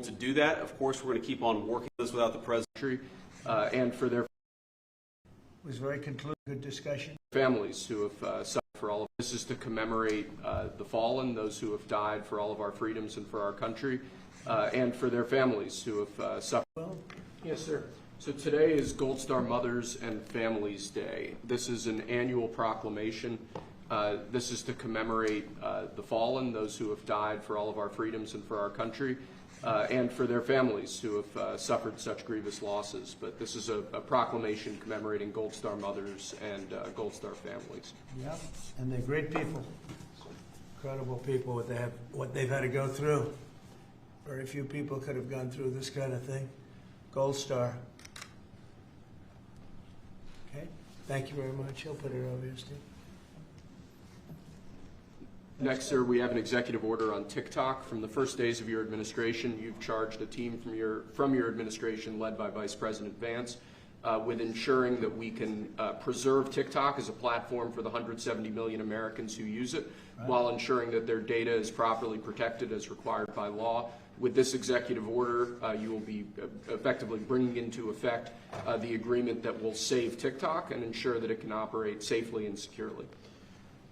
to do that. Of course, we're going to keep on working this without the president and for their was very conclusive, good discussion. Families who have suffered for all of this is to commemorate the fallen, those who have died for all of our freedoms and for our country, and for their families who have suffered. Well, yes, sir. So today is Gold Star Mothers and Families Day. This is an annual proclamation. This is to commemorate the fallen, those who have died for all of our freedoms and for our country, and for their families who have suffered such grievous losses. But this is a proclamation commemorating Gold Star Mothers and Gold Star families. Yeah, and they're great people, incredible people. What they've had to go through. Very few people could have gone through this kind of thing. Gold Star. Okay, thank you very much. I'll put it over here, Steve. Next, sir, we have an executive order on TikTok. From the first days of your administration, you've charged a team from your administration, led by Vice President Vance, with ensuring that we can preserve TikTok as a platform for the 170 million Americans who use it, right, while ensuring that their data is properly protected as required by law. With this executive order, you will be effectively bringing into effect the agreement that will save TikTok and ensure that it can operate safely and securely.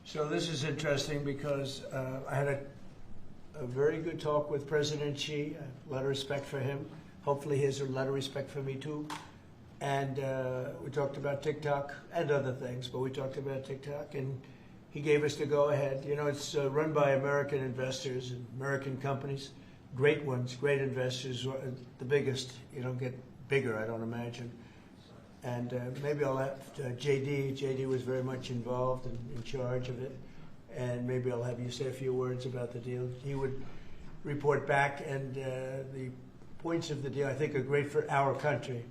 So this is interesting because I had a very good talk with President Xi, a lot of respect for him. Hopefully he has a lot of respect for me too. And we talked about TikTok and other things, but we talked about TikTok and he gave us the go-ahead. You know, it's run by American investors and American companies, great ones, great investors, the biggest. You don't get bigger, I don't imagine. And maybe I'll have JD. JD was very much involved and in charge of it. And maybe I'll have you say a few words about the deal. He would report back, and the points of the deal, I think, are great for our country.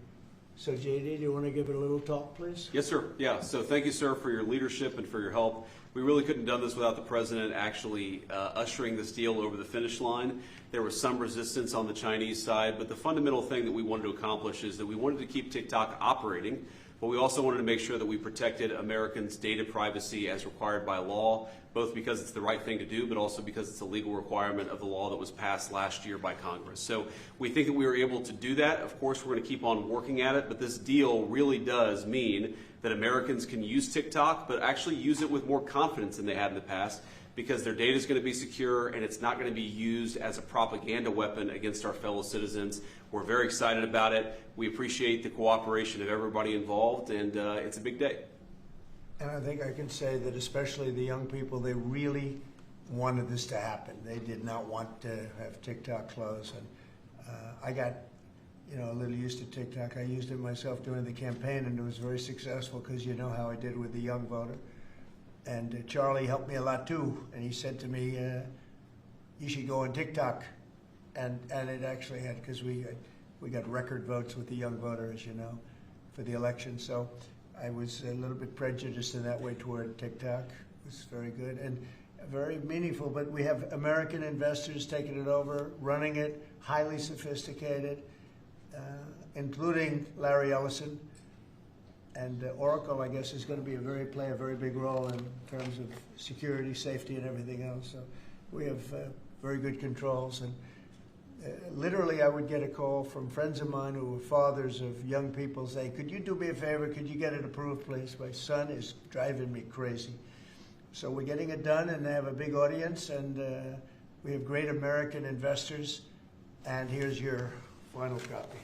So JD, do you want to give it a little talk, please? Yes, sir. Yeah, so thank you, sir, for your leadership and for your help. We really couldn't have done this without the president actually ushering this deal over the finish line. There was some resistance on the Chinese side, but the fundamental thing that we wanted to accomplish is that we wanted to keep TikTok operating, but we also wanted to make sure that we protected Americans' data privacy as required by law, both because it's the right thing to do, but also because it's a legal requirement of the law that was passed last year by Congress. So we think that we were able to do that. Of course, we're going to keep on working at it, but this deal really does mean that Americans can use TikTok, but actually use it with more confidence than they had in the past, because their data is going to be secure and it's not going to be used as a propaganda weapon against our fellow citizens. We're very excited about it. We appreciate the cooperation of everybody involved, and it's a big day. And I think I can say that especially the young people, they really wanted this to happen. They did not want to have TikTok close. And I got, you know, a little used to TikTok. I used it myself during the campaign, and it was very successful because you know how I did with the young voter. And Charlie helped me a lot too, and he said to me, you should go on TikTok. And it actually had, because we got record votes with the young voter, as you know, for the election. So I was a little bit prejudiced in that way toward TikTok. It was very good and very meaningful, but we have American investors taking it over, running it, highly sophisticated, including Larry Ellison. And Oracle, I guess, is going to play a very big role in terms of security, safety, and everything else. So we have very good controls. And literally, I would get a call from friends of mine who were fathers of young people saying, could you do me a favor? Could you get it approved, please? My son is driving me crazy. So we're getting it done, and they have a big audience, and we have great American investors. And here's your final copy.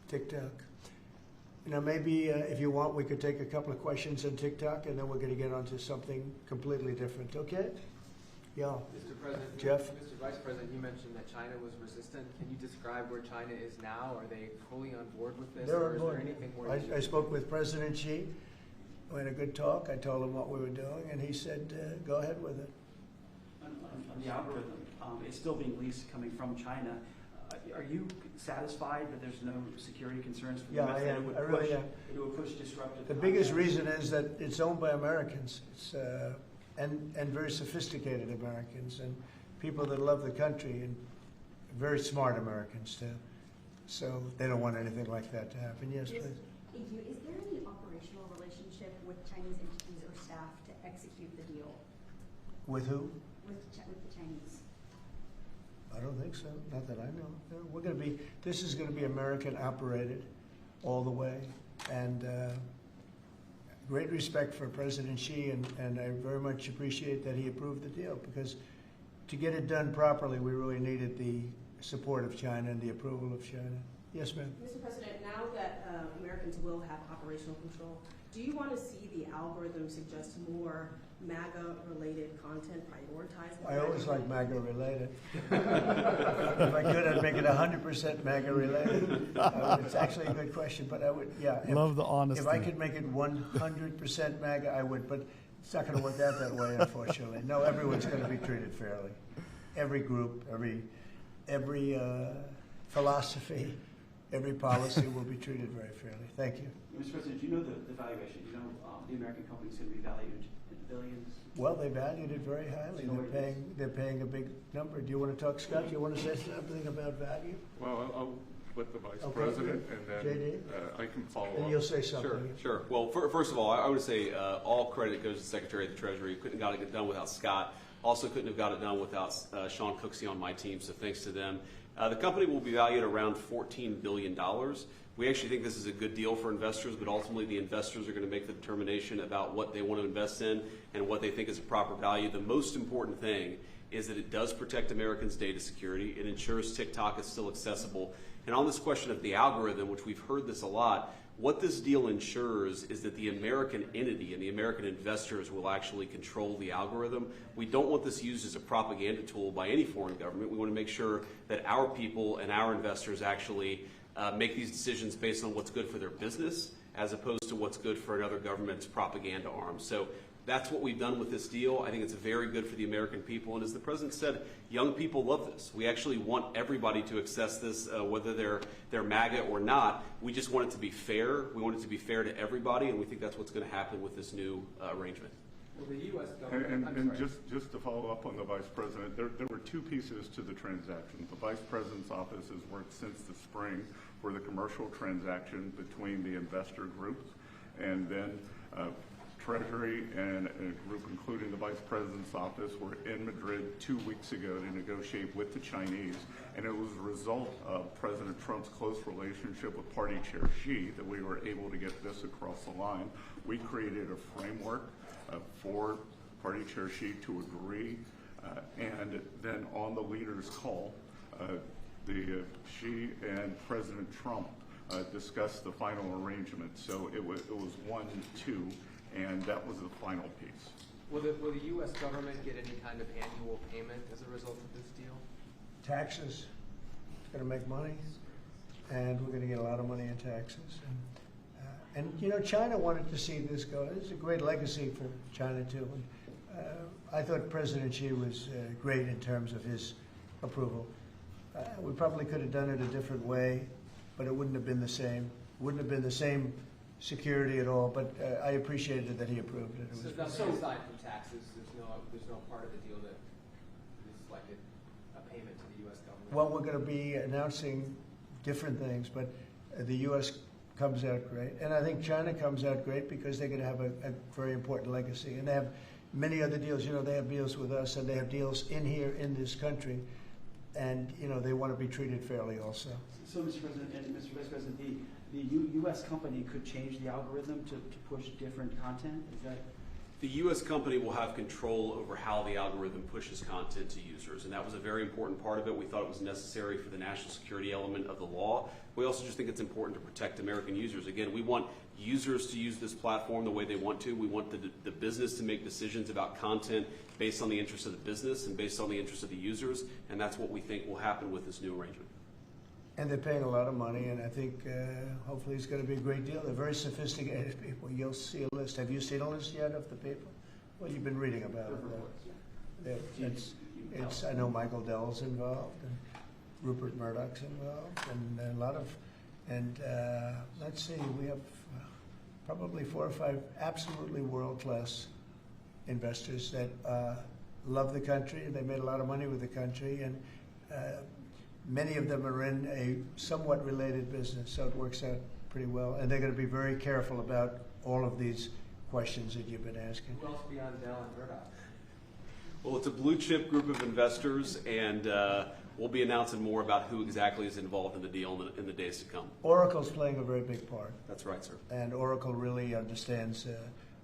TikTok. You know, maybe if you want, we could take a couple of questions on TikTok, and then we're going to get onto something completely different. Okay? Yeah. Mr. President, Jeff? Mr. Vice President, you mentioned that China was resistant. Can you describe where China is now? Are they fully on board with this? They're on board. board. Is there anything more I spoke with President Xi. We had a good talk. I told him what we were doing, and he said, go ahead with it. On the algorithm, it's still being leased coming from China. Are you satisfied that there's no security concerns for the Yeah, I am. I really am. It would push disruptive The biggest reason is that it's owned by Americans. It's and very sophisticated Americans and people that love the country, and very smart Americans too. So they don't want anything like that to happen. Yes, please. Thank you. Is there any operational relationship with Chinese entities or staff to execute the deal? With who? With the Chinese. I don't think so. Not that I know. No, we're going to be. This is going to be American operated all the way, and great respect for President Xi, and I very much appreciate that he approved the deal, because to get it done properly, we really needed the support of China and the approval of China. Yes, ma'am. Mr. President, now that Americans will have operational control, do you want to see the algorithm suggest more MAGA-related content prioritized? I always like MAGA-related. If I could, I'd make it 100% MAGA-related. It's actually a good question, but I would, yeah. Love the honesty. If I could make it 100% MAGA, I would, but it's not going to work out that way, unfortunately. No, everyone's going to be treated fairly. Every group, every philosophy, every policy will be treated very fairly. Thank you. Mr. President, do you know the valuation? Do you know the American company is going to be valued in billions? Well, they valued it very highly. They're paying a big number. Do you want to talk, Scott? Do you want to say something about value? Well, I'll let the Vice Okay, President, and then JD? I can follow And up. you'll say something. Sure. Well, first of all, I would say all credit goes to the Secretary of the Treasury. Couldn't have got it done without Scott. Also couldn't have got it done without Sean Cooksey on my team, so thanks to them. The company will be valued around $14 billion. We actually think this is a good deal for investors, but ultimately the investors are going to make the determination about what they want to invest in and what they think is a proper value. The most important thing is that it does protect Americans' data security. It ensures TikTok is still accessible. And on this question of the algorithm, which we've heard this a lot, what this deal ensures is that the American entity and the American investors will actually control the algorithm. We don't want this used as a propaganda tool by any foreign government. We want to make sure that our people and our investors actually make these decisions based on what's good for their business as opposed to what's good for another government's propaganda arm. So that's what we've done with this deal. I think it's very good for the American people. And as the President said, young people love this. We actually want everybody to access this, whether they're MAGA or not. We just want it to be fair. We want it to be fair to everybody, and we think that's what's going to happen with this new arrangement. Well, the U.S. government, And just to follow up on the Vice President, there were two pieces to the transaction. The Vice President's office has worked since the spring for the commercial transaction between the investor groups, and then Treasury and a group including the Vice President's office were in Madrid 2 weeks ago to negotiate with the Chinese, and it was a result of President Trump's close relationship with Party Chair Xi that we were able to get this across the line. We created a framework for Party Chair Xi to agree, and then on the leaders' call, Xi and President Trump discussed the final arrangement. So it was 1-2. And that was the final piece. will the U.S. government get any kind of annual payment as a result of this deal? Taxes. It's going to make money, and we're going to get a lot of money in taxes. And you know, China wanted to see this go. It's a great legacy for China too. And, I thought President Xi was great in terms of his approval. We probably could have done it a different way, but it wouldn't have been the same. Wouldn't have been the same security at all, but I appreciated that he approved it. So nothing aside from taxes, there's no part of the deal that is like a payment to the U.S. government? Well, we're going to be announcing different things, but the U.S. comes out great. And I think China comes out great because they're going to have a very important legacy. And they have many other deals. You know, they have deals with us, and they have deals in here in this country. And, you know, they want to be treated fairly also. So, Mr. President and Mr. Vice President, the U.S. company could change the algorithm to push different content? Is that? The U.S. company will have control over how the algorithm pushes content to users, and that was a very important part of it. We thought it was necessary for the national security element of the law. We also just think it's important to protect American users. Again, we want users to use this platform the way they want to. We want the business to make decisions about content based on the interests of the business and based on the interests of the users, and that's what we think will happen with this new arrangement. And they're paying a lot of money, and I think hopefully it's going to be a great deal. They're very sophisticated people. You'll see a list. Have you seen a list yet of the people? Well, you've been reading about it. I know Michael Dell's involved, and Rupert Murdoch's involved, and a lot of, and let's see, we have probably 4 or 5 absolutely world-class investors that love the country. They made a lot of money with the country, and many of them are in a somewhat related business, so it works out pretty well. And they're going to be very careful about all of these questions that you've been asking. Who else beyond Dell and Murdoch? Well, it's a blue chip group of investors, and we'll be announcing more about who exactly is involved in the deal in the days to come. Oracle's playing a very big part. That's right, sir. And Oracle really understands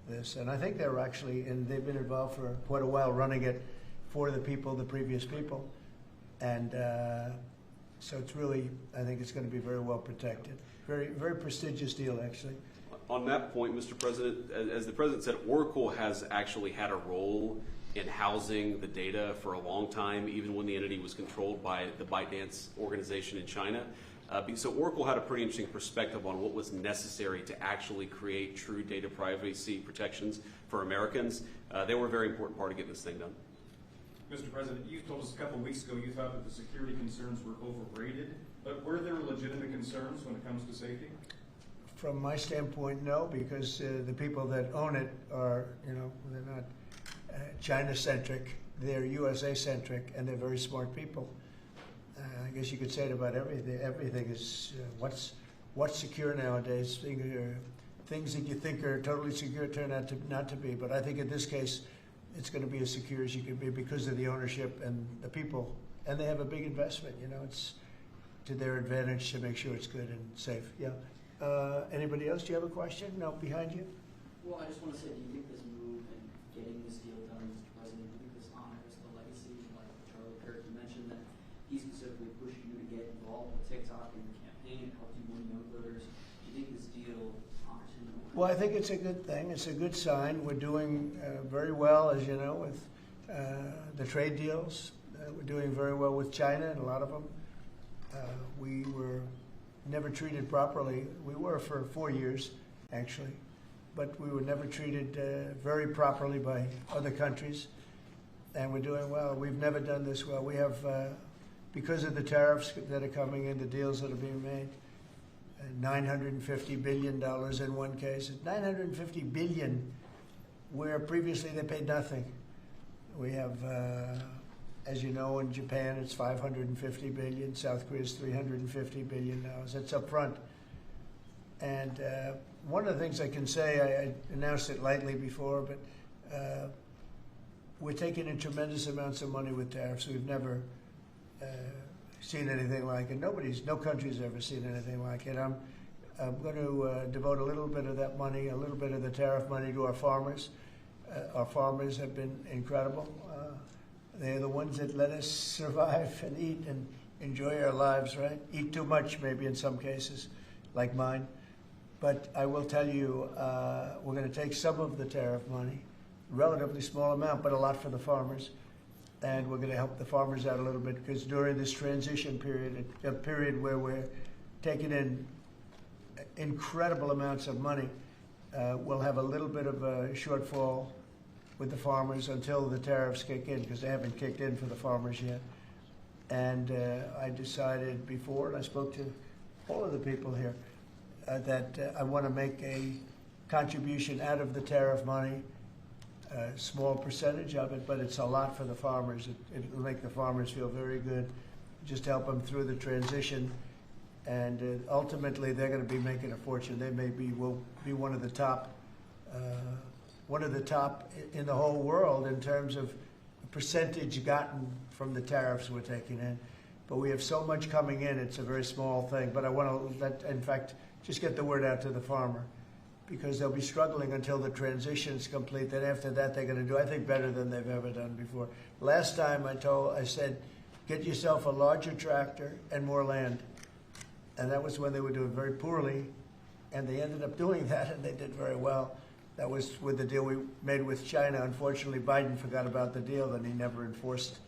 this. And I think they're actually, and they've been involved for quite a while running it for the people, the previous people. And so it's really, I think it's going to be very well protected. Very, very prestigious deal, actually. On that point, Mr. President, as the President said, Oracle has actually had a role in housing the data for a long time, even when the entity was controlled by the ByteDance organization in China. So Oracle had a pretty interesting perspective on what was necessary to actually create true data privacy protections for Americans. They were a very important part of getting this thing done. Mr. President, you told us a couple of weeks ago you thought that the security concerns were overrated, but were there legitimate concerns when it comes to safety? From my standpoint, no, because the people that own it are, they're not China-centric, they're USA-centric, and they're very smart people. I guess you could say it about everything. Everything is what's secure nowadays. Things that you think are totally secure turn out to not to be. But I think in this case, it's going to be as secure as you can be because of the ownership and the people. And they have a big investment. It's to their advantage to make sure it's good and safe. Yeah. Anybody else? Do you have a question? No, behind you. Well, I just want to say, do you think this move and getting this deal done, Mr. President, do you think this honors the legacy, like Charlie Kirk, you mentioned that he specifically pushed you to get involved with TikTok in your campaign, helped you win young voters. Do you think this deal honors him? Well, I think it's a good thing. It's a good sign. We're doing very well, as you know, with the trade deals. We're doing very well with China and a lot of them. We were never treated properly. We were for 4 years, actually, but we were never treated very properly by other countries, and we're doing well. We've never done this well. We have, because of the tariffs that are coming in, the deals that are being made, $950 billion in one case. $950 billion, where previously they paid nothing. We have, as you know, in Japan it's $550 billion. South Korea's $350 billion now. That's up front. And one of the things I can say, I announced it lightly before, but we're taking in tremendous amounts of money with tariffs. We've never seen anything like it. No country's ever seen anything like it. I'm going to devote a little bit of that money, a little bit of the tariff money to our farmers. Our farmers have been incredible. They're the ones that let us survive and eat and enjoy our lives, right? Eat too much, maybe in some cases, like mine. But I will tell you, we're going to take some of the tariff money, relatively small amount, but a lot for the farmers. And we're going to help the farmers out a little bit because during this transition period, a period where we're taking in incredible amounts of money, we'll have a little bit of a shortfall with the farmers until the tariffs kick in, because they haven't kicked in for the farmers yet. And I decided before, and I spoke to all of the people here, that I want to make a contribution out of the tariff money, a small percentage of it, but it's a lot for the farmers. It'll make the farmers feel very good, just help them through the transition. And ultimately, they're going to be making a fortune. They will be one of the top in the whole world in terms of percentage gotten from the tariffs we're taking in. But we have so much coming in, it's a very small thing. But I want to, in fact, just get the word out to the farmer, because they'll be struggling until the transition is complete. Then after that, they're going to do, I think, better than they've ever done before. Last time I said, get yourself a larger tractor and more land. And that was when they were doing very poorly, and they ended up doing that, and they did very well. That was with the deal we made with China. Unfortunately, Biden forgot about the deal, and he never enforced.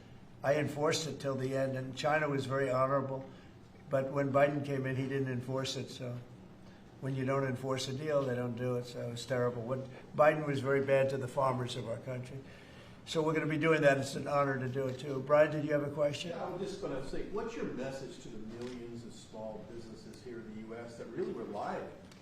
I enforced it till the end, and China was very honorable. But when Biden came in, he didn't enforce it. So when you don't enforce a deal, they don't do it. So it's terrible. Biden was very bad to the farmers of our country. So we're going to be doing that. It's an honor to do it, too. Brian, did you have a question? Yeah, I was just going to say, what's your message to the millions of small businesses here in the U.S. that really rely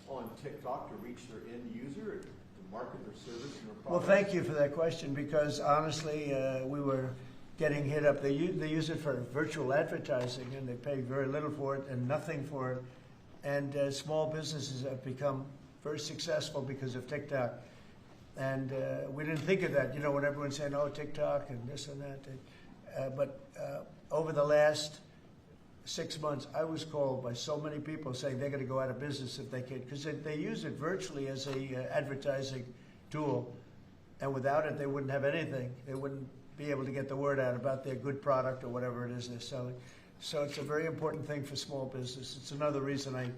on TikTok to reach their end user, to market their service and their product? Well, thank you for that question, because honestly, we were getting hit up. They use it for virtual advertising, and they pay very little for it and nothing for it. And small businesses have become very successful because of TikTok. And we didn't think of that, when everyone's saying, oh, TikTok and this and that. But over the last 6 months, I was called by so many people saying they're going to go out of business if they can, because they use it virtually as a advertising tool. And without it, they wouldn't have anything. They wouldn't be able to get the word out about their good product or whatever it is they're selling. So it's a very important thing for small business. It's another reason I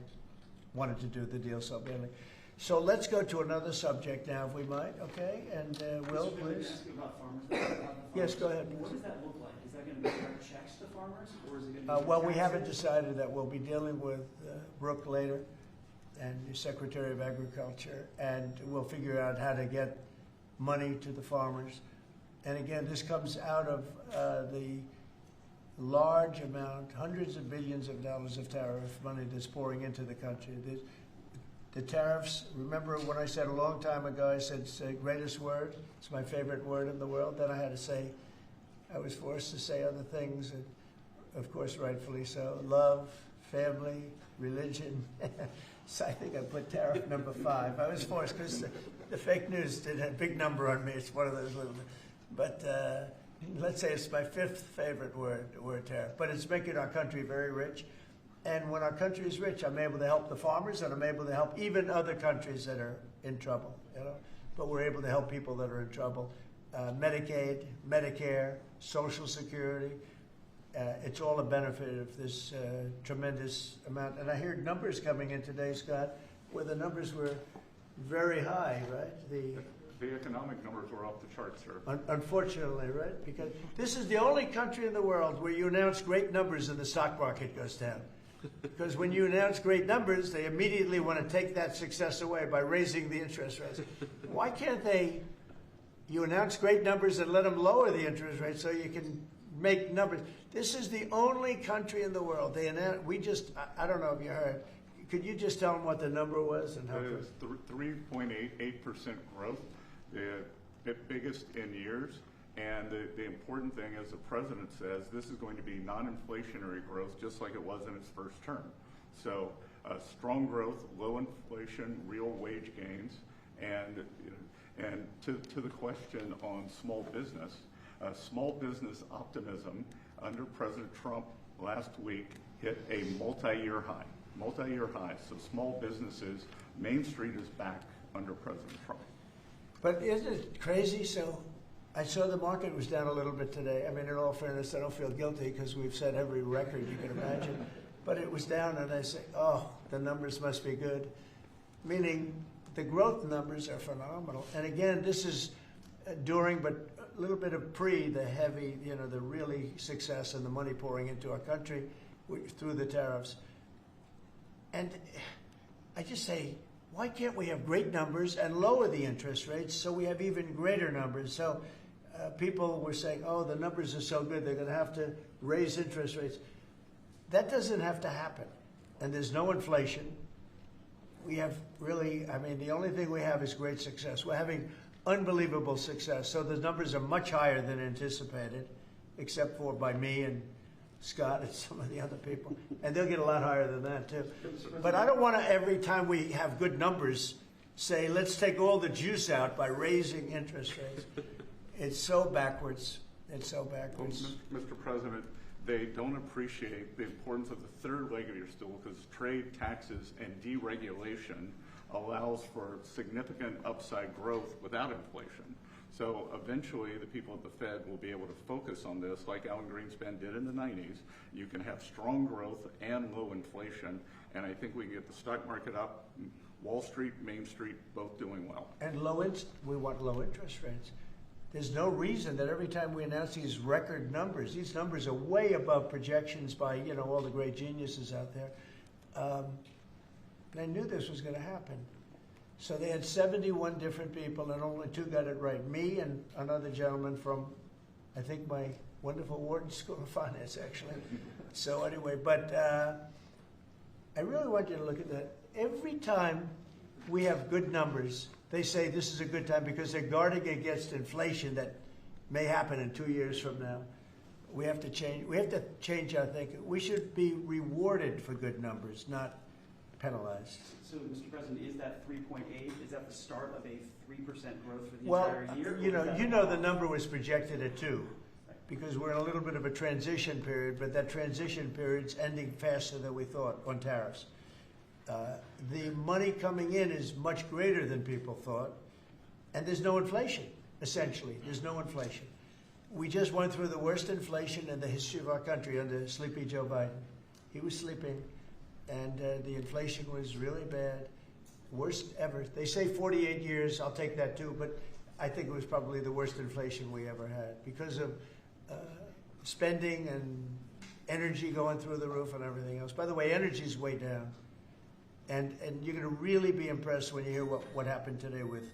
wanted to do the deal so badly. So let's go to another subject now, if we might, okay? And Will, Mr. Chairman, please. can I ask you about farmers? Yes, go ahead. What does that look like? Is that going to be direct checks to farmers, or is it going to be Well, we taxes? haven't decided that. We'll be dealing with Brooke later and the Secretary of Agriculture, and we'll figure out how to get money to the farmers. And again, this comes out of the large amount, hundreds of billions of dollars of tariff money that's pouring into the country. The tariffs, remember when I said a long time ago, I said it's the greatest word, it's my favorite word in the world, then I had to say, I was forced to say other things, and of course rightfully so, love, family, religion. So I think I put tariff number 5. I was forced because the fake news did a big number on me, it's one of those little, but let's say it's my 5th favorite word tariff, but it's making our country very rich. And when our country is rich, I'm able to help the farmers, and I'm able to help even other countries that are in trouble. But we're able to help people that are in trouble. Medicaid, Medicare, Social Security. It's all a benefit of this tremendous amount. And I hear numbers coming in today, Scott, where the numbers were very high, right? The economic numbers were off the charts, sir. Unfortunately, right? Because this is the only country in the world where you announce great numbers and the stock market goes down. Because when you announce great numbers, they immediately want to take that success away by raising the interest rates. Why can't you announce great numbers and let them lower the interest rates so you can make numbers? This is the only country in the world. I don't know if you heard. Could you just tell them what the number was? And how it was 3.88% growth, the biggest in years. And the important thing, as the president says, this is going to be non-inflationary growth, just like it was in its first term. So strong growth, low inflation, real wage gains, and to the question on small business optimism under President Trump last week hit a multi-year high. So small businesses, Main Street is back under President Trump. But isn't it crazy? So I saw the market was down a little bit today. I mean, in all fairness, I don't feel guilty because we've set every record you can imagine. But it was down, and I say, oh, the numbers must be good. Meaning the growth numbers are phenomenal. And again, this is during, but a little bit of the heavy, the really success and the money pouring into our country through the tariffs. And I just say, why can't we have great numbers and lower the interest rates so we have even greater numbers? So people were saying, oh, the numbers are so good, they're going to have to raise interest rates. That doesn't have to happen. And there's no inflation. We have really, the only thing we have is great success. We're having unbelievable success. So the numbers are much higher than anticipated, except for by me and Scott and some of the other people. And they'll get a lot higher than that, too. But I don't want to, every time we have good numbers, say, let's take all the juice out by raising interest rates. It's so backwards. It's so backwards. Well, Mr. President, they don't appreciate the importance of the third leg of your stool, because trade, taxes, and deregulation allows for significant upside growth without inflation. So eventually the people at the Fed will be able to focus on this like Alan Greenspan did in the 90s. You can have strong growth and low inflation, and I think we can get the stock market up, Wall Street, Main Street, both doing well. And we want low interest rates. There's no reason that every time we announce these record numbers, these numbers are way above projections by all the great geniuses out there. They knew this was going to happen. So they had 71 different people, and only 2 got it right. Me and another gentleman from, I think, my wonderful Wharton School of Finance, actually. So anyway, but I really want you to look at that. Every time we have good numbers, they say this is a good time because they're guarding against inflation that may happen in 2 years from now. We have to change. We have to change our thinking. We should be rewarded for good numbers, not penalized. So, Mr. President, is that 3.8? Is that the start of a 3% growth for the Well, entire year? you know, the number was projected at 2, because we're in a little bit of a transition period, but that transition period's ending faster than we thought on tariffs. The money coming in is much greater than people thought, and there's no inflation, essentially. There's no inflation. We just went through the worst inflation in the history of our country under sleepy Joe Biden. He was sleeping, and the inflation was really bad, worst ever. They say 48 years, I'll take that too, but I think it was probably the worst inflation we ever had because of spending and energy going through the roof and everything else. By the way, energy's way down. And you're going to really be impressed when you hear what happened today with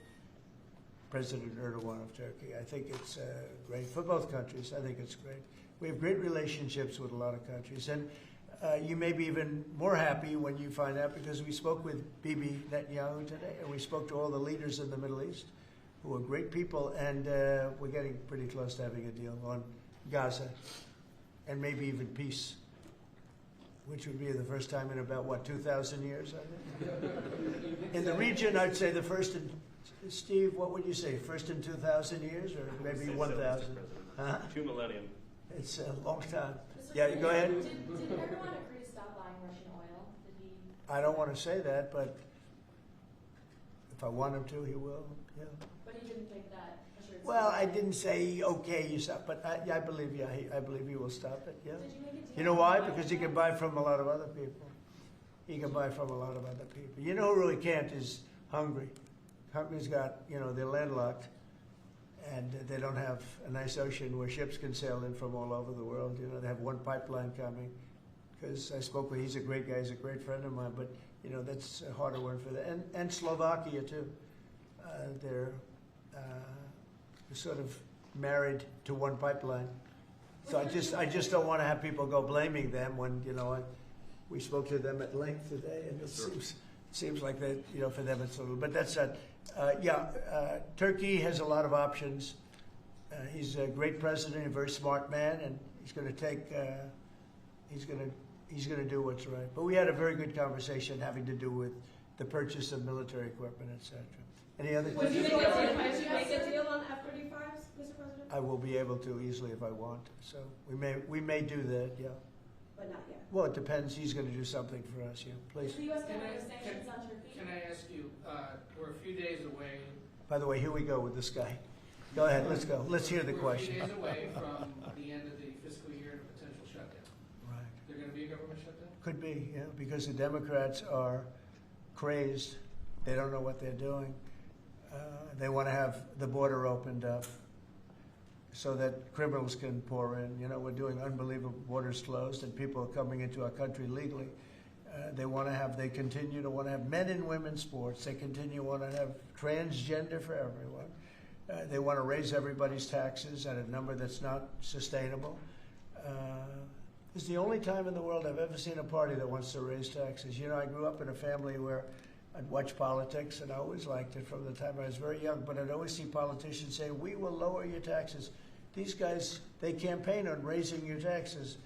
President Erdogan of Turkey. I think it's great for both countries. I think it's great. We have great relationships with a lot of countries. And you may be even more happy when you find out, because we spoke with Bibi Netanyahu today, and we spoke to all the leaders in the Middle East, who are great people, and we're getting pretty close to having a deal on Gaza, and maybe even peace, which would be the first time in about, 2,000 years, I think? In the region, I'd say the first in, Steve, what would you say, first in 2,000 years, or maybe 1,000? Huh? 2 millennium. It's a long time. Yeah, go ahead. Did everyone agree to stop buying Russian oil? Did he? I don't want to say that, but if I want him to, he will, yeah. But he didn't think that. Well, I didn't say, okay, you stop, but I believe you. I believe you will stop it, yeah. Did you make a deal? You know why? Because he can buy from a lot of other people. He can buy from a lot of other people. You know who really can't is Hungary. Hungary's got, they're landlocked, and they don't have a nice ocean where ships can sail in from all over the world. They have one pipeline coming. Because I spoke with, he's a great guy, he's a great friend of mine, but, that's a harder one for them. And Slovakia, too. They're sort of married to one pipeline. So I just don't want to have people go blaming them when, we spoke to them at length today, and it seems like that, for them it's a little, but that's that. Turkey has a lot of options. He's a great president, a very smart man, and he's going to take, he's going to do what's right. But we had a very good conversation having to do with the purchase of military equipment, etc. Any other Would you questions? make a deal on F-35s, Mr. President? I will be able to easily if I want. So we may do that, yeah. But not yet. Well, it depends. He's going to do something for us, yeah. Please. Is the U.S. going to have sanctions on Turkey? Can I ask you, we're a few days away. By the way, here we go with this guy. Go ahead, let's go. Let's hear the question. We're a few days away from the end of the fiscal year and a potential shutdown. Right. Is there going to be a government shutdown? Could be, yeah, because the Democrats are crazed. They don't know what they're doing. They want to have the border opened up so that criminals can pour in. We're doing unbelievable borders closed, and people are coming into our country legally. They continue to want to have men and women sports. They continue to want to have transgender for everyone. They want to raise everybody's taxes at a number that's not sustainable. It's the only time in the world I've ever seen a party that wants to raise taxes. I grew up in a family where I'd watch politics, and I always liked it from the time I was very young, but I'd always see politicians say, we will lower your taxes. These guys, they campaign on raising your taxes,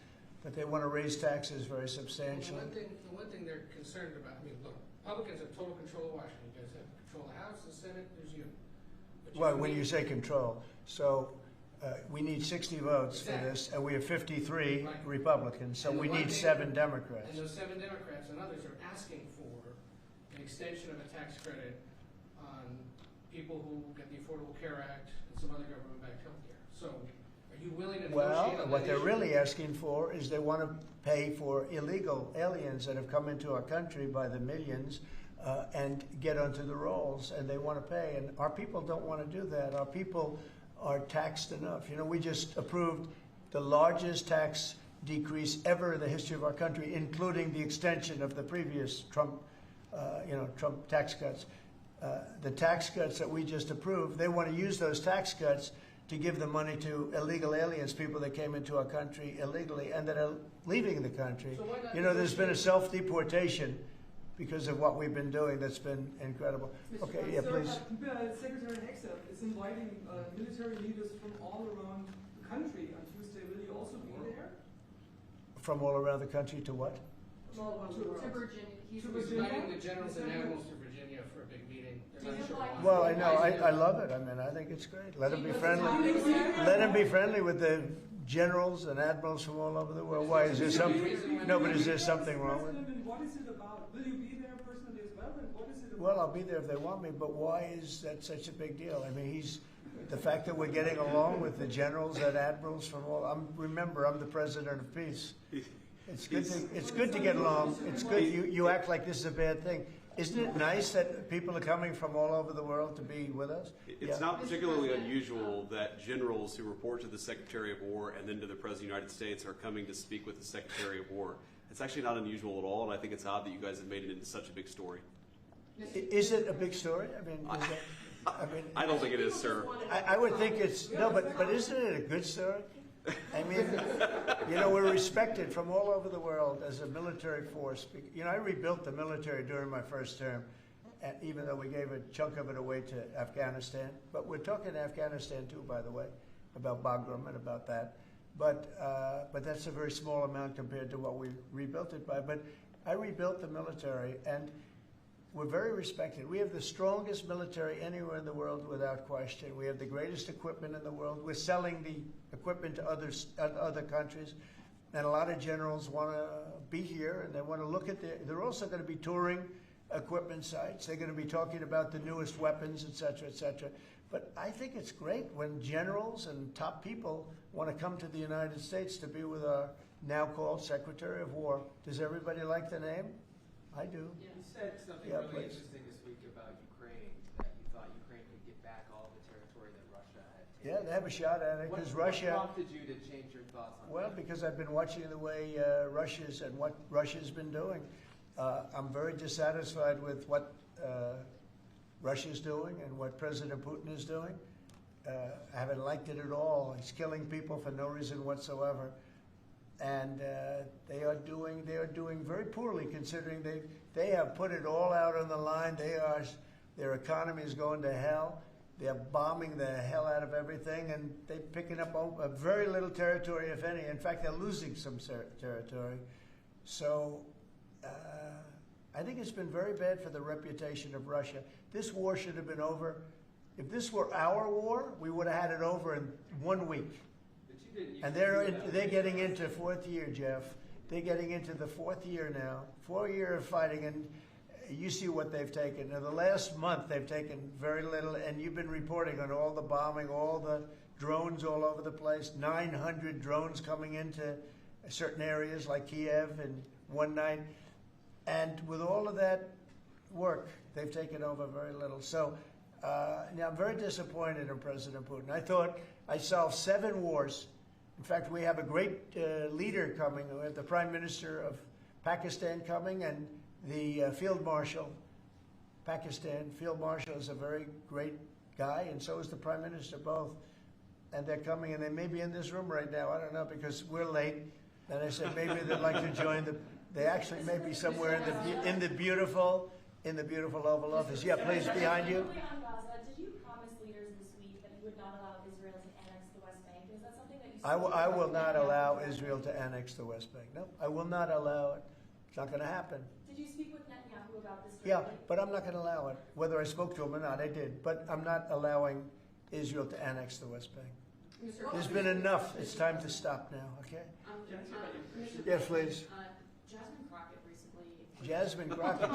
but they want to raise taxes very substantially. Well, the one thing they're concerned about, look, Republicans have total control of Washington. You guys have control of the House, the Senate, there's you. Well, when you say control, so we need 60 votes for this, and we have 53 Republicans, so we need 7 Democrats. And those 7 Democrats and others are asking for an extension of a tax credit on people who get the Affordable Care Act and some other government-backed health care. So are you willing to negotiate on that what they're issue? really asking for is they want to pay for illegal aliens that have come into our country by the millions and get onto the rolls, and they want to pay. And our people don't want to do that. Our people are taxed enough. We just approved the largest tax decrease ever in the history of our country, including the extension of the previous Trump tax cuts. The tax cuts that we just approved, they want to use those tax cuts to give the money to illegal aliens, people that came into our country illegally and that are leaving the country. So there's been a self-deportation because of what we've been doing that's been incredible. Okay, yeah, please. Secretary Hexer is inviting military leaders from all around the country on Tuesday. Will you also be there? From all around the country to what? To Virginia. He's to inviting the generals and admirals to Virginia for a big meeting. They're not sure why. Well, I know, I love it. I mean, I think it's great. Let him be friendly. Let him be friendly with the generals and admirals from all over the world. Why, is there something, no, but is there something wrong with it? And what is it about? Will you be there personally as well? And what is it about? Well, I'll be there if they want me, but why is that such a big deal? I mean, the fact that we're getting along with the generals and admirals from all, remember, I'm the president of peace. It's good to get along. It's good. You act like this is a bad thing. Isn't it nice that people are coming from all over the world to be with us? It's not particularly unusual that generals who report to the Secretary of War and then to the President of the United States are coming to speak with the Secretary of War. It's actually not unusual at all, and I think it's odd that you guys have made it into such a big story. Is it a big story? I mean, I don't think it is, sir. I would think it's, no, but isn't it a good story? I mean, you know, we're respected from all over the world as a military force. You know, I rebuilt the military during my first term, even though we gave a chunk of it away to Afghanistan. But we're talking Afghanistan too, by the way, about Bagram and about that. But that's a very small amount compared to what we rebuilt it by. But I rebuilt the military, and we're very respected. We have the strongest military anywhere in the world without question. We have the greatest equipment in the world. We're selling the equipment to other countries. And a lot of generals want to be here, and they want to look at they're also going to be touring equipment sites. They're going to be talking about the newest weapons, et cetera, et cetera. But I think it's great when generals and top people want to come to the United States to be with our now called Secretary of War. Does everybody like the name? I do. You said something Yeah, really please. interesting this week about Ukraine, that you thought Ukraine could get back all the territory that Russia had taken. Yeah, they have a shot at it because Russia. What prompted you to change your thoughts on Well, that? because I've been watching the way what Russia's been doing. I'm very dissatisfied with what Russia's doing and what President Putin is doing. I haven't liked it at all. He's killing people for no reason whatsoever. And they are doing very poorly, considering they have put it all out on the line. Their economy is going to hell. They're bombing the hell out of everything, and they're picking up a very little territory, if any. In fact, they're losing some territory. So I think it's been very bad for the reputation of Russia. This war should have been over. If this were our war, we would have had it over in 1 week. And they're getting into fourth year, Jeff. They're getting into the fourth year now. 4 year of fighting, and you see what they've taken. Now, the last month, they've taken very little, and you've been reporting on all the bombing, all the drones all over the place, 900 drones coming into certain areas like Kiev in one night. And with all of that work, they've taken over very little. So now I'm very disappointed in President Putin. I thought I solved 7 wars. In fact, we have a great leader coming. We have the Prime Minister of Pakistan coming, and the Field Marshal, Pakistan. Field Marshal is a very great guy, and so is the Prime Minister, both. And they're coming, and they may be in this room right now. I don't know, because we're late. And I said maybe they'd like to join they actually may be somewhere in the beautiful Oval Office. Yeah, please, behind you. On Gaza, did you promise leaders this week that you would not allow Israel to annex the West Bank? Is that something that you I will not allow Israel to annex the West Bank. No, I will not allow it. It's not going to happen. Did you speak with Netanyahu about this? Yeah, but I'm not going to allow it. Whether I spoke to him or not, I did. But I'm not allowing Israel to annex the West Bank. There's been enough. It's time to stop now, okay? Yes, please. Jasmine Crockett recently. Jasmine Crockett.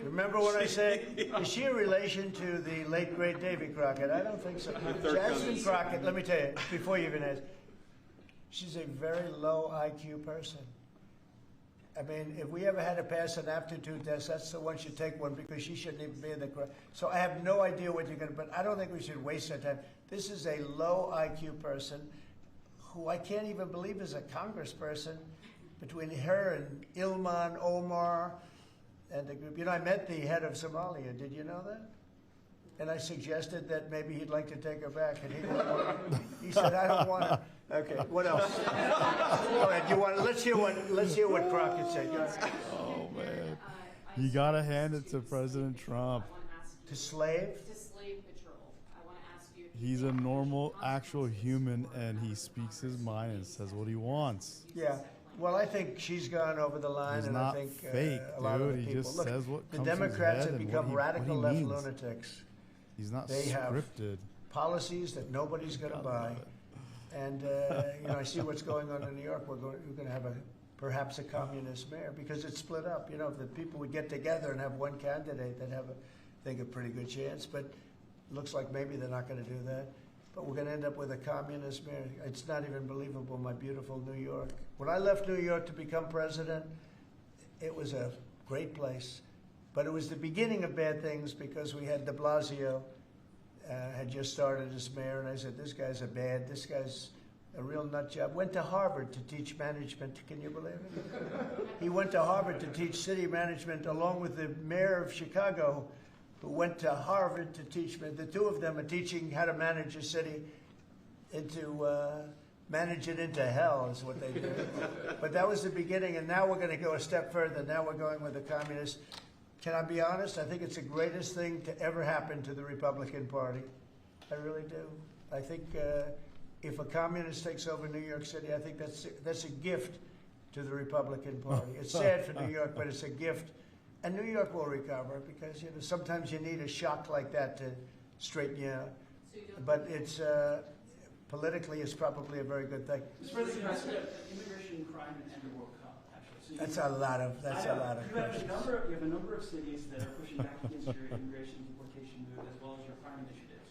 Remember what I said? Is she a relation to the late, great Davy Crockett? I don't think so. Jasmine Crockett, let me tell you, before you even ask, she's a very low IQ person. I mean, if we ever had to pass an aptitude test, that's the one should take one, because she shouldn't even be in the crowd. So I have no idea what you're going to, but I don't think we should waste our time. This is a low IQ person who I can't even believe is a congressperson. Between her and Ilman Omar and the group. You know, I met the head of Somalia. Did you know that? And I suggested that maybe he'd like to take her back, and he didn't want to. He said, "I don't want her." Okay, what else? All right, let's hear what Crockett said. Oh man, you gotta hand it to President Trump. To slave patrol. I want to ask you. He's a normal, actual human, and he speaks his mind and says what he wants. Yeah. Well, I think she's gone over the line, He's and I not think fake, a lot of dude. the He people. just Look, says what the comes to his Democrats head have and become what radical he left means. lunatics. He's not They have scripted. policies that nobody's going to buy. And, I see what's going on in New York. We're going to have perhaps a communist mayor because it's split up. If the people would get together and have one candidate, they'd have, I think, a pretty good chance. But it looks like maybe they're not going to do that. But we're going to end up with a communist mayor. It's not even believable, my beautiful New York. When I left New York to become president, it was a great place. But it was the beginning of bad things because we had de Blasio had just started as mayor, and I said, this guy's this guy's a real nut job. Went to Harvard to teach management. Can you believe it? He went to Harvard to teach city management along with the mayor of Chicago, who went to Harvard to teach. The two of them are teaching how to manage a city manage it into hell is what they do. But that was the beginning, and now we're going to go a step further. Now we're going with the communists. Can I be honest? I think it's the greatest thing to ever happen to the Republican Party. I really do. I think if a communist takes over New York City, I think that's a gift to the Republican Party. It's sad for New York, but it's a gift. And New York will recover because sometimes you need a shock like that to straighten you out. But it's politically, it's probably a very good thing. Mr. President, you asked immigration, crime, and the World Cup. Actually, so That's a lot of questions. You have a number of cities that are pushing back against your immigration deportation move as well as your crime initiatives.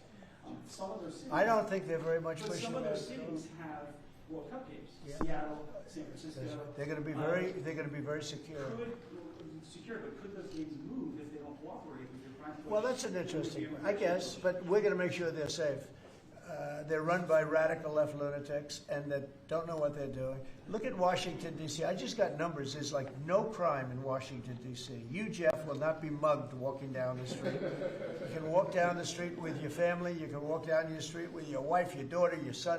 Some of those cities. I don't think they're very much pushing Some of back. those cities have World Cup games. Yeah. Seattle, San Francisco. They're going to be very secure. But could those games move if they don't cooperate with your crime? Well, that's an interesting one, I guess, but we're going to make sure they're safe. They're run by radical left lunatics and that don't know what they're doing. Look at Washington, D.C. I just got numbers. There's like no crime in Washington, D.C. You, Jeff, will not be mugged walking down the street. You can walk down the street with your family. You can walk down your street with your wife, your daughter, your son,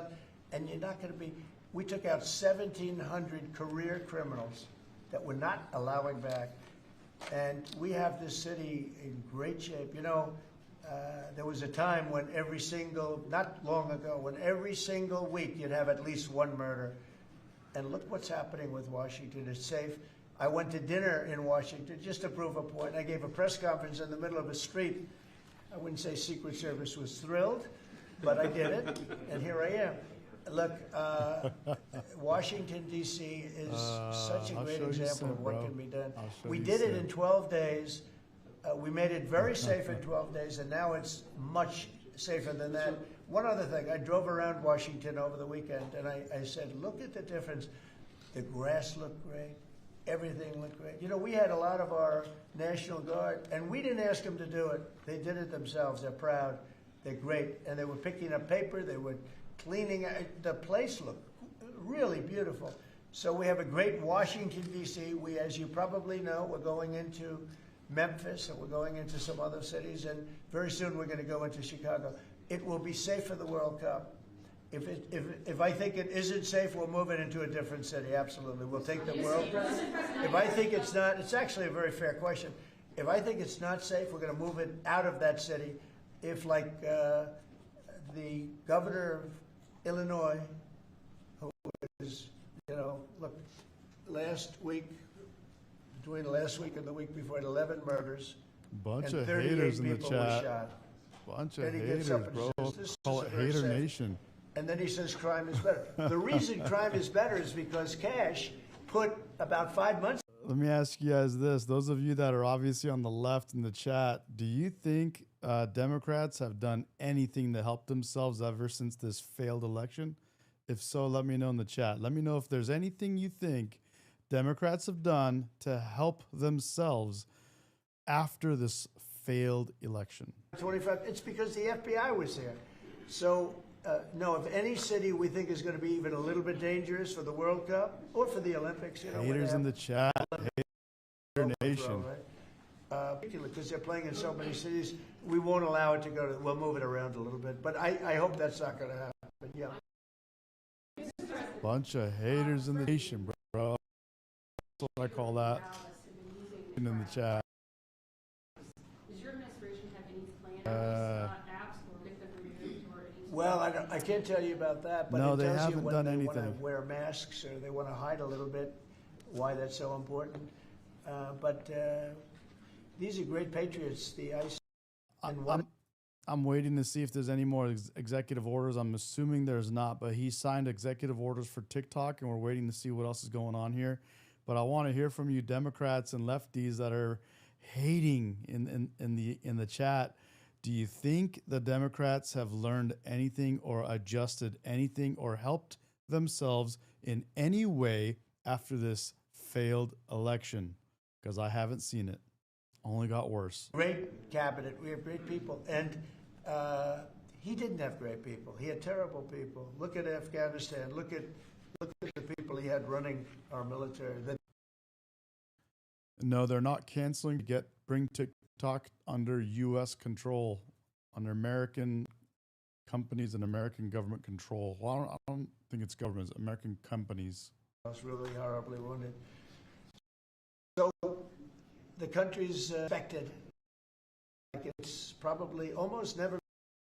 and you're not going to be. We took out 1,700 career criminals that we're not allowing back. And we have this city in great shape. There was a time when not long ago, when every single week you'd have at least one murder. And look what's happening with Washington. It's safe. I went to dinner in Washington just to prove a point. I gave a press conference in the middle of a street. I wouldn't say Secret Service was thrilled, but I did it, and here I am. Look, Washington, D.C. is such a great example of what can be done. We did it in 12 days. We made it very safe in 12 days, and now it's much safer than that. One other thing, I drove around Washington over the weekend, and I said, look at the difference. The grass looked great. Everything looked great. We had a lot of our National Guard, and we didn't ask them to do it. They did it themselves. They're proud. They're great. And they were picking up paper. They were cleaning. The place looked really beautiful. So we have a great Washington, D.C. We, as you probably know, we're going into Memphis, and we're going into some other cities, and very soon we're going to go into Chicago. It will be safe for the World Cup. If I think it isn't safe, we'll move it into a different city. Absolutely, we'll take the world. If I think it's not, it's actually a very fair question. If I think it's not safe, we're going to move it out of that city. If, like the governor of Illinois, who is, look, between last week and the week before, 11 murders. Bunch and of 38 haters in the people were chat. shot. Bunch of Then he gets haters, up and bro. says, "This Call is it very Hater safe." Nation. And then he says crime is better. The reason crime is better is because Cash put about 5 months. Let me ask you guys this. Those of you that are obviously on the left in the chat, do you think Democrats have done anything to help themselves ever since this failed election? If so, let me know in the chat. Let me know if there's anything you think Democrats have done to help themselves after this failed election. 25. It's because the FBI was there. So, no, if any city we think is going to be even a little bit dangerous for the World Cup or for the Olympics, Haters in the chat. Hater Nation. Because they're playing in so many cities, we won't allow it to go to. We'll move it around a little bit, but I hope that's not going to happen. Yeah. Bunch of haters in the nation, bro. That's what I call that. In the chat. Does your administration have any plans, apps, or get them removed, or any? Well, I can't tell you about that, but No, it they tells you haven't when done they want to anything. wear masks or they want to hide a little bit, why that's so important. But these are great patriots, the ICE. And one I'm waiting to see if there's any more executive orders. I'm assuming there's not, but he signed executive orders for TikTok, and we're waiting to see what else is going on here. But I want to hear from you, Democrats and lefties that are hating in the chat. Do you think the Democrats have learned anything or adjusted anything or helped themselves in any way after this failed election? Because I haven't seen it. Only got worse. great cabinet. We have great people. And he didn't have great people. He had terrible people. Look at Afghanistan. Look at the people he had running our military. No, they're not canceling to bring TikTok under U.S. control, under American companies and American government control. Well, I don't think it's governments, American companies. I was really horribly wounded. So the country's affected. Like it's probably almost never.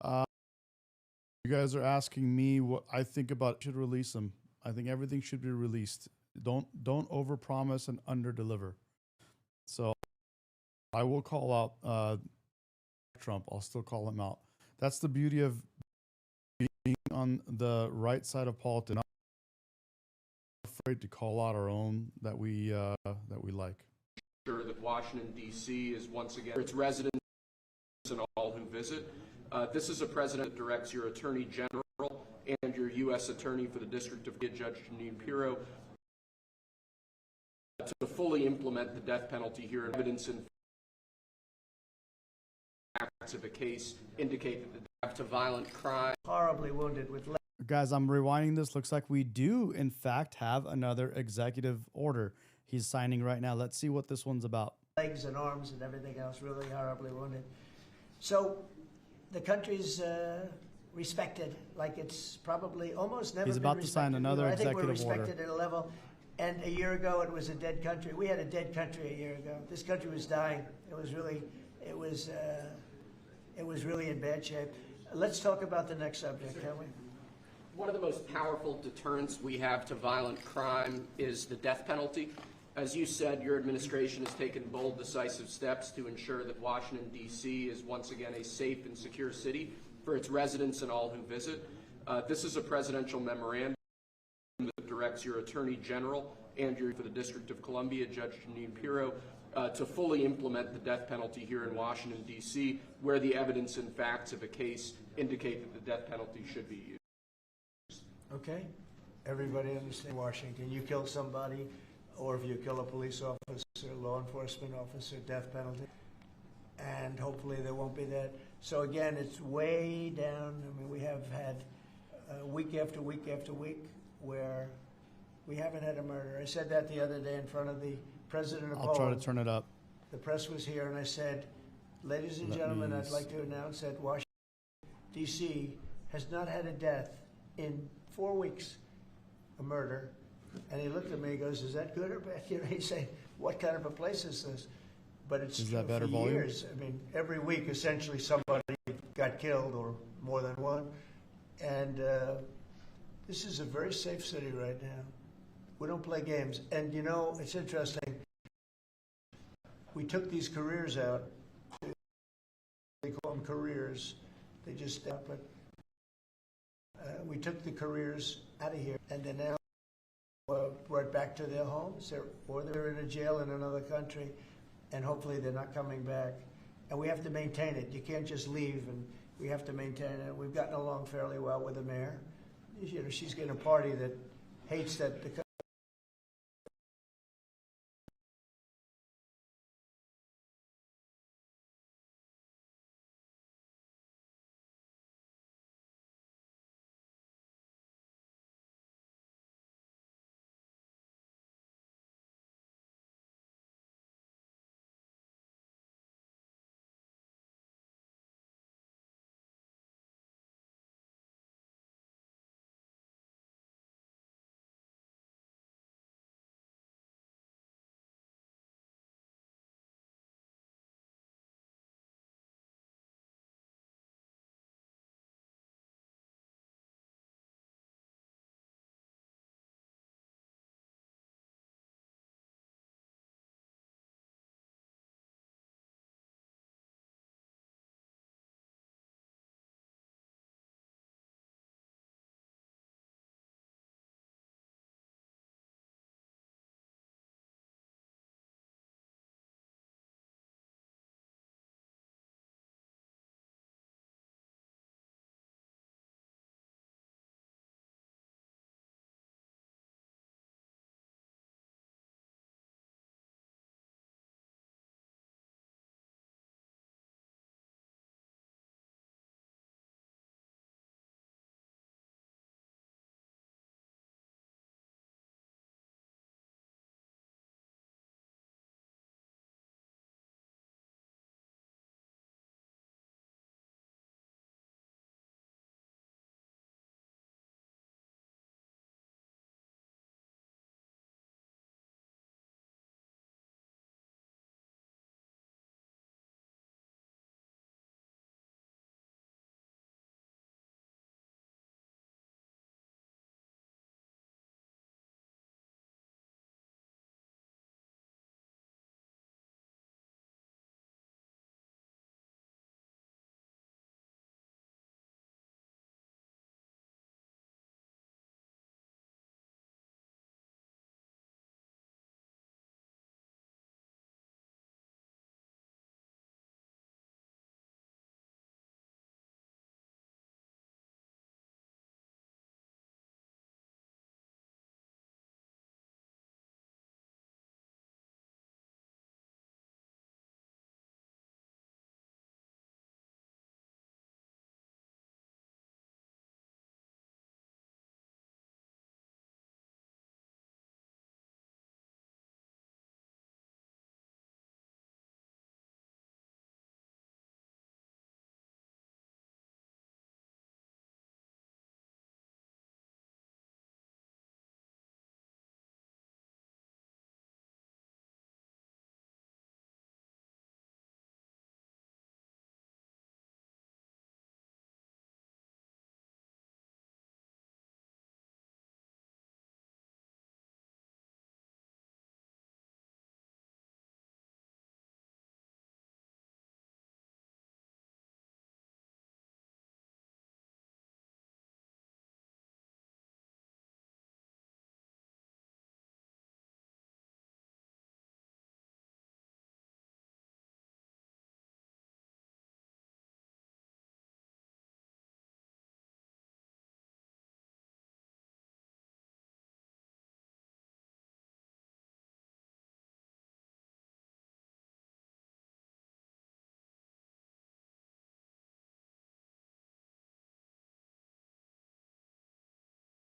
You guys are asking me what I think about should release them. I think everything should be released. Don't overpromise and underdeliver. So I will call out Trump. I'll still call him out. That's the beauty of being on the right side of politics. Not afraid to call out our own that we like. Sure that Washington, D.C. is once again its residents and all who visit. This is a president that directs your Attorney General and your U.S. Attorney for the District of Judge Janine Pirro to fully implement the death penalty here. Evidence and facts of a case indicate that the death to violent crime. Horribly wounded with. Guys, I'm rewinding this. Looks like we do, in fact, have another executive order he's signing right now. Let's see what this one's about. Legs and arms and everything else, really horribly wounded. So the country's respected, like it's probably almost never He's been about to sign respected. another I think we're executive order. respected at a level, and a year ago it was a dead country. We had a dead country a year ago. This country was dying. It was really in bad shape. Let's talk about the next subject, can we? One of the most powerful deterrents we have to violent crime is the death penalty. As you said, your administration has taken bold, decisive steps to ensure that Washington, D.C. is once again a safe and secure city for its residents and all who visit. This is a presidential memorandum that directs your Attorney General and your for the District of Columbia, Judge Janine Pirro, to fully implement the death penalty here in Washington, D.C., where the evidence and facts of a case indicate that the death penalty should be used. Okay. Everybody understands Washington. You kill somebody, or if you kill a police officer, law enforcement officer, death penalty. And hopefully there won't be that. So again, it's way down. I mean, we have had week after week after week where we haven't had a murder. I said that the other day in front of the president of Poland. I'll try to turn it up. The press was here, and I said, ladies and gentlemen, I'd like to announce that Washington, D.C. has not had a death in 4 weeks, a murder. And he looked at me and goes, is that good or bad? You know, he said, what kind of a place is this? But it's Is true that better for volume? years. I mean, every week, essentially, somebody got killed or more than one. And this is a very safe city right now. We don't play games. And, you know, it's interesting. We took these careers out. They call them careers. They just, but we took the careers out of here, and they're now brought back to their homes, or they're in a jail in another country, and hopefully they're not coming back. And we have to maintain it. You can't just leave, and we have to maintain it. We've gotten along fairly well with the mayor. You know, she's getting a party that hates that the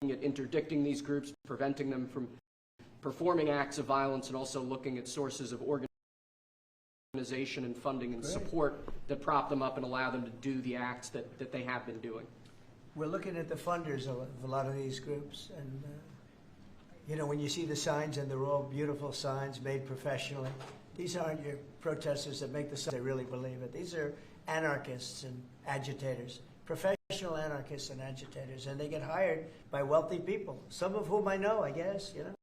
at interdicting these groups, preventing them from performing acts of violence, and also looking at sources of organization and funding and support that prop them up and allow them to do the acts that they have been doing. We're looking at the funders of a lot of these groups, and you know, when you see the signs, and they're all beautiful signs made professionally, these aren't your protesters that make the signs, they really believe it. These are anarchists and agitators, professional anarchists and agitators, and they get hired by wealthy people, some of whom I know, I guess, you know.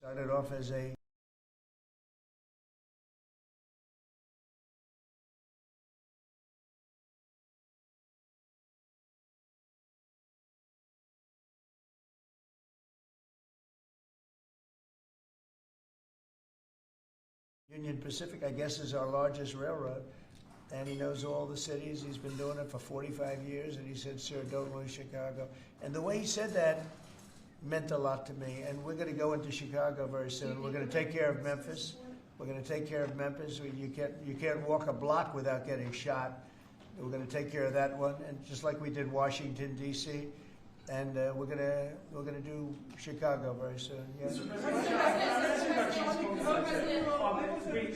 Started off as a Union Pacific, I guess, is our largest railroad, and he knows all the cities. He's been doing it for 45 years, and he said, sir, don't lose Chicago. And the way he said that meant a lot to me, and we're going to go into Chicago very soon. We're going to take care of Memphis. We're going to take care of Memphis. You can't walk a block without getting shot. We're going to take care of that one, and just like we did Washington, D.C., and we're gonna do Chicago very soon. Yeah. We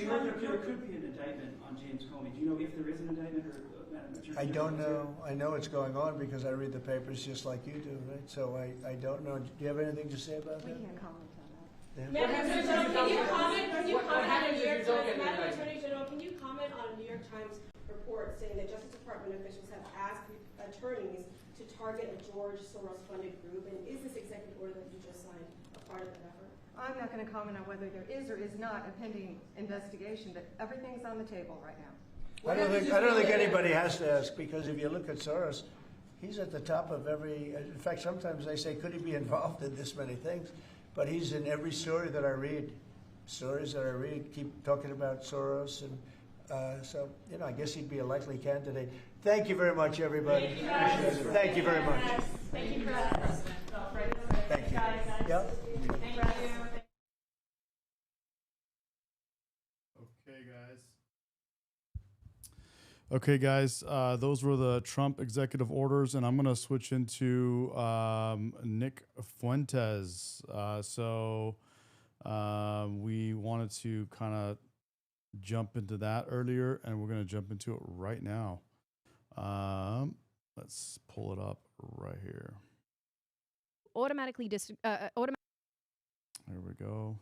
heard there could be an indictment on James Comey. Do you know if there is an indictment, or Madam Attorney? I don't know. I know it's going on because I read the papers just like you do, right? So I don't know. Do you have anything to say about that? We can't comment on that. Yeah. Madam Attorney General, can you comment on a New York Times? Madam Attorney General, can you comment on a New York Times report saying that Justice Department officials have asked attorneys to target a George Soros-funded group, and is this executive order that you just signed a part of that effort? I'm not going to comment on whether there is or is not a pending investigation, but everything's on the table right now. I don't think anybody has to ask, because if you look at Soros, he's at the top of every. In fact, sometimes they say, could he be involved in this many things? But he's in every story that I read. Stories that I read keep talking about Soros, and so I guess he'd be a likely candidate. Thank you very much, everybody. Thank you very much. Thank you for that, President. Thank you. Yep. Thank you. Okay, guys, those were the Trump executive orders, and I'm going to switch into Nick Fuentes. We wanted to kind of jump into that earlier, and we're going to jump into it right now. Let's pull it up right here. Here we go.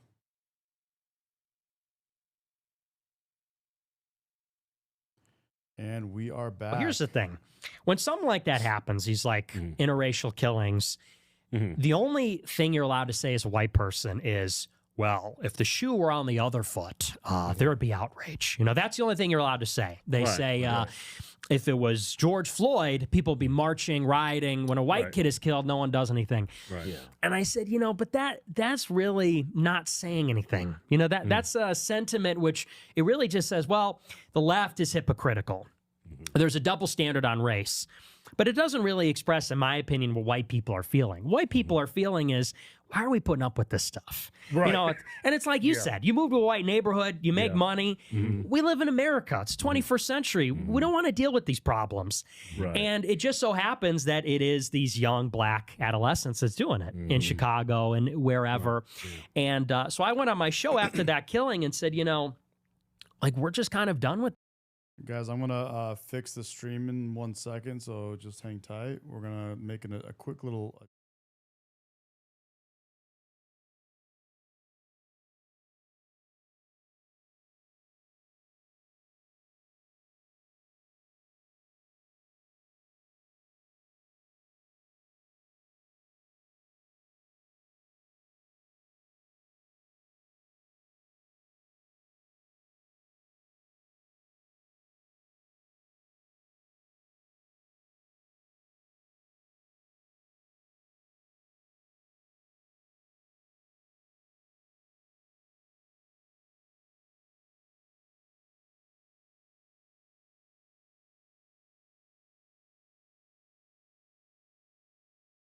And we are back. Well, here's the thing. When something like that happens, these like interracial killings, the only thing you're allowed to say as a white person is, well, if the shoe were on the other foot, there would be outrage. That's the only thing you're allowed to say. They say if it was George Floyd, people would be marching, rioting. When a white kid is killed, no one does anything. Right. Yeah. And I said, but that's really not saying anything. That's a sentiment which it really just says, well, the left is hypocritical. There's a double standard on race. But it doesn't really express, in my opinion, what white people are feeling. White people are feeling is, why are we putting up with this stuff? Right. And it's like you said, you move to a white neighborhood, you make money. We live in America. It's 21st century. We don't want to deal with these problems. Right. And it just so happens that it is these young black adolescents that's doing it in Chicago and wherever. And so I went on my show after that killing and said, we're just kind of done with Guys, I'm going to fix the stream in 1 second, so just hang tight. We're going to make a quick little...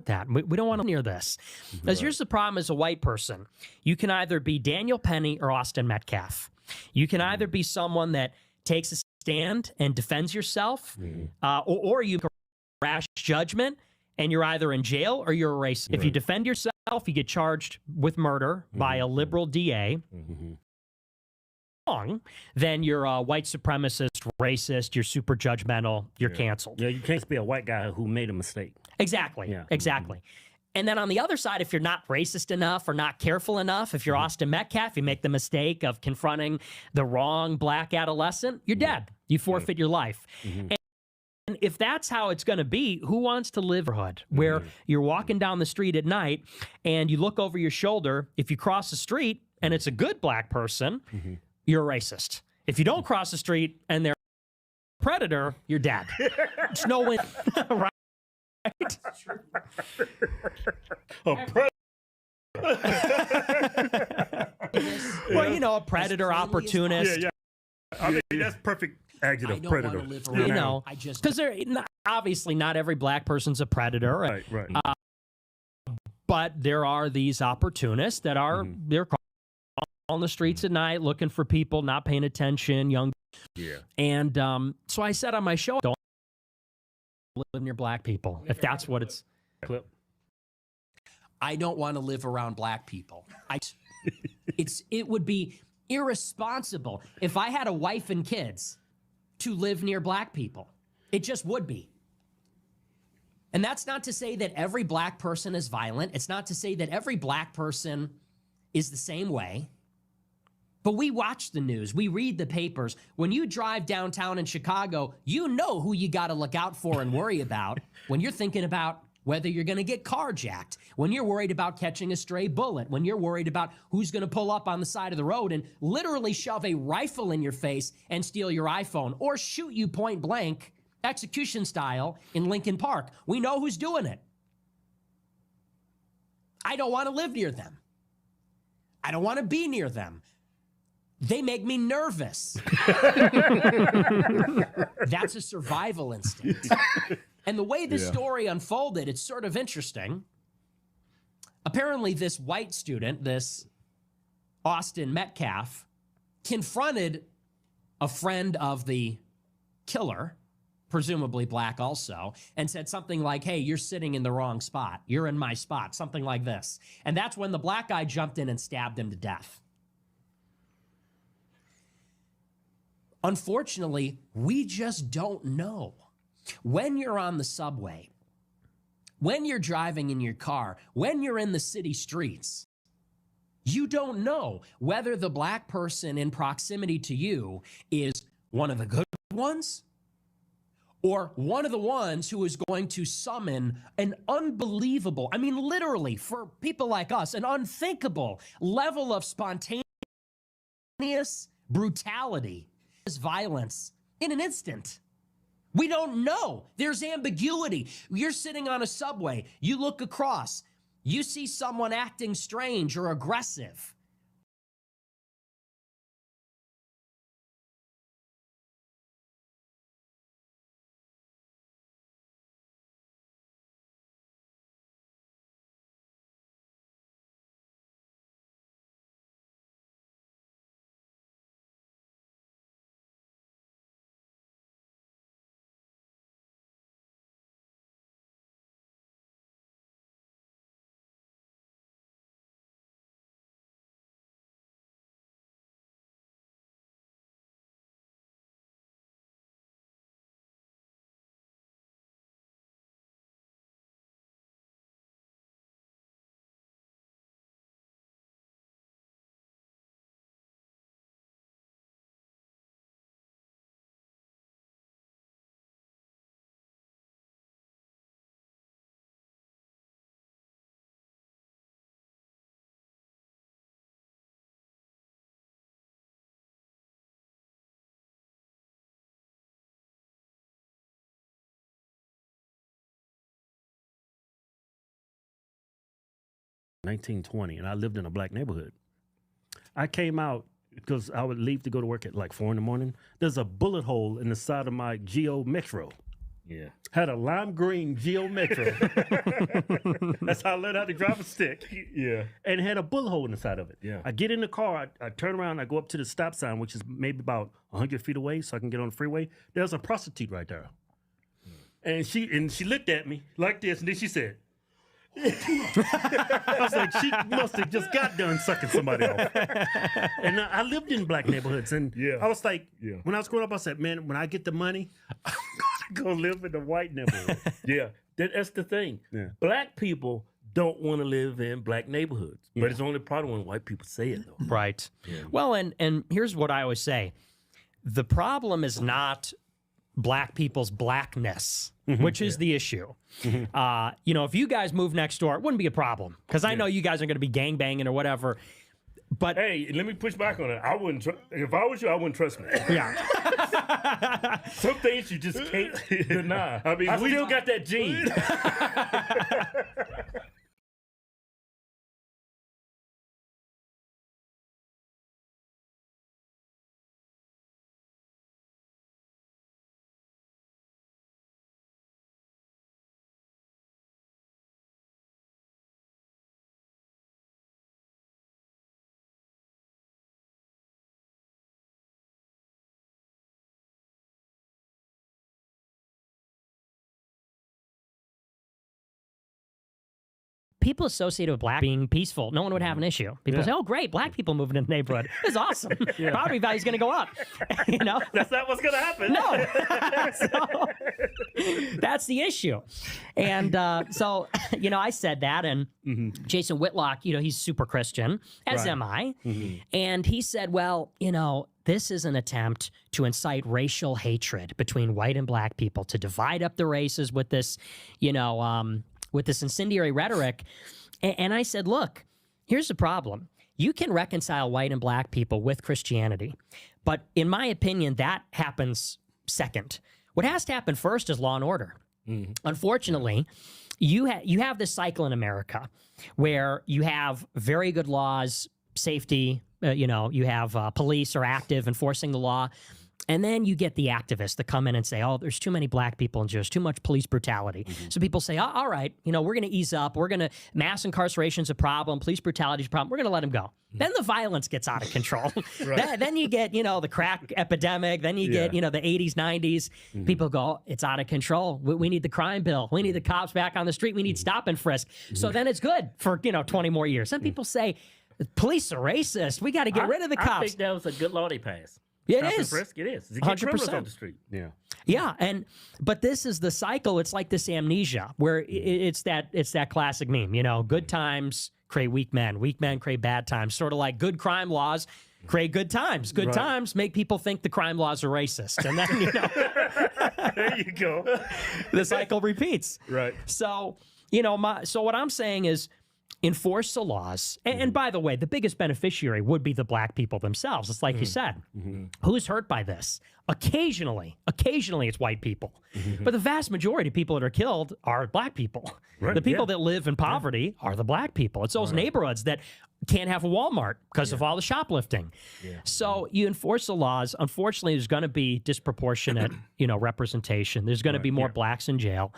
that. We don't want to near this. Because here's the problem as a white person. You can either be Daniel Penny or Austin Metcalf. You can either be someone that takes a stand and defends yourself, or you can rash judgment and you're either in jail or you're a racist. If you defend yourself, you get charged with murder by a liberal DA. Then you're a white supremacist, racist, you're super judgmental, you're canceled. Yeah, you can't be a white guy who made a mistake. Exactly. Yeah. Exactly. And then on the other side, if you're not racist enough or not careful enough, if you're Austin Metcalf, you make the mistake of confronting the wrong black adolescent, you're dead. You forfeit your life. And if that's how it's going to be, who wants to live in a neighborhood where you're walking down the street at night and you look over your shoulder, if you cross the street and it's a good black person, you're a racist. If you don't cross the street and they're a predator, you're dead. It's no win. Right? Well, you know, a predator, opportunist. Yeah. I mean, that's perfect adjective, predator. You know, because they're obviously not every black person's a predator. Right. But there are these opportunists that are they're on the streets at night looking for people not paying attention, young. Yeah. And so I said on my show, don't live near black people if that's what it's. Clip. I don't want to live around black people. It would be irresponsible if I had a wife and kids to live near black people. It just would be. And that's not to say that every black person is violent. It's not to say that every black person is the same way. But we watch the news. We read the papers. When you drive downtown in Chicago, you know who you got to look out for and worry about when you're thinking about whether you're going to get carjacked, when you're worried about catching a stray bullet, when you're worried about who's going to pull up on the side of the road and literally shove a rifle in your face and steal your iPhone or shoot you point blank, execution style, in Lincoln Park. We know who's doing it. I don't want to live near them. I don't want to be near them. They make me nervous. That's a survival instinct. And the way this story unfolded, it's sort of interesting. Apparently, this white student, this Austin Metcalf, confronted a friend of the killer, presumably black also, and said something like, hey, you're sitting in the wrong spot. You're in my spot, something like this. And that's when the black guy jumped in and stabbed him to death. Unfortunately, we just don't know. When you're on the subway, when you're driving in your car, when you're in the city streets, you don't know whether the black person in proximity to you is one of the good ones or one of the ones who is going to summon an unbelievable, I mean, literally, for people like us, an unthinkable level of spontaneous brutality, violence in an instant. We don't know. There's ambiguity. You're sitting on a subway. You look across. You see someone acting strange or aggressive. In 1920, and I lived in a black neighborhood. I came out because I would leave to go to work at like 4 in the morning. There's a bullet hole in the side of my Geo Metro. Yeah. Had a lime green Geo Metro. That's how I learned how to drive a stick. Yeah. And it had a bullet hole in the side of it. Yeah. I get in the car, I turn around, I go up to the stop sign, which is maybe about 100 feet away so I can get on the freeway. There's a prostitute right there. And she looked at me like this, and then she said, I was like, she must have just got done sucking somebody off. And I lived in black neighborhoods, and I was like, when I was growing up, I said, man, when I get the money, I'm going to go live in the white neighborhood. That's the thing. Yeah. Black people don't want to live in black neighborhoods, but it's only part of when white people say it, though. Right. Yeah. Well, and here's what I always say. The problem is not black people's blackness, which is the issue. You know, if you guys move next door, it wouldn't be a problem because I know you guys are going to be gangbanging or whatever. But hey, let me push back on it. I wouldn't. If I was you, I wouldn't trust me. Yeah. Some things you just can't deny. I mean, we still got that gene. people associated with black being peaceful. No one would have an issue. People say, "Oh, great, black people moving in the neighborhood. This is awesome. Property value's going to go up." You know, that's not what's going to happen. No, so, that's the issue. And so, you know, I said that, and Jason Whitlock, you know, he's super Christian, as am I, and he said, "Well, you know, this is an attempt to incite racial hatred between white and black people, to divide up the races with this, you know, with this incendiary rhetoric." And I said, look, here's the problem. You can reconcile white and black people with Christianity, but in my opinion, that happens second. What has to happen first is law and order. Unfortunately, you have this cycle in America where you have very good laws, safety, you know, you have police are active enforcing the law. And then you get the activists that come in and say, oh, there's too many black people and there's too much police brutality. So people say, oh, all right, you know, we're going to ease up. We're going to, mass incarceration is a problem. Police brutality is a problem. We're going to let them go. Then the violence gets out of control. Then you get, you know, the crack epidemic. Then you get, you know, the 80s, 90s. People go, oh, it's out of control. We need the crime bill. We need the cops back on the street. We need stop and frisk. So then it's good for, you know, 20 more years. Some people say, police are racist. We got to get rid of the cops. I think that was a good law they passed. It Stop is. and frisk, it is. To get criminals off the street. Yeah, but this is the cycle. It's like this amnesia where it's that classic meme. You know, good times create weak men create bad times. Sort of like good crime laws create good times. Good times make people think the crime laws are racist, and then you know, there you go. The cycle repeats. Right. So you know, so what I'm saying is, enforce the laws. And by the way, the biggest beneficiary would be the black people themselves. It's like you said. Who's hurt by this? Occasionally it's white people. But the vast majority of people that are killed are black people. The people that live in poverty are the black people. It's those neighborhoods that can't have a Walmart because of all the shoplifting. So you enforce the laws. Unfortunately, there's going to be disproportionate, you know, representation. There's going to be more blacks in jail.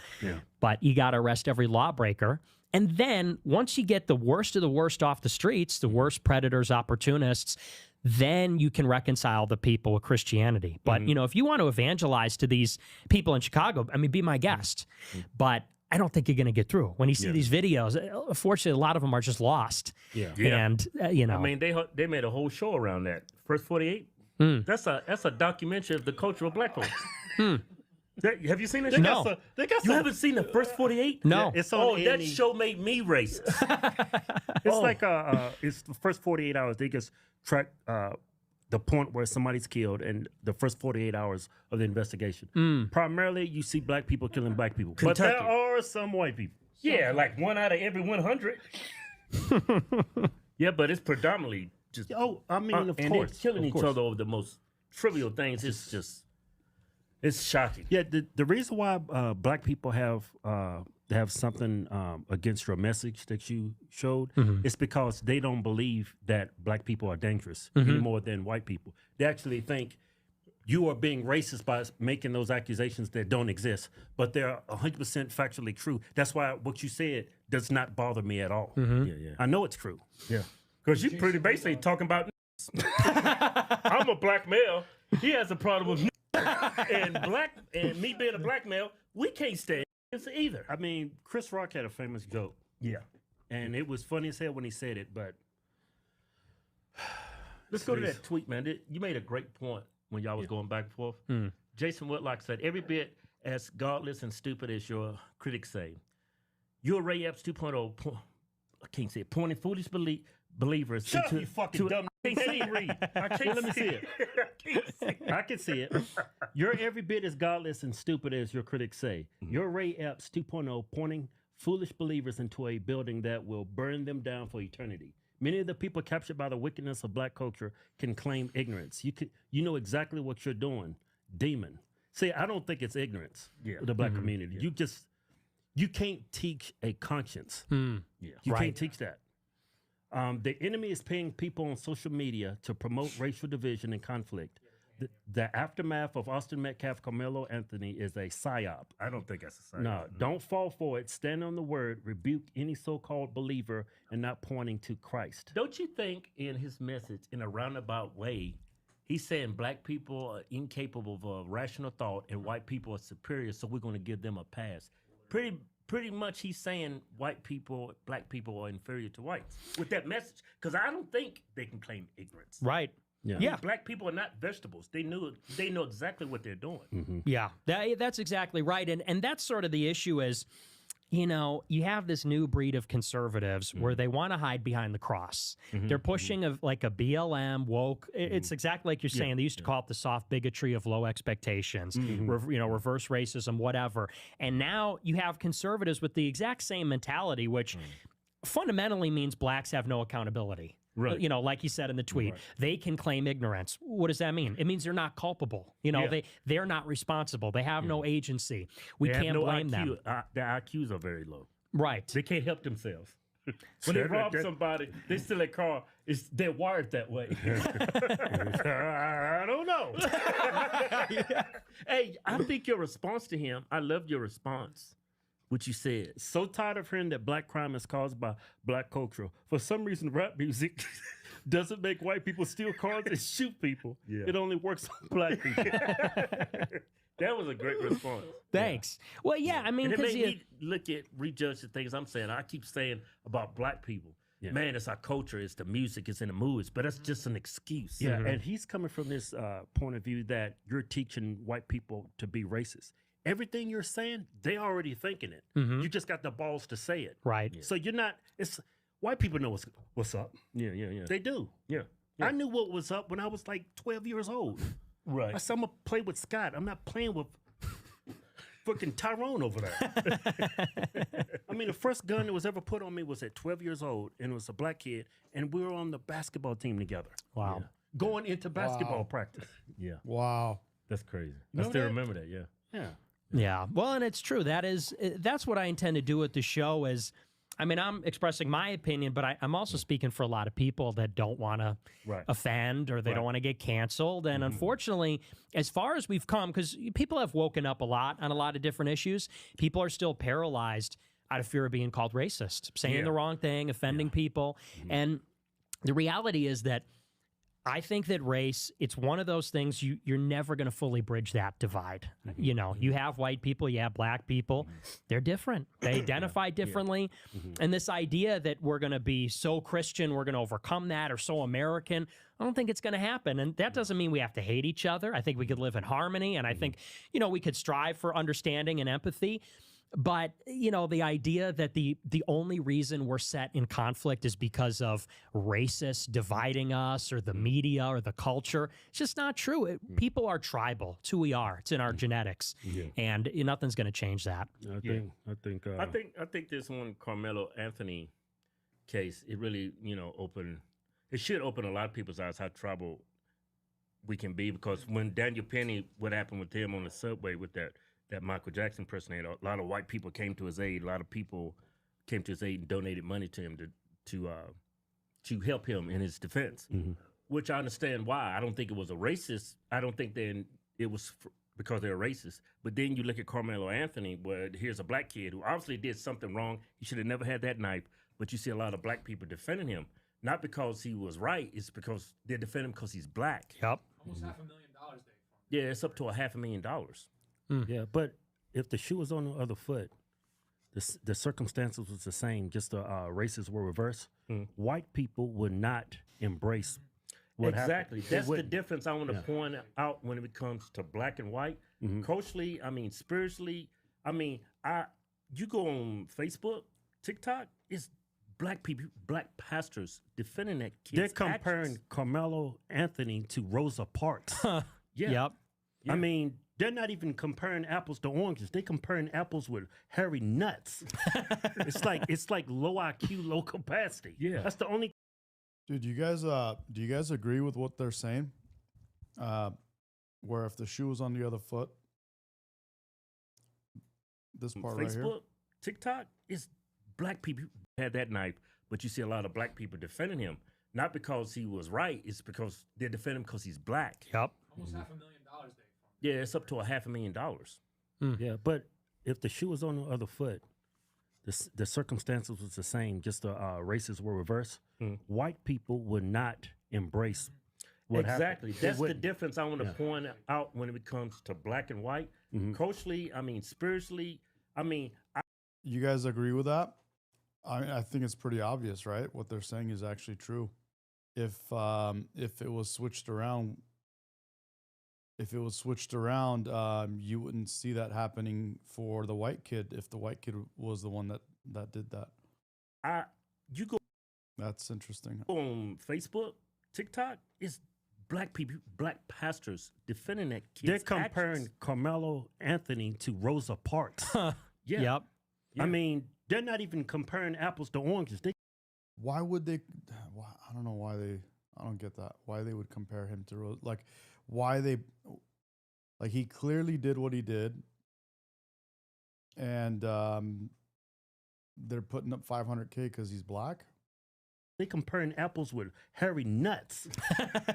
But you got to arrest every lawbreaker. And then once you get the worst of the worst off the streets, the worst predators, opportunists, then you can reconcile the people with Christianity. But, you know, if you want to evangelize to these people in Chicago, I mean, be my guest. But I don't think you're going to get through. When you see these videos, unfortunately, a lot of them are just lost. And, you know. I mean, they made a whole show around that. First 48? That's a documentary of the culture of black folks. Have you seen it? No. You haven't seen the First 48? No. It's on that show made me racist. It's like it's the first 48 hours. They just track the point where somebody's killed and the first 48 hours of the investigation. Primarily, you see black people killing black people. But there are some white people. Yeah, like 1 out of every 100. Yeah, but it's predominantly just... Oh, I mean, of and course. they're killing each other over the most trivial things. It's just... It's shocking. Yeah, the reason why black people have something against your message that you showed is because they don't believe that black people are dangerous any more than white people. They actually think you are being racist by making those accusations that don't exist, but they're 100% factually true. That's why what you said does not bother me at all. I know it's true. Yeah, because you're pretty basically talking about. I'm a black male. He has a problem with. and me being a black male, we can't stand this either. I mean, Chris Rock had a famous joke. Yeah. And it was funny as hell when he said it, but... Let's go to that tweet, man. You made a great point when y'all was going back and forth. Jason Whitlock said, every bit as godless and stupid as your critics say. Your Ray Epps 2.0, I can't say it, pointing foolish believers Shut up, you fucking dumb. I can't see it. I can't Let me see it. I can see it. You're every bit as godless and stupid as your critics say. Your Ray Epps 2.0 pointing foolish believers into a building that will burn them down for eternity. Many of the people captured by the wickedness of black culture can claim ignorance. You know exactly what you're doing, demon. See, I don't think it's ignorance of the black community. You can't teach a conscience. You can't teach that. The enemy is paying people on social media to promote racial division and conflict. The aftermath of Austin Metcalf, Carmelo Anthony is a psyop. I don't think that's a psyop. No, don't fall for it. Stand on the word. Rebuke any so-called believer and not pointing to Christ. Don't you think in his message, in a roundabout way, he's saying black people are incapable of a rational thought and white people are superior, so we're going to give them a pass? Pretty pretty much he's saying white people, black people are inferior to whites with that message. Because I don't think they can claim ignorance. Right. Yeah. Yeah. Black people are not vegetables. They know exactly what they're doing. Yeah, that's exactly right. And that's sort of the issue is, you know, you have this new breed of conservatives where they want to hide behind the cross. They're pushing like a BLM woke. It's exactly like you're saying. They used to call it the soft bigotry of low expectations, reverse racism, whatever. And now you have conservatives with the exact same mentality, which fundamentally means blacks have no accountability. Right. You know, like you said in the tweet, they can claim ignorance. What does that mean? It means they're not culpable. You know, they're not responsible. They have no agency. We They have can't no blame IQ. them. Their IQs are very low. Right. They can't help themselves. When they rob somebody, they steal a car. They're wired that way. I don't know. Hey, I think your response to him, I loved your response. What you said. So tired of hearing that black crime is caused by black culture. For some reason, rap music doesn't make white people steal cars and shoot people. Yeah. It only works on black people. That was a great response. Thanks. Yeah. Well, yeah, I mean, and it made me rejudge the things I'm saying. I keep saying about black people. Yeah. Man, it's our culture, it's the music, it's in the movies, but that's just an excuse. Yeah, and he's coming from this point of view that you're teaching white people to be racist. Everything you're saying, they already thinking it. You just got the balls to say it. Right. So you're not, white people know what's up. Yeah. They do. Yeah. I knew what was up when I was like 12 years old. Right. I said, I'm going to play with Scott. I'm not playing with fucking Tyrone over there. I mean, the first gun that was ever put on me was at 12 years old, and it was a black kid, and we were on the basketball team together. Wow. Yeah. Going into basketball practice. Yeah. Wow. That's crazy. I still remember that, yeah. Yeah. Yeah. Well, and it's true. That's what I intend to do with the show is, I mean, I'm expressing my opinion, but I'm also speaking for a lot of people that don't want to offend or they don't want to get canceled. And unfortunately, as far as we've come, because people have woken up a lot on a lot of different issues, people are still paralyzed out of fear of being called racist, saying the wrong thing, offending people. And the reality is that I think that race, it's one of those things you're never going to fully bridge that divide. You know, you have white people, you have black people. They're different. They identify differently. And this idea that we're going to be so Christian, we're going to overcome that, or so American, I don't think it's going to happen. And that doesn't mean we have to hate each other. I think we could live in harmony. And I think, you know, we could strive for understanding and empathy. But, you know, the idea that the only reason we're set in conflict is because of racists dividing us or the media or the culture, it's just not true. People are tribal. It's who we are. It's in our genetics. And nothing's going to change that. I think this one Carmelo Anthony case, it really, you know, it should open a lot of people's eyes how tribal we can be, because when Daniel Penny, what happened with him on the subway with that Michael Jackson impersonator, a lot of white people came to his aid. A lot of people came to his aid and donated money to him to help him in his defense, which I understand why. I don't think it was a racist. I don't think then it was because they're racist. But then you look at Carmelo Anthony, where here's a black kid who obviously did something wrong. He should have never had that knife. But you see a lot of black people defending him, not because he was right. It's because they're defending him because he's black. Yep. Almost $500,000 Yeah, it's up to $500,000. Yeah, but if the shoe was on the other foot, the circumstances was the same, just the races were reversed, white people would not embrace what happened. That's the difference I want to point out when it comes to black and white. Culturally, I mean, spiritually, I mean, you go on Facebook, TikTok, it's black people, black pastors defending that kid's They're comparing Carmelo Anthony to Rosa Parks. Yep. I mean, they're not even comparing apples to oranges. They're comparing apples with hairy nuts. It's like low IQ, low capacity. Yeah, that's the only. Dude, do you guys agree with what they're saying? Where if the shoe was on the other foot, this part right here. Facebook, TikTok, it's black people had that knife, but you see a lot of black people defending him, not because he was right. It's because they're defending him because he's black. Yep. Almost $500,000 Yeah, it's up to $500,000. Yeah, but if the shoe was on the other foot, the circumstances was the same, just the races were reversed. White people would not embrace what happened. That's the difference I want to point out when it comes to black and white. Culturally, I mean, spiritually, I mean, You guys agree with that? I mean, I think it's pretty obvious, right? What they're saying is actually true. If it was switched around, you wouldn't see that happening for the white kid if the white kid was the one that did that. You go That's interesting. on Facebook, TikTok, it's black people, black pastors defending that kid. They're comparing Carmelo Anthony to Rosa Parks. Yep. I mean, they're not even comparing apples to oranges. Why would they? I don't know why they. I don't get that. Why they would compare him to Rose? Like, why they? Like, he clearly did what he did, and they're putting up 500K because he's black. They comparing apples with hairy nuts.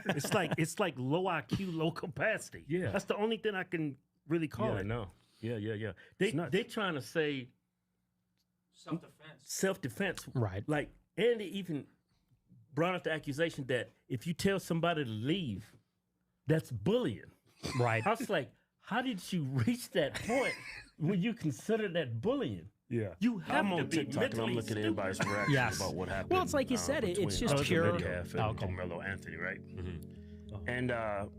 it's like low IQ, low capacity. Yeah, that's the only thing I can really call it. No. Yeah. They trying to say self-defense. Right. Like, and they even brought up the accusation that if you tell somebody to leave, that's bullying. Right. I was like, how did you reach that point when you consider that bullying? Yeah. You have I'm to on be TikTok and I'm mentally looking at stupid. everybody's reaction Yes. about what happened. Well, it's like you said, it's between just pure- Metcalf and Okay. Carmelo Anthony, right? And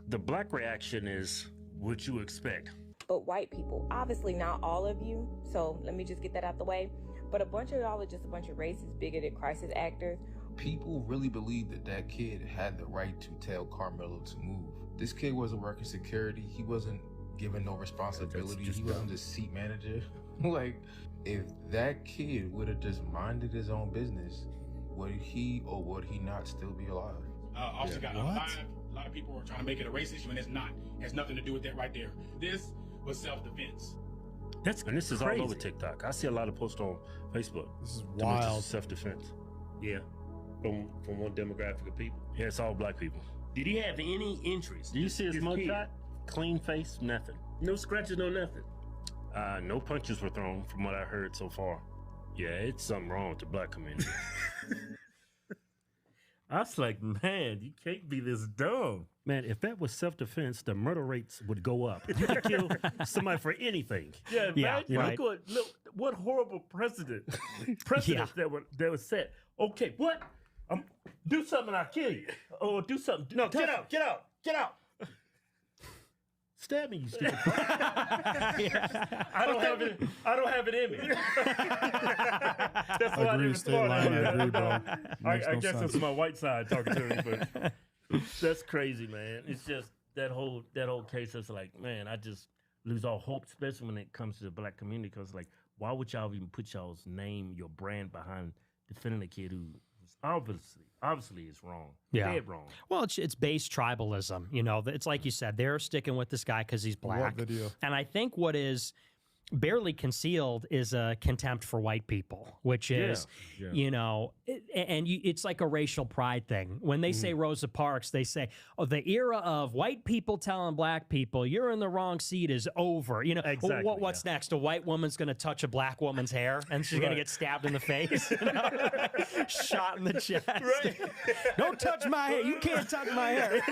the black reaction is what you expect. But white people, obviously not all of you, so let me just get that out the way. But a bunch of y'all are just a bunch of racist, bigoted crisis actors. People really believe that that kid had the right to tell Carmelo to move. This kid wasn't working security. He wasn't given no responsibility. He wasn't the seat manager. Like, if that kid would have just minded his own business, would he or would he not still be alive? Officer got alive. A lot of people are trying to make it a race issue, and it's not. It has nothing to do with that right there. This was self-defense. And this is all over TikTok. I see a lot of posts on Facebook. This is wild. Self-defense. Yeah. From one demographic of people. Yeah, it's all black people. Did he have any injuries? Do you see his mugshot? Clean face, nothing. No scratches, no nothing. No punches were thrown from what I heard so far. Yeah, it's something wrong with the black community. I was like, man, you can't be this dumb. Man, if that was self-defense, the murder rates would go up. You could kill somebody for anything. Yeah, right. Look, what horrible precedent that was set. Okay, what? Do something, I'll kill you. Or do something. No, get out. Stab me, you stupid. I don't have it in me. That's why I didn't respond. I guess it's my white side talking to me, but that's crazy, man. It's just that whole case is like, man, I just lose all hope, especially when it comes to the black community, because like, why would y'all even put y'all's name, your brand behind defending a kid who obviously is wrong. Yeah. Dead wrong. Well, it's base tribalism. You know, it's like you said, they're sticking with this guy because he's black. What video? And I think what is barely concealed is a contempt for white people, which is, you know, it's like a racial pride thing. When they say Rosa Parks, they say, oh, the era of white people telling black people, you're in the wrong seat is over. You know, exactly, what's next? A white woman's going to touch a black woman's hair and she's going to get stabbed in the face, you know? Shot in the chest. Right. Don't touch my hair. You can't touch my hair.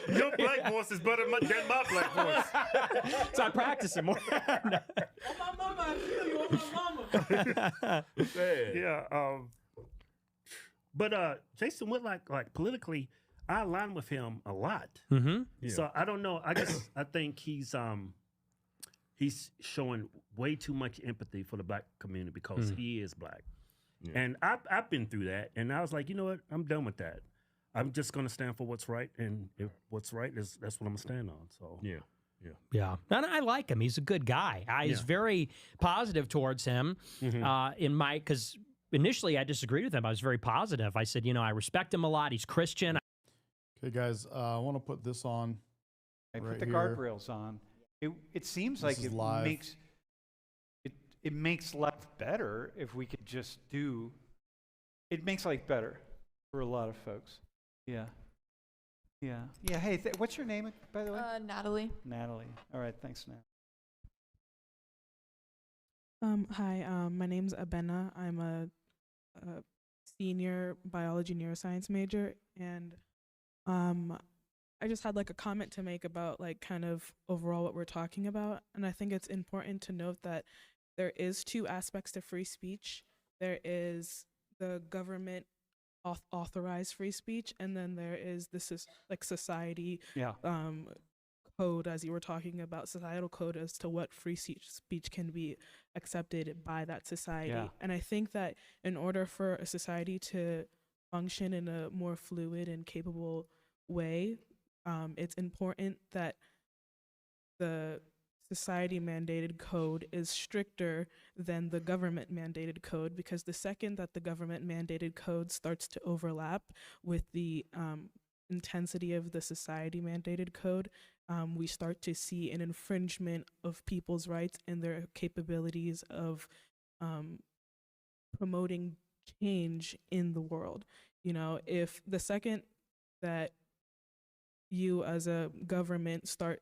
Your black voice is better than my black voice. So I practice it more. Yeah. But Jason Whitlock, like politically, I align with him a lot. Mm-hmm. Yeah. So I don't know. I think he's showing way too much empathy for the black community because he is black. Yeah. And I've been through that, and I was like, you know what? I'm done with that. I'm just gonna stand for what's right, and if what's right that's what I'm gonna stand on. So yeah. And I like him. He's a good guy. He's very positive towards him. Because initially I disagreed with him. I was very positive. I said, you know, I respect him a lot. He's Christian. Okay, guys, I want to put this on. I right put the here. guardrails on. It seems This like is live. it makes life better if we could just do. It makes life better for a lot of folks. Yeah. Hey, what's your name, by the way? Natalie. Natalie. All right, thanks, Nat. Hi, my name's Abena. I'm a senior biology neuroscience major, and I just had like a comment to make about like kind of overall what we're talking about. And I think it's important to note that there is two aspects to free speech. There is the government authorized free speech, and then there is this is like society code, as you were talking about, societal code as to what free speech can be accepted by that society. Yeah. And I think that in order for a society to function in a more fluid and capable way, it's important that the society mandated code is stricter than the government mandated code, because the second that the government mandated code starts to overlap with the intensity of the society mandated code, we start to see an infringement of people's rights and their capabilities of promoting change in the world. You know, if the second that you as a government start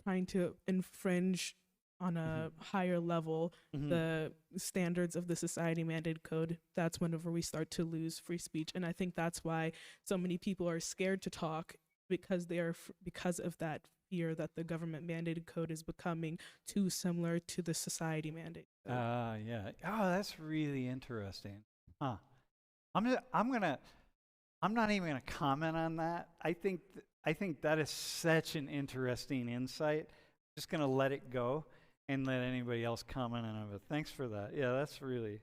trying to infringe on a higher level the standards of the society mandated code, that's whenever we start to lose free speech. And I think that's why so many people are scared to talk, because they are because of that fear that the government mandated code is becoming too similar to the society mandate code. Yeah. Oh, that's really interesting. Huh. I'm not even gonna comment on that. I think that is such an interesting insight. I'm just gonna let it go and let anybody else comment on it. But thanks for that. Yeah, that's really,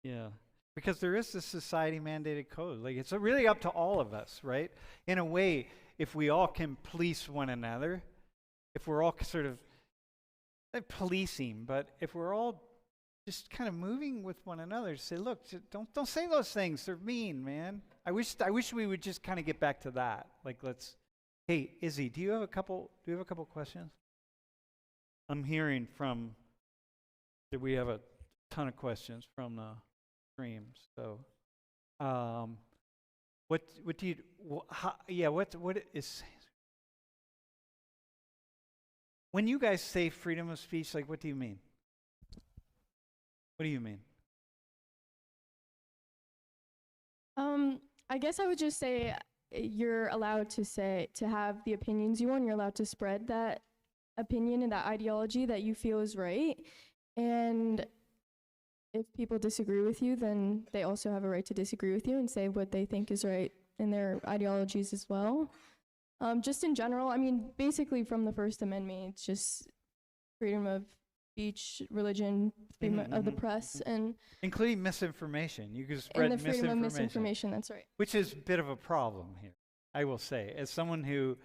yeah. Because there is this society mandated code. Like, it's really up to all of us, right? In a way, if we all can police one another, if we're all sort of, not policing, but if we're all just kind of moving with one another to say, look, don't say those things. They're mean, man. I wish we would just kind of get back to that. Like, hey, Izzy, do you have a couple questions? I'm hearing that we have a ton of questions from the stream. So, what is, when you guys say freedom of speech, like, what do you mean? What do you mean? I guess I would just say you're allowed to have the opinions you want. You're allowed to spread that opinion and that ideology that you feel is right. And if people disagree with you, then they also have a right to disagree with you and say what they think is right in their ideologies as well. Just in general, I mean, basically from the First Amendment, it's just freedom of speech, religion, freedom of the press, and including misinformation. You can spread and the freedom of misinformation. That's right. Which is a bit of a problem here, I will say, as someone who,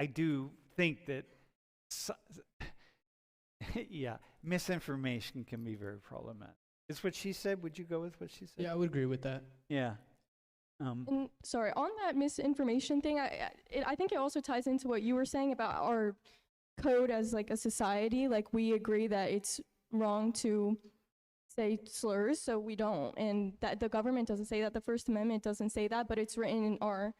I do think that, yeah, misinformation can be very problematic. Is what she said? Would you go with what she said? Yeah, I would agree with that. Yeah. And sorry, on that misinformation thing, I think it also ties into what you were saying about our code as like a society. Like, we agree that it's wrong to say slurs, so we don't, and that the government doesn't say that, the First Amendment doesn't say that, but it's written in our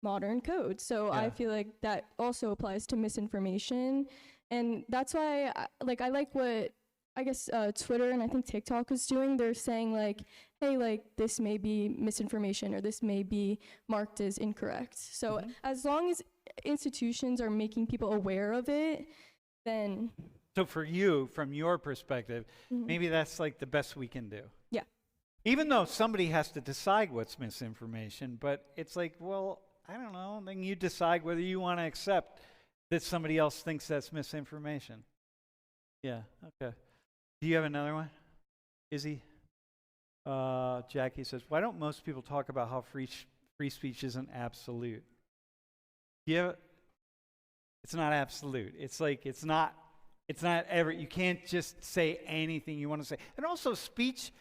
modern code. So yeah. I feel like that also applies to misinformation, and that's why I like what I guess Twitter and I think TikTok is doing. They're saying like, hey, like, this may be misinformation or this may be marked as incorrect. So as long as institutions are making people aware of it, then. So for you, from your perspective, maybe that's like the best we can do. Yeah. Even though somebody has to decide what's misinformation, but it's like, well, I don't know, then you decide whether you want to accept that somebody else thinks that's misinformation. Yeah, okay. Do you have another one? Izzy? Jackie says, why don't most people talk about how free speech isn't absolute? Yeah, it's not absolute. It's like, it's not ever, you can't just say anything you want to say. And also, speech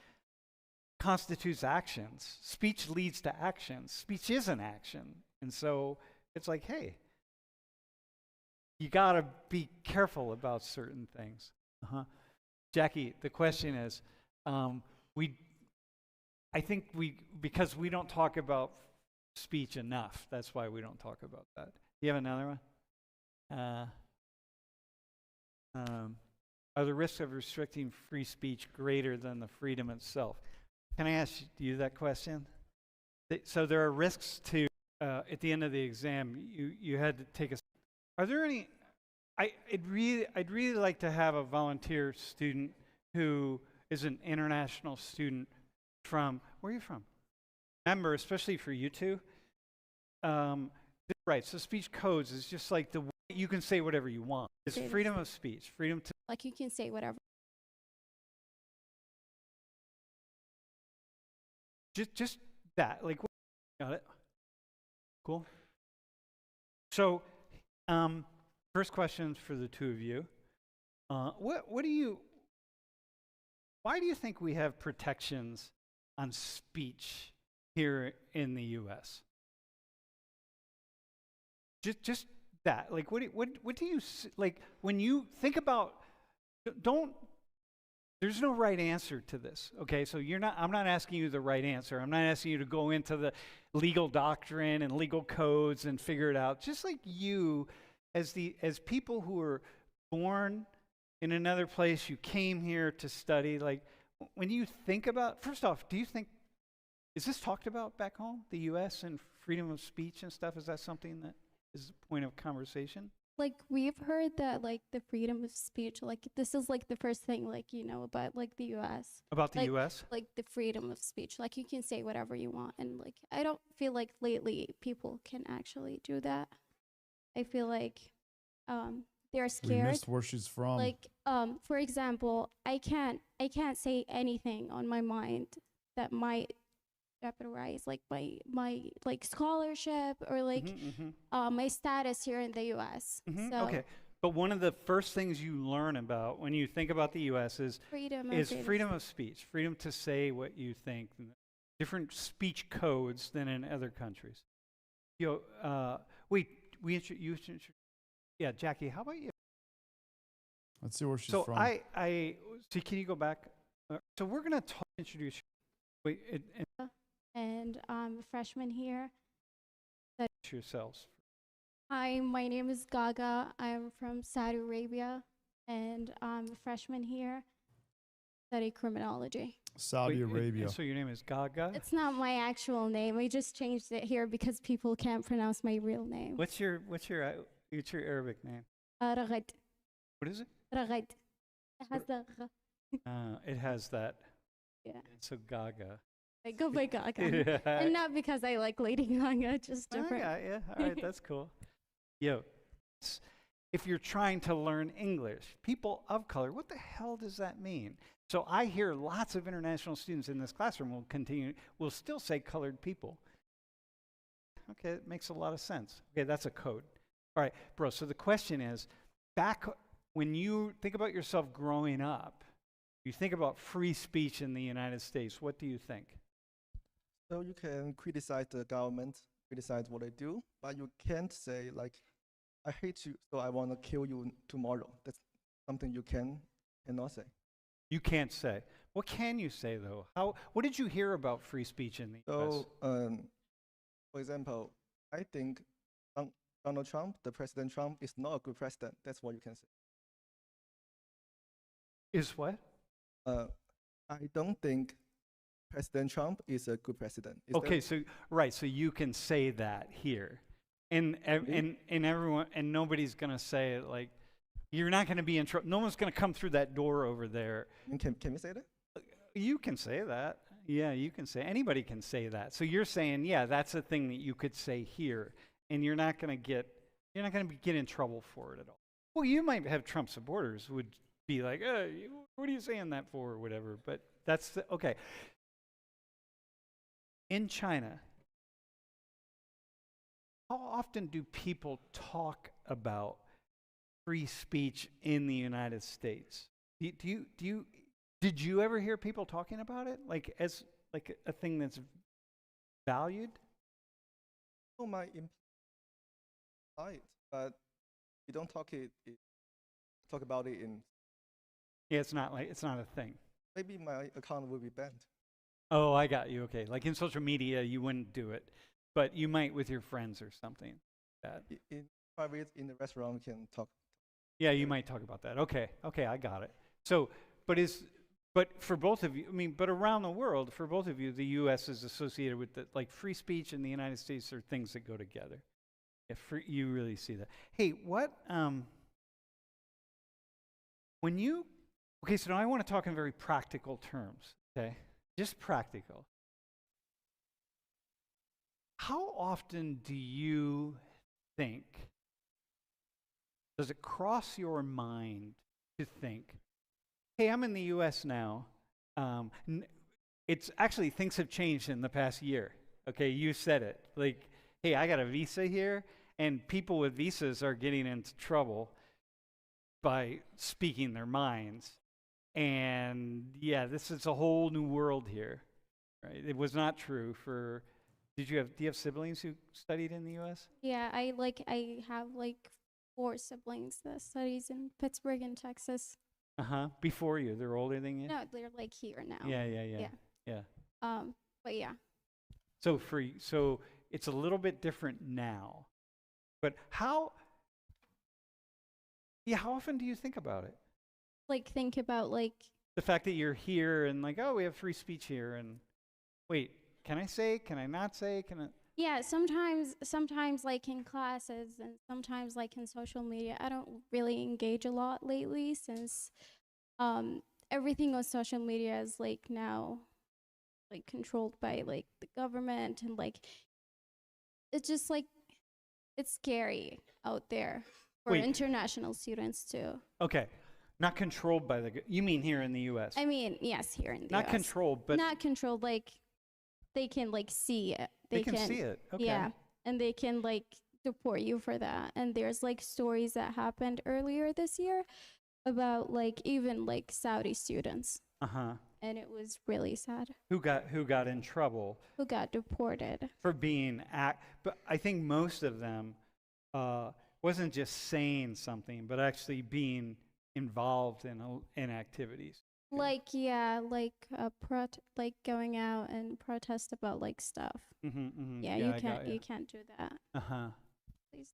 constitutes actions. Speech leads to actions. Speech is an action. And so it's like, hey, you got to be careful about certain things. Jackie, the question is, I think because we don't talk about speech enough, that's why we don't talk about that. Do you have another one? Are the risks of restricting free speech greater than the freedom itself? Can I ask you that question? So there are risks to at the end of the exam, you had to take a. Are there any? I'd really like to have a volunteer student who is an international student from. Where are you from? Remember, especially for you two. Right. So speech codes is just like the way you can say whatever you want. It's freedom of speech, freedom to. Like you can say whatever. Just that. Like, got it. Cool. So, first question for the two of you. What do you? Why do you think we have protections on speech here in the U.S.? Just that. Like, what do you like when you think about? Don't. There's no right answer to this. Okay, so I'm not asking you the right answer. I'm not asking you to go into the legal doctrine and legal codes and figure it out. Just like you, as people who were born in another place, you came here to study. Like, when you think about, first off, do you think, is this talked about back home, the U.S. and freedom of speech and stuff? Is that something that is a point of conversation? Like, we've heard that, like, the freedom of speech, like, this is, like, the first thing, like, you know, about, like, the U.S. About the U.S.? Like, the freedom of speech. Like, you can say whatever you want. And, like, I don't feel like lately people can actually do that. I feel like they're scared. We missed where she's from. Like, for example, I can't say anything on my mind that might jeopardize like my like scholarship or like my status here in the U.S. So okay, but one of the first things you learn about when you think about the U.S. is freedom of speech, freedom to say what you think. Different speech codes than in other countries. Yeah, Jackie, how about you? Let's see where she's so from. So can you go back? So we're gonna introduce you. Wait, and I'm a freshman here. Yourselves. Hi, my name is Gaga. I'm from Saudi Arabia, and I'm a freshman here. Study criminology. Saudi Arabia. So your name is Gaga? It's not my actual name. I just changed it here because people can't pronounce my real name. What's your Arabic name? Ragad. What is it? Ragad. It has the it has that. Yeah. So Gaga. I go by Gaga. And not because I like Lady Gaga, just different. Yeah. All right, that's cool. If you're trying to learn English, people of color, what the hell does that mean? So I hear lots of international students in this classroom will still say colored people. Okay, it makes a lot of sense. Okay, that's a code. All right, bro, so the question is, back when you think about yourself growing up, you think about free speech in the United States, what do you think? So you can criticize the government, criticize what they do, but you can't say like, I hate you, so I want to kill you tomorrow. That's something you cannot say. You can't say. What can you say though? What did you hear about free speech in the US? So, for example, I think Donald Trump, the President Trump, is not a good president. That's what you can say. Is what? I don't think President Trump is a good president. Okay, so you can say that here, and everyone, and nobody's gonna say it. Like, you're not gonna be in trouble. No one's gonna come through that door over there. Can we say that? You can say that. Yeah, you can say. Anybody can say that. So you're saying, yeah, that's a thing that you could say here, and you're not gonna get in trouble for it at all. Well, you might have Trump supporters who would be like, what are you saying that for, or whatever. But that's okay. In China, how often do people talk about free speech in the United States? Did you ever hear people talking about it, like as like a thing that's valued? Oh, my imply, but you don't talk about it in. Yeah, it's not a thing. Maybe my account will be banned. Oh, I got you. Okay, like in social media, you wouldn't do it, but you might with your friends or something. In private, in the restaurant, we can talk. Yeah, you might talk about that. Okay, I got it. So, but But for both of you, I mean, but around the world, for both of you, the U.S. is associated with like free speech, and the United States are things that go together. If you really see that. Hey, what? When you, okay, so now I want to talk in very practical terms. Okay, just practical. How often do you think? Does it cross your mind to think, hey, I'm in the U.S. now. It's actually, things have changed in the past year. Okay, you said it. Like, hey, I got a visa here, and people with visas are getting into trouble by speaking their minds. And yeah, this is a whole new world here. Right? It was not true for. Do you have siblings who studied in the U.S.? Yeah, I have like 4 siblings that studies in Pittsburgh and Texas. Before you, they're older than you? No, they're like here now. Yeah. But yeah. So so it's a little bit different now. But how often do you think about it? Like think about like the fact that you're here and like, oh, we have free speech here, and wait, can I say? Can I not say? Can I? Yeah, sometimes like in classes and sometimes like in social media. I don't really engage a lot lately since everything on social media is like now like controlled by like the government, and like it's just like it's scary out there for international students too. Okay. Not controlled by you mean here in the US? I mean, yes, here in the US. Not controlled, but not controlled, like they can like see it. They can see it. Okay. Yeah, and they can like deport you for that. And there's like stories that happened earlier this year about like even like Saudi students. And it was really sad. Who got in trouble? Who got deported for being but I think most of them wasn't just saying something, but actually being involved in activities. Like like going out and protest about like stuff. Yeah, you can't do that. Please.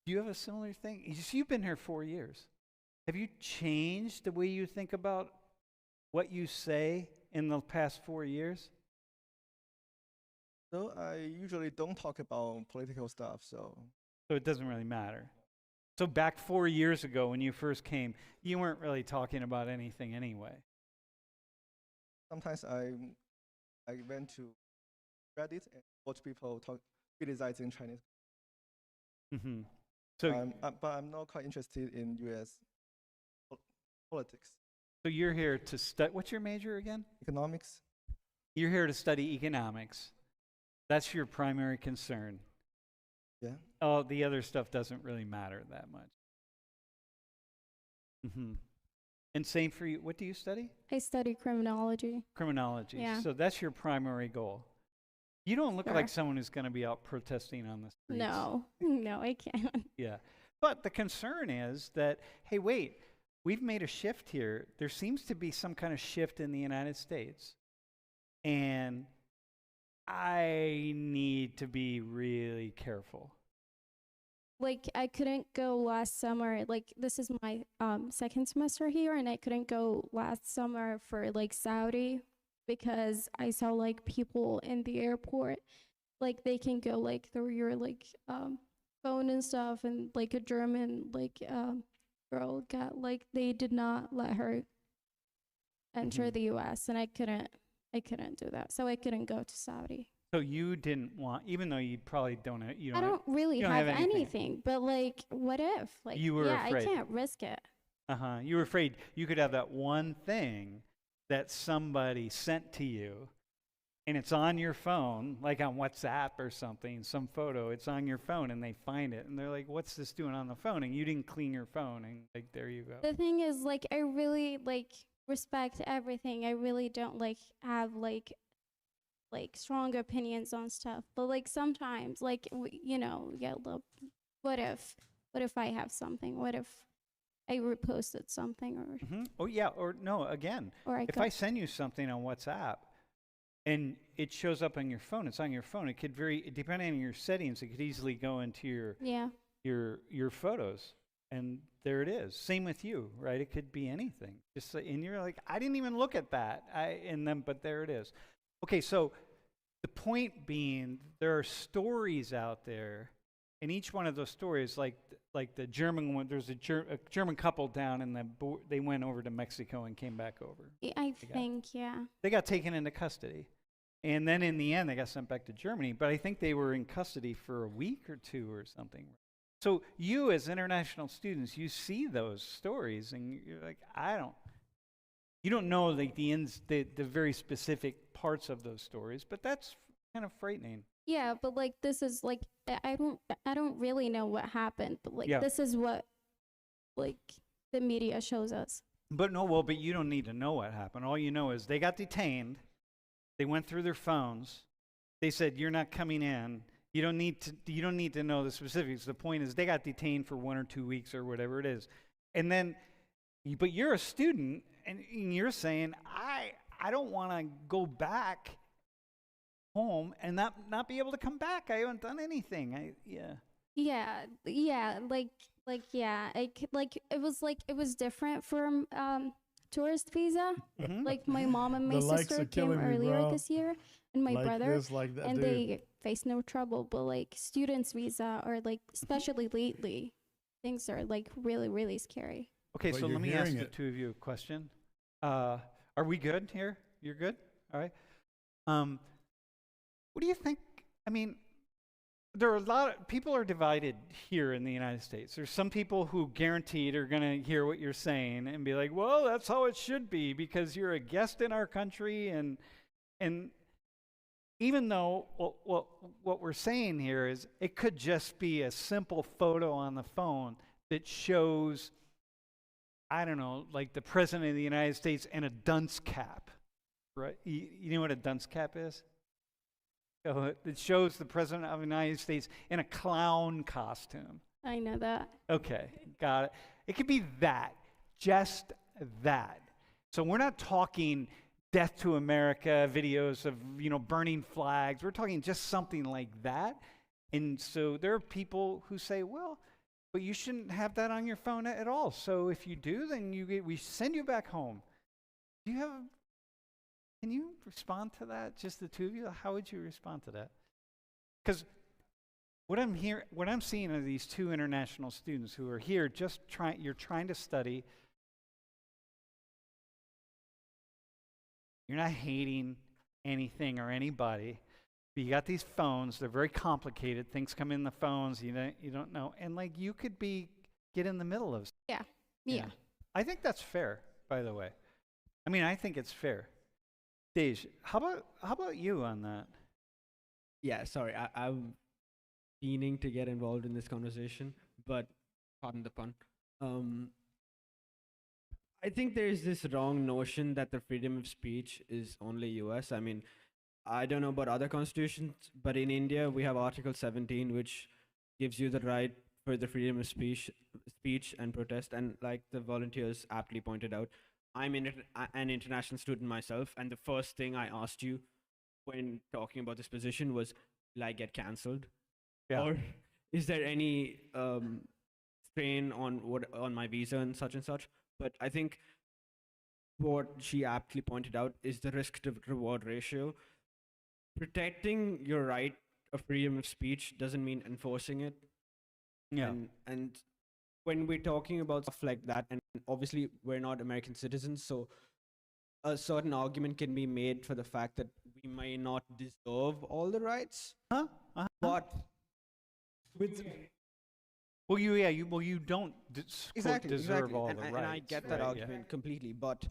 Do you have a similar thing? You've been here 4 years. Have you changed the way you think about what you say in the past 4 years? So I usually don't talk about political stuff, so it doesn't really matter. So back 4 years ago when you first came, you weren't really talking about anything anyway. Sometimes I went to Reddit and watch people criticizing Chinese. So, but I'm not quite interested in U.S. politics. So you're here to study. What's your major again? Economics. You're here to study economics. That's your primary concern. Yeah. Oh, the other stuff doesn't really matter that much. And same for you. What do you study? I study criminology. Criminology. Yeah. So that's your primary goal. You don't look like someone who's going to be out protesting on the streets. No, I can't. Yeah. But the concern is that, hey, wait, we've made a shift here. There seems to be some kind of shift in the United States. And I need to be really careful. Like I couldn't go last summer. Like this is my second semester here, and I couldn't go last summer for like Saudi because I saw like people in the airport, like they can go like through your like phone and stuff, and like a German like girl got like they did not let her enter the U.S. and I couldn't do that, so I couldn't go to Saudi. So you didn't want, even though you probably don't, I don't really have anything, but like, what if? Like, you were afraid. I can't risk it. You were afraid you could have that one thing that somebody sent to you, and it's on your phone, like on WhatsApp or something, some photo, it's on your phone, and they find it, and they're like, what's this doing on the phone? And you didn't clean your phone, and like, there you go. The thing is, like, I really, like, respect everything. I really don't, like, have, like strong opinions on stuff, but like sometimes like look, what if I have something, what if I reposted something or oh yeah, or no, again, or if I send you something on WhatsApp and it shows up on your phone, it's on your phone, it could depending on your settings, it could easily go into your photos. And there it is. Same with you, right? It could be anything. Just and you're like, I didn't even look at that. But there it is. Okay, so the point being, there are stories out there, and each one of those stories, like the German one, there's a German couple down in they went over to Mexico and came back over. I think, yeah. They got taken into custody. And then in the end, they got sent back to Germany. But I think they were in custody for a week or two or something. So you, as international students, you see those stories, and you're like, you don't know like the very specific parts of those stories, but that's kind of frightening. Yeah, but like this is like I don't really know what happened, but like this is what like the media shows us. But you don't need to know what happened. All you know is they got detained. They went through their phones. They said, "You're not coming in." You don't need to know the specifics. The point is they got detained for 1 or 2 weeks or whatever it is. And then, but you're a student and you're saying, I don't want to go back home and not be able to come back. I haven't done anything. It was different from tourist visa. Mm-hmm. Like my mom and my sister came earlier this year, and my brother, and they face no trouble. But like students visa, or like especially lately, things are like really, really scary. Okay, so let me ask the two of you a question. Are we good here? You're good? All right. What do you think? I mean, there are a lot of people are divided here in the United States. There's some people who guaranteed are going to hear what you're saying and be like, well, that's how it should be because you're a guest in our country. And even though what we're saying here is it could just be a simple photo on the phone that shows, I don't know, like the President of the United States in a dunce cap, right? You know what a dunce cap is? It shows the President of the United States in a clown costume. I know that. Okay, got it. It could be that, just that. So we're not talking Death to America videos of, burning flags. We're talking just something like that. And so there are people who say, well, but you shouldn't have that on your phone at all. So if you do, then we send you back home. Can you respond to that? Just the two of you? How would you respond to that? Because what I'm seeing are these two international students who are here you're trying to study. You're not hating anything or anybody. But you got these phones, they're very complicated. Things come in the phones, you don't know. And like you could get in the middle of Yeah. I think that's fair, by the way. I mean, I think it's fair. Dej, how about you on that? Yeah, sorry, I'm meaning to get involved in this conversation, but pardon the pun. I think there's this wrong notion that the freedom of speech is only US. I mean, I don't know about other constitutions, but in India we have Article 17, which gives you the right for the freedom of speech and protest. And like the volunteers aptly pointed out, I'm an international student myself, and the first thing I asked you when talking about this position was, will I get cancelled? Yeah. Or is there any strain on my visa and such? But I think what she aptly pointed out is the risk to reward ratio. Protecting your right of freedom of speech doesn't mean enforcing it. Yeah. And when we're talking about stuff like that, and obviously we're not American citizens, so a certain argument can be made for the fact that we may not deserve all the rights. But with you don't deserve all the rights. And I get that argument completely, but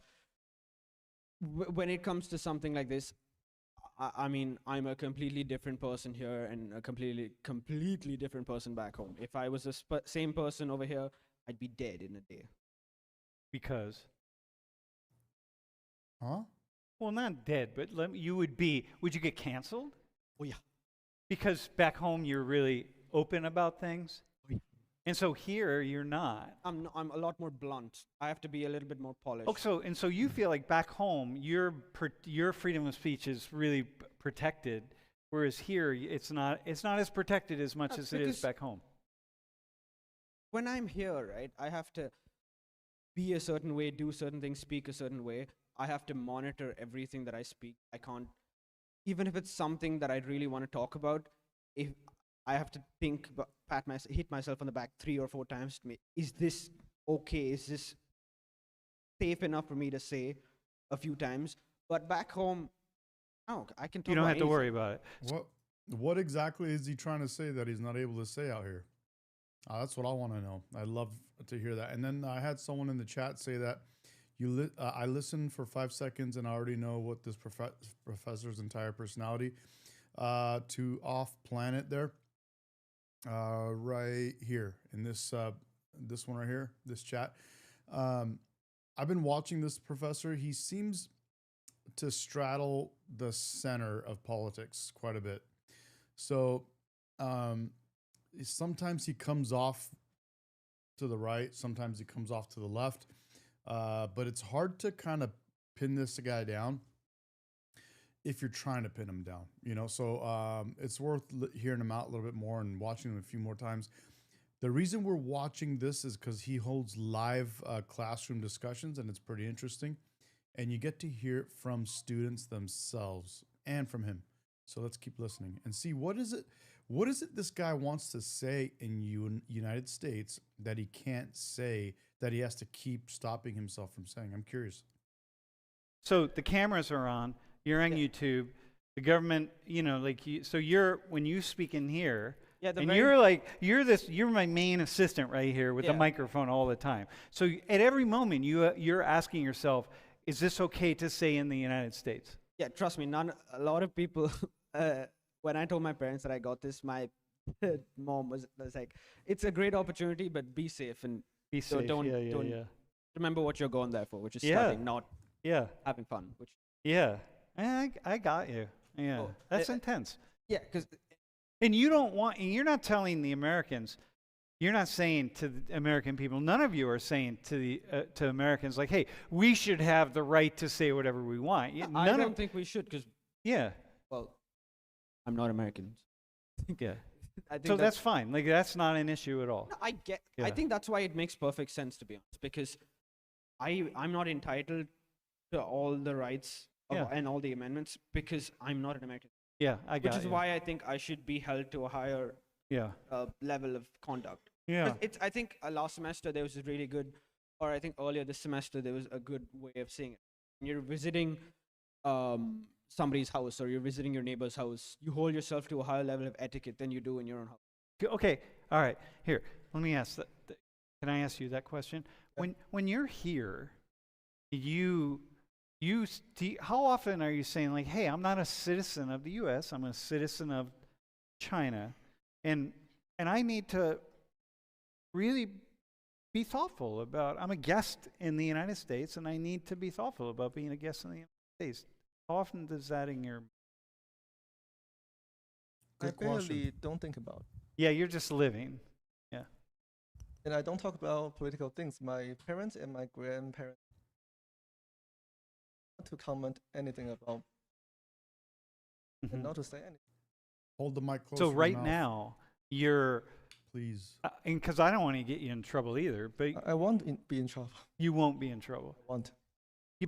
when it comes to something like this, I mean, I'm a completely different person here and a completely different person back home. If I was the same person over here, I'd be dead in a day. Because? Huh? Well, not dead, but would you get canceled? Oh, yeah. Because back home you're really open about things? Oh, yeah. And so here you're not. I'm a lot more blunt. I have to be a little bit more polished. Oh, so you feel like back home your freedom of speech is really protected, whereas here it's not as protected as much as it is back home. when I'm here, right, I have to be a certain way, do certain things, speak a certain way. I have to monitor everything that I speak. I can't, even if it's something that I really want to talk about, if I have to think, hit myself on the back 3 or 4 times, is this okay? Is this safe enough for me to say a few times? But back home, no, I can talk. You don't about have to anything. worry about it. What exactly is he trying to say that he's not able to say out here? That's what I want to know. I'd love to hear that. And then I had someone in the chat say that I listened for 5 seconds and I already know what this professor's entire personality to off planet there. Right here in this one right here, this chat. I've been watching this professor. He seems to straddle the center of politics quite a bit. So sometimes he comes off to the right, sometimes he comes off to the left, but it's hard to kind of pin this guy down if you're trying to pin him down, you know? So it's worth hearing him out a little bit more and watching him a few more times. The reason we're watching this is because he holds live classroom discussions, and it's pretty interesting. And you get to hear it from students themselves and from him. So let's keep listening and see what is it this guy wants to say in United States that he can't say, that he has to keep stopping himself from saying. I'm curious. So the cameras are on. You're on YouTube. The government, you know, like when you speak in here, and you're my main assistant right here with the microphone all the time. So at every moment you're asking yourself, is this okay to say in the United States? Yeah, trust me, a lot of people, when I told my parents that I got this, my mom was like, it's a great opportunity, but be safe and be safe. So don't remember what you're going there for, which is studying, not having fun. I got you. Yeah, that's intense. Yeah, because and you're not telling the Americans. You're not saying to the American people, none of you are saying to Americans like, hey, we should have the right to say whatever we want. I don't think we should, because well, I'm not American. Yeah. I think so that's fine. Like, that's not an issue at all. No, I think that's why it makes perfect sense, to be honest, because I'm not entitled to all the rights and all the amendments because I'm not an American. Yeah, I got Which is why I think I should be held to a higher level of conduct. Yeah. I think last semester there was a really good, or I think earlier this semester there was a good way of saying it. When you're visiting somebody's house or you're visiting your neighbor's house, you hold yourself to a higher level of etiquette than you do in your own house. Okay, all right. Here, let me ask that. Can I ask you that question? When you're here, how often are you saying like, hey, I'm not a citizen of the U.S., I'm a citizen of China, and I need to really be thoughtful about, I'm a guest in the United States, and I need to be thoughtful about being a guest in the United States. How often does that in your... I barely don't think about it. Yeah, you're just living. Yeah. And I don't talk about political things. My parents and my grandparents not to comment anything about and not to say anything. Hold the mic close. So right now, you're... Please. And because I don't want to get you in trouble either, but... I won't be in trouble. You won't be in trouble. I won't.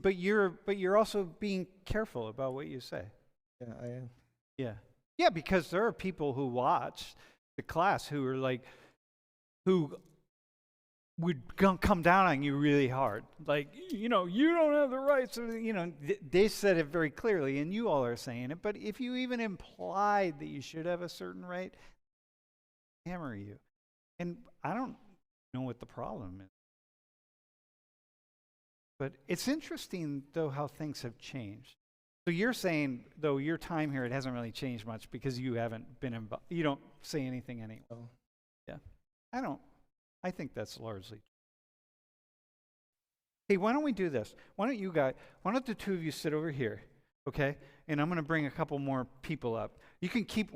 But you're also being careful about what you say. Yeah, I am. Yeah. Yeah, because there are people who watch the class who are like, who would come down on you really hard. Like, you know, you don't have the rights. You know, they said it very clearly, and you all are saying it. But if you even implied that you should have a certain right, hammer you. And I don't know what the problem is. But it's interesting, though, how things have changed. So you're saying, though, your time here, it hasn't really changed much because you haven't been involved. You don't say anything anyway. Oh. Yeah. I think that's largely. Hey, why don't we do this? Why don't the two of you sit over here, okay? And I'm going to bring a couple more people up. Why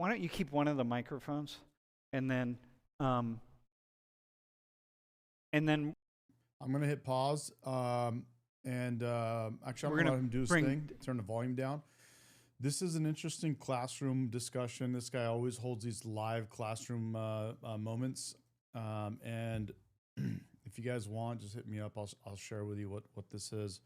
don't you keep one of the microphones? And then I'm going to hit pause. Actually, I'm going to let him do his thing. Turn the volume down. This is an interesting classroom discussion. This guy always holds these live classroom moments. And if you guys want, just hit me up. I'll share with you what this is.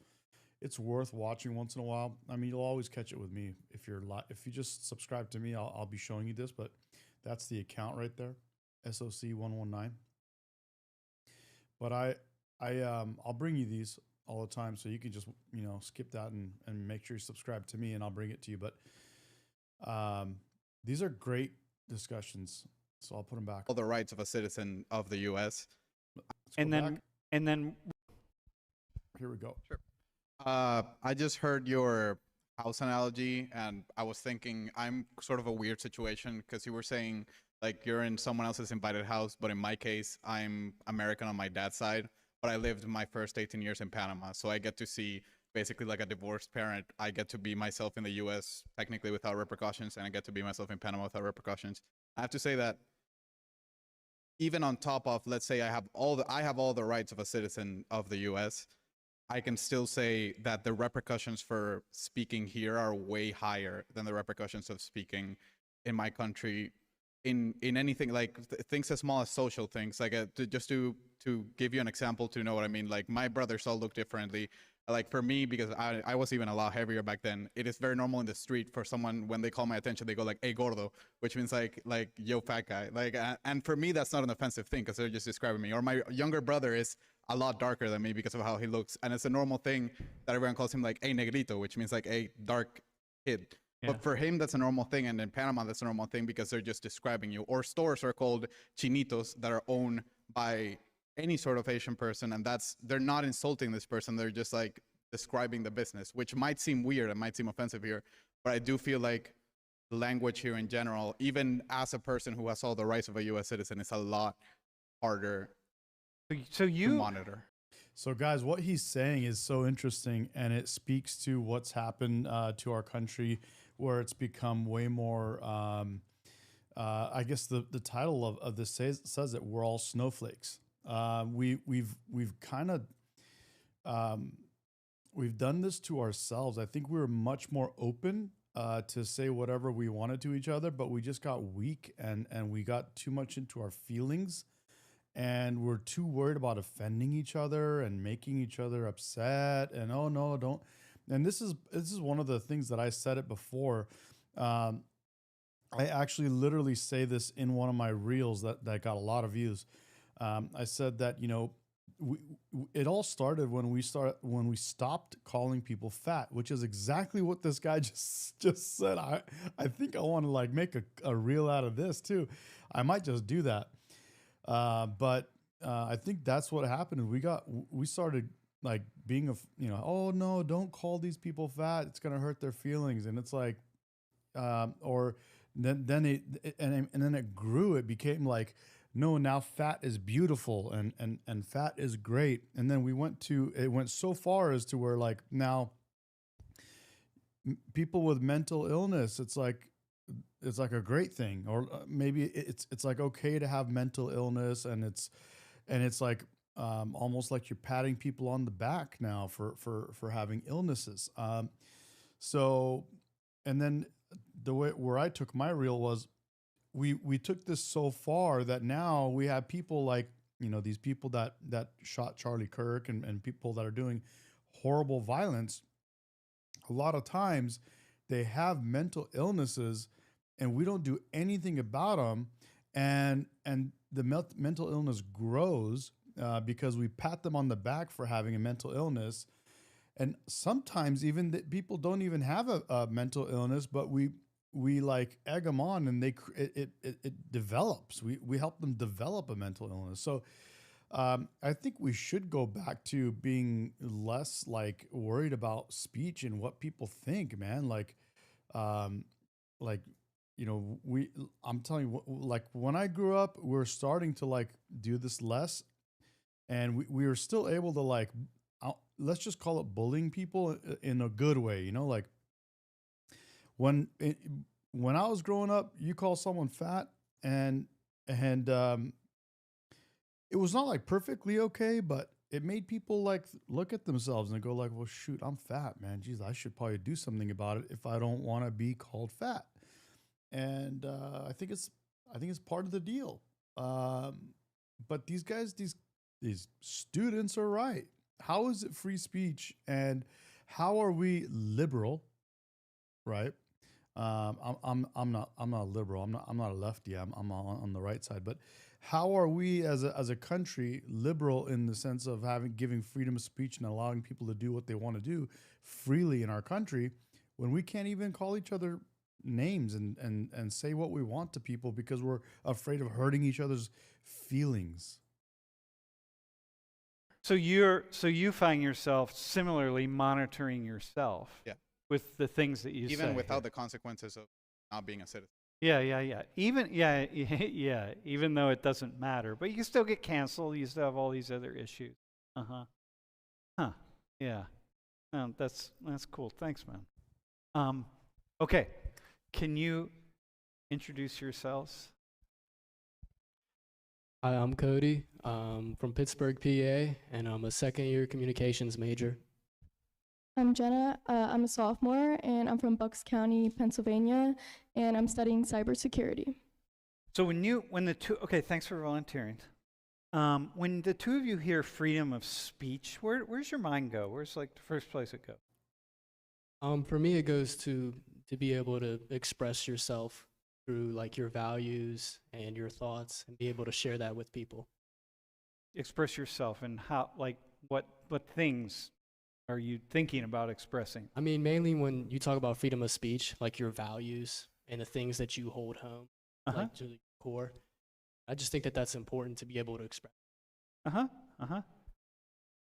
It's worth watching once in a while. I mean, you'll always catch it with me if if you just subscribe to me. I'll be showing you this, but that's the account right there, SOC119. But I'll bring you these all the time, so you can just skip that and make sure you subscribe to me, and I'll bring it to you. But these are great discussions, so I'll put them back. All the rights of a citizen of the U.S. And then here we go. Sure. I just heard your house analogy, and I was thinking I'm sort of a weird situation because you were saying like you're in someone else's invited house, but in my case, I'm American on my dad's side, but I lived my first 18 years in Panama, so I get to see basically like a divorced parent. I get to be myself in the U.S. technically without repercussions, and I get to be myself in Panama without repercussions. I have to say that even on top of, let's say I have all the rights of a citizen of the U.S., I can still say that the repercussions for speaking here are way higher than the repercussions of speaking in my country in anything like things as small as social things. Like to give you an example to know what I mean, like my brothers all look differently. Like for me, because I was even a lot heavier back then, it is very normal in the street for someone, when they call my attention, they go like, "Hey, gordo," which means like yo, fat guy. Like, and for me, that's not an offensive thing because they're just describing me. Or my younger brother is a lot darker than me because of how he looks, and it's a normal thing that everyone calls him like "Hey, negrito," which means like a dark kid. Yeah. But for him, that's a normal thing, and in Panama, that's a normal thing because they're just describing you. Or stores are called chinitos that are owned by any sort of Asian person, and they're not insulting this person, they're just like describing the business, which might seem weird and might seem offensive here, but I do feel like language here in general, even as a person who has all the rights of a U.S. citizen, is a lot harder to monitor. So guys, what he's saying is so interesting, and it speaks to what's happened to our country, where it's become way more I guess the title of this says that we're all snowflakes. We've kind of we've done this to ourselves. I think we were much more open to say whatever we wanted to each other, but we just got weak and we got too much into our feelings, and we're too worried about offending each other and making each other upset. And oh no, don't. And this is one of the things that I said it before. I actually literally say this in one of my reels that got a lot of views. I said that, it all started when we stopped calling people fat, which is exactly what this guy just said. I think I want to like make a reel out of this too. I might just do that. But I think that's what happened. We started like being oh no, don't call these people fat. It's gonna hurt their feelings. And it's like, then it grew. It became like, no, now fat is beautiful and fat is great. And then it went so far as to where like now people with mental illness, it's like a great thing, or maybe it's like okay to have mental illness, and it's like almost like you're patting people on the back now for having illnesses. So, and then the way where I took my reel was, we took this so far that now we have people like, these people that shot Charlie Kirk and people that are doing horrible violence. A lot of times they have mental illnesses and we don't do anything about them. And the mental illness grows because we pat them on the back for having a mental illness. And sometimes even people don't even have a mental illness, but we like egg them on, and it develops. We help them develop a mental illness. So I think we should go back to being less like worried about speech and what people think, man. I'm telling you, like when I grew up, we were starting to like do this less, and we were still able to like, let's just call it bullying people in a good way, like. When I was growing up, you call someone fat, and it was not like perfectly okay, but it made people like look at themselves and go like, well, shoot, I'm fat, man. Geez, I should probably do something about it if I don't want to be called fat. And I think it's part of the deal. but these guys, these students are right. How is it free speech, and how are we liberal, right? I'm not a liberal. I'm not a lefty. I'm on the right side. But how are we as a country liberal in the sense of giving freedom of speech and allowing people to do what they want to do freely in our country when we can't even call each other names and say what we want to people because we're afraid of hurting each other's feelings? So you find yourself similarly monitoring yourself, with the things that you say, even without the consequences of not being a citizen. Yeah. Even though it doesn't matter, but you still get canceled. You still have all these other issues. Yeah. That's cool. Thanks, man. Okay, can you introduce yourselves? Hi, I'm Cody from Pittsburgh, PA, and I'm a second-year communications major. I'm Jenna. I'm a sophomore, and I'm from Bucks County, Pennsylvania, and I'm studying cybersecurity. So thanks for volunteering. When the two of you hear freedom of speech, where's your mind go? Where's like the first place it goes? For me, it goes to be able to express yourself through like your values and your thoughts, and be able to share that with people. Express yourself, and how, like, what things are you thinking about expressing? I mean, mainly when you talk about freedom of speech, like your values and the things that you hold home, like to the core. I just think that that's important to be able to express.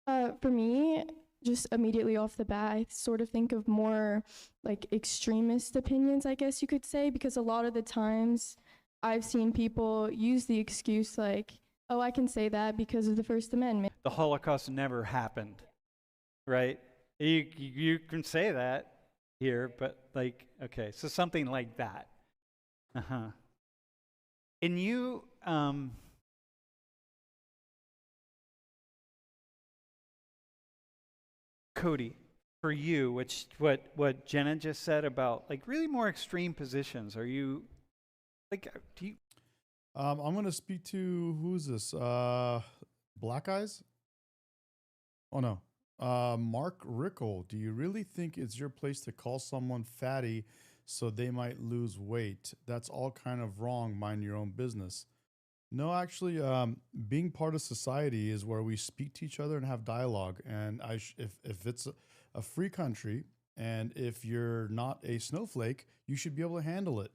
For me, just immediately off the bat, I sort of think of more like extremist opinions, I guess you could say, because a lot of the times I've seen people use the excuse like, oh, I can say that because of the First Amendment. The Holocaust never happened, right? You can say that here, but like, okay, so something like that. And you, Cody, for you, what Jenna just said about like really more extreme positions, are you like, do you? I'm going to speak to, who's this? Black Eyes? Oh, no. Mark Rickle, do you really think it's your place to call someone fatty so they might lose weight? That's all kind of wrong. Mind your own business. No, actually, being part of society is where we speak to each other and have dialogue. And if it's a free country, and if you're not a snowflake, you should be able to handle it.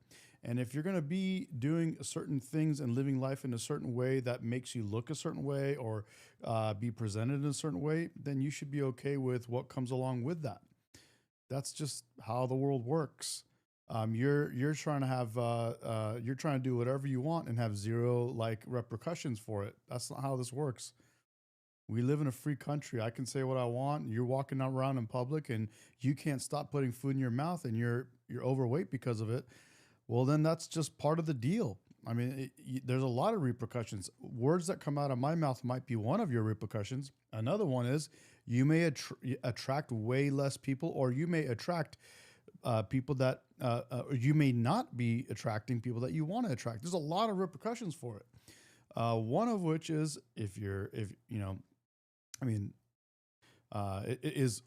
And if you're going to be doing certain things and living life in a certain way that makes you look a certain way or be presented in a certain way, then you should be okay with what comes along with that. That's just how the world works. You're trying to have you're trying to do whatever you want and have zero like repercussions for it. That's not how this works. We live in a free country. I can say what I want. You're walking around in public and you can't stop putting food in your mouth, and you're overweight because of it. Well, then that's just part of the deal. I mean, there's a lot of repercussions. Words that come out of my mouth might be one of your repercussions. Another one is you may attract way less people, or you may attract people that you may not be attracting people that you want to attract. There's a lot of repercussions for it. One of which is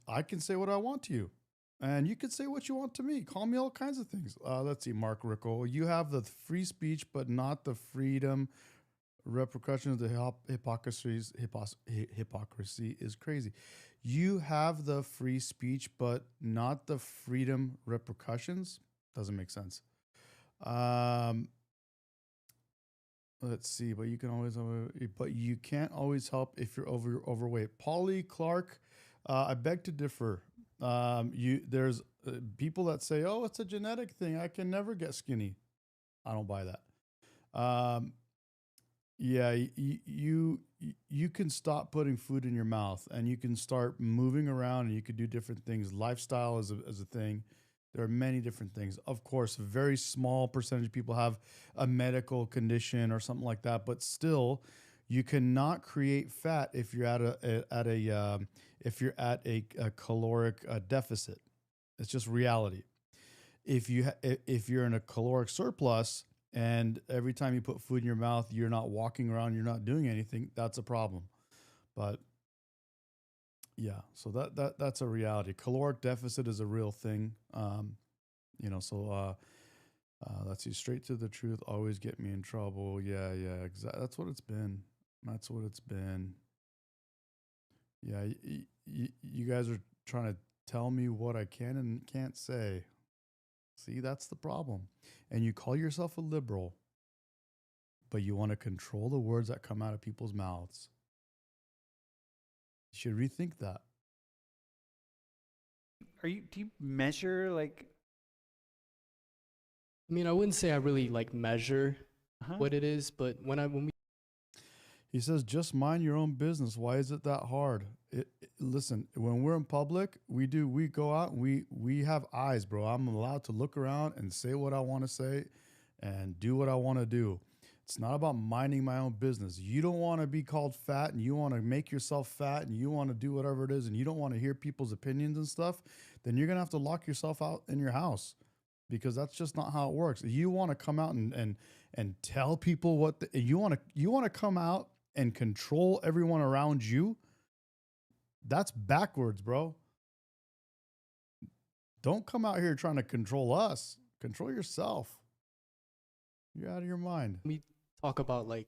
I can say what I want to you, and you can say what you want to me. Call me all kinds of things. Let's see, Mark Rickle, you have the free speech, but not the freedom. Repercussions of the hypocrisy is crazy. You have the free speech, but not the freedom repercussions. Doesn't make sense. Let's see, but you can always, but you can't always help if you're overweight. Polly Clark, I beg to differ. There's people that say, "Oh, it's a genetic thing. I can never get skinny." I don't buy that. Yeah, you can stop putting food in your mouth, and you can start moving around, and you could do different things. Lifestyle is a thing. There are many different things. Of course, a very small percentage of people have a medical condition or something like that, but still, you cannot create fat if you're at a caloric deficit. It's just reality. If you're in a caloric surplus and every time you put food in your mouth, you're not walking around, you're not doing anything, that's a problem. But yeah, so that's a reality. Caloric deficit is a real thing. Let's see, straight to the truth, always get me in trouble. Yeah, exactly. That's what it's been. That's what it's been. Yeah, you guys are trying to tell me what I can and can't say. See, that's the problem. And you call yourself a liberal, but you want to control the words that come out of people's mouths. You should rethink that. Do you measure like? I mean, I wouldn't say I really like measure what it is, but when we He says, just mind your own business. Why is it that hard? Listen, when we're in public, we go out and we have eyes, bro. I'm allowed to look around and say what I want to say and do what I want to do. It's not about minding my own business. You don't want to be called fat and you want to make yourself fat and you want to do whatever it is and you don't want to hear people's opinions and stuff, then you're going to have to lock yourself out in your house, because that's just not how it works. You want to come out and tell people what you want to come out and control everyone around you. That's backwards, bro. Don't come out here trying to control us. Control yourself. You're out of your mind. we talk about like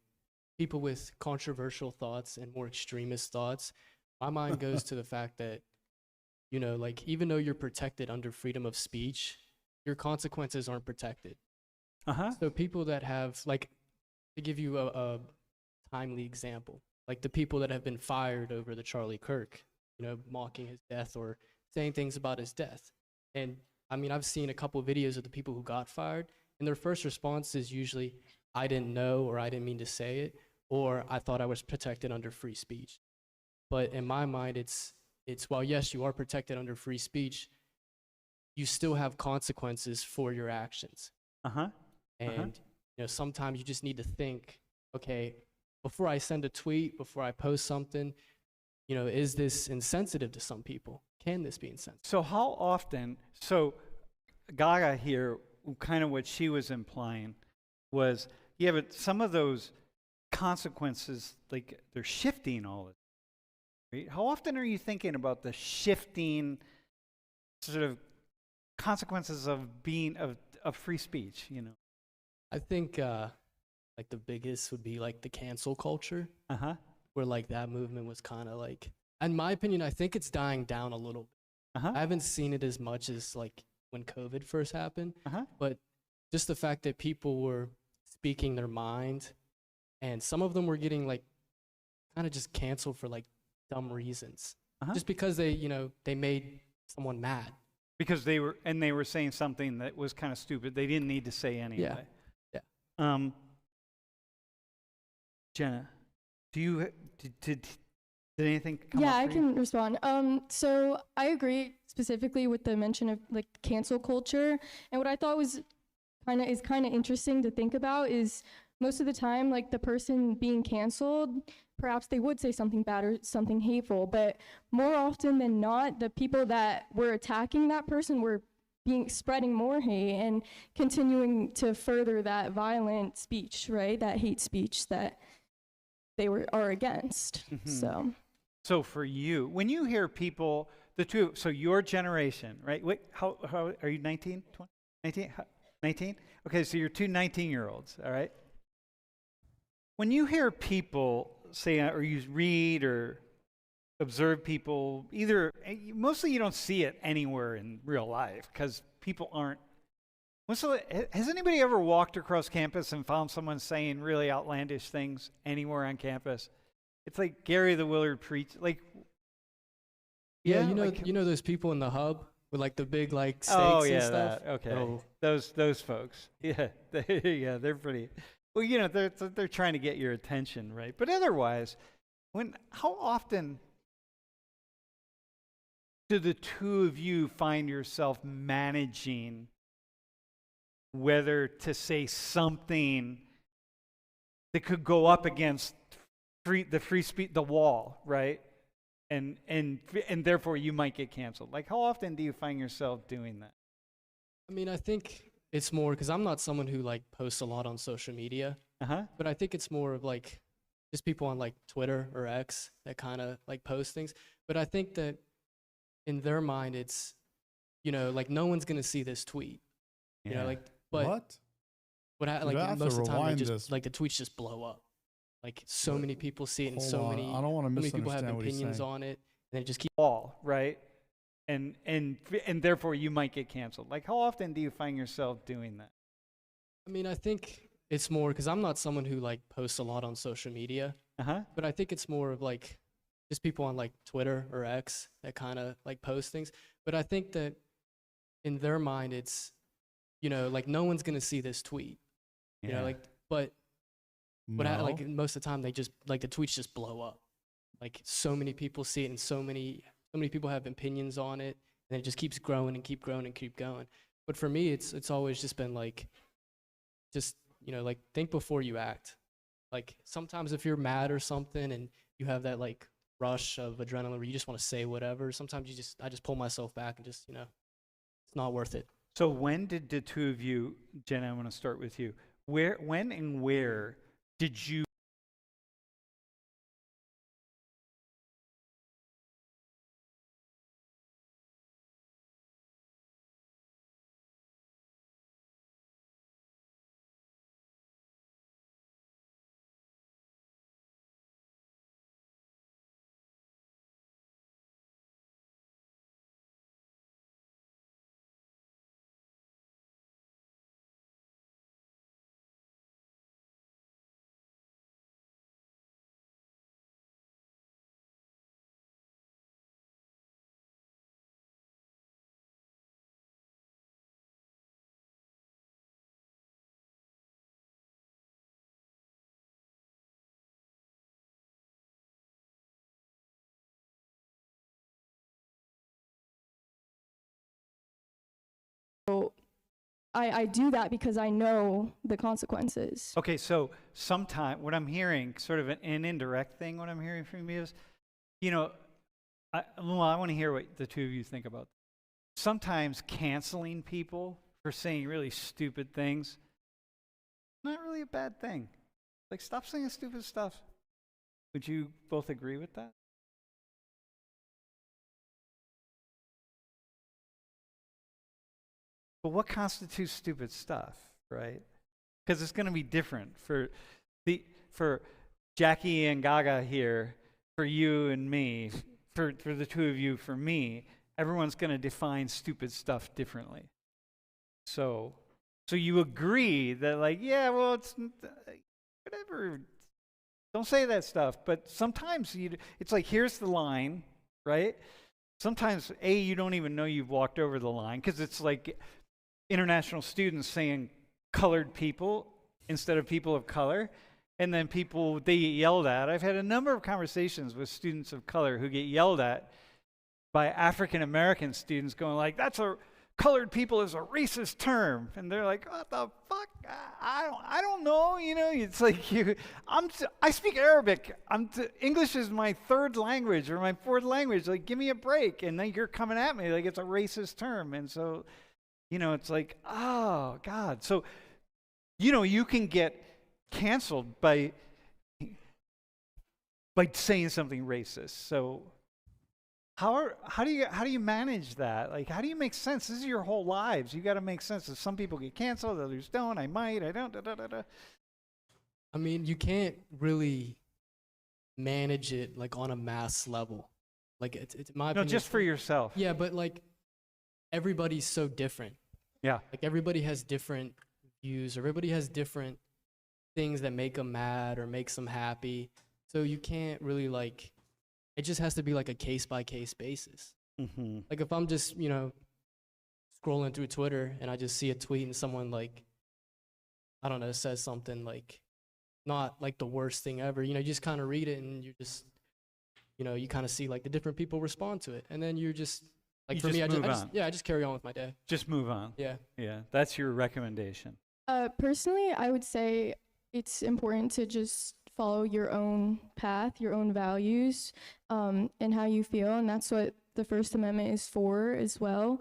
people with controversial thoughts and more extremist thoughts, my mind goes to the fact that, you know, like even though you're protected under freedom of speech, your consequences aren't protected. So people that have, like, to give you a timely example, like the people that have been fired over the Charlie Kirk, you know, mocking his death or saying things about his death. And I mean, I've seen a couple of videos of the people who got fired, and their first response is usually, I didn't know, or I didn't mean to say it, or I thought I was protected under free speech. But in my mind, it's while yes, you are protected under free speech, you still have consequences for your actions. And you know, sometimes you just need to think, okay, before I send a tweet, before I post something, you know, is this insensitive to some people? Can this be insensitive? So how often? So Gaga here, kind of what she was implying was, yeah, but some of those consequences, like they're shifting all the time. Right? How often are you thinking about the shifting sort of consequences of being of free speech? You know, I think like the biggest would be like the cancel culture, where like that movement was kind of like, in my opinion, I think it's dying down a little bit. I haven't seen it as much as like when COVID first happened, but just the fact that people were speaking their mind, and some of them were getting like kind of just canceled for like dumb reasons, just because they, you know, they made someone mad. Because they were saying something that was kind of stupid. They didn't need to say anyway. Yeah. Jenna, did anything come Yeah, up I for can respond. So I agree specifically with the mention of like cancel culture. And what I thought was kind of interesting to think about is most of the time, like the person being canceled, perhaps they would say something bad or something hateful, but more often than not, the people that were attacking that person were spreading more hate and continuing to further that violent speech, right? That hate speech that they are against. So for you, when you hear people, so your generation, right? Wait, how are you 19, 20, 19? 19? Okay, so you're two 19-year-olds, all right? When you hear people say, or you read or observe people, mostly you don't see it anywhere in real life because people aren't. Has anybody ever walked across campus and found someone saying really outlandish things anywhere on campus? It's like Gary the Willard preach, like. Yeah, you know those people in the hub with like the big like stakes and stuff. That, okay. Oh. Those folks. Yeah, they're pretty. Well, you know, they're trying to get your attention, right? But otherwise, how often do the two of you find yourself managing whether to say something that could go up against the free speech, the wall, right? And therefore you might get canceled. Like, how often do you find yourself doing that? I mean, I think it's more because I'm not someone who like posts a lot on social media. But I think it's more of like just people on like Twitter or X that kind of like post things. But I think that in their mind, it's, you know, like no one's gonna see this tweet. You know, like, but like most of the time, they just like the tweets just blow up. Like so many people see it, and so many people have opinions on it, and it just keeps right? And therefore you might get canceled. Like, how often do you find yourself doing that? I mean, I think it's more because I'm not someone who like posts a lot on social media. But I think it's more of like just people on like Twitter or X that kind of like post things. But I think that in their mind, it's, you know, like no one's gonna see this tweet. You know, like, but like most of the time they just like the tweets just blow up. Like so many people see it, and so many people have opinions on it, and it just keeps growing and keep growing and keep going. But for me, it's always just been like, just, you know, like think before you act. Like sometimes if you're mad or something and you have that like rush of adrenaline where you just want to say whatever, sometimes I just pull myself back and just, you know, it's not worth it. So when did the two of you, Jenna, I want to start with you. When and where did you I do that because I know the consequences. Okay, so sometime what I'm hearing, sort of an indirect thing, what I'm hearing from you is, you know, I want to hear what the two of you think about. Sometimes canceling people for saying really stupid things, not really a bad thing. Like, stop saying stupid stuff. Would you both agree with that? But what constitutes stupid stuff, right? Because it's going to be different for Jackie and Gaga here, for you and me, for the two of you, for me. Everyone's going to define stupid stuff differently. So you agree that, like, yeah, well, it's whatever. Don't say that stuff. But sometimes it's like, here's the line, right? Sometimes, you don't even know you've walked over the line, because it's like international students saying colored people instead of people of color, and then they get yelled at. I've had a number of conversations with students of color who get yelled at by African American students going like, colored people is a racist term, and they're like, what the fuck? I don't know, you know. It's like I speak Arabic. English is my third language or my fourth language. Like, give me a break. And then you're coming at me like it's a racist term, and so, you know, it's like, oh God. So, you know, you can get canceled by saying something racist. So how do you manage that? Like, how do you make sense? This is your whole lives. You got to make sense. Some people get canceled, others don't. I don't. I mean, you can't really manage it like on a mass level. Like, it's my opinion. No, just for yourself. Yeah, but like everybody's so different. Yeah. Like everybody has different views. Everybody has different things that make them mad or makes them happy. So you can't really like. It just has to be like a case-by-case basis. Mm-hmm. Like if I'm just, you know, scrolling through Twitter and I just see a tweet and someone like, I don't know, says something like, not like the worst thing ever, you know, you just kind of read it and you just, you know, you kind of see like the different people respond to it. And then you're just, like for me, I just carry on with my day. Just move on. Yeah. Yeah, that's your recommendation. Personally, I would say it's important to just follow your own path, your own values, and how you feel. And that's what the First Amendment is for as well.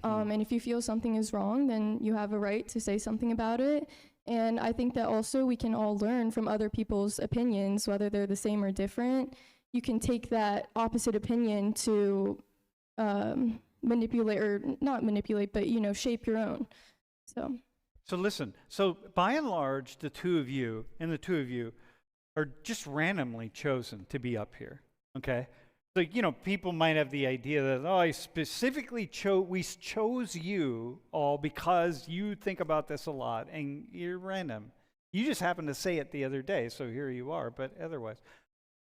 And if you feel something is wrong, then you have a right to say something about it. And I think that also we can all learn from other people's opinions, whether they're the same or different. You can take that opposite opinion to manipulate, or not manipulate, but, you know, shape your own. So listen, so by and large, the two of you are just randomly chosen to be up here, okay? So, you know, people might have the idea that, oh, I specifically we chose you all because you think about this a lot, and you're random. You just happened to say it the other day, so here you are, but otherwise.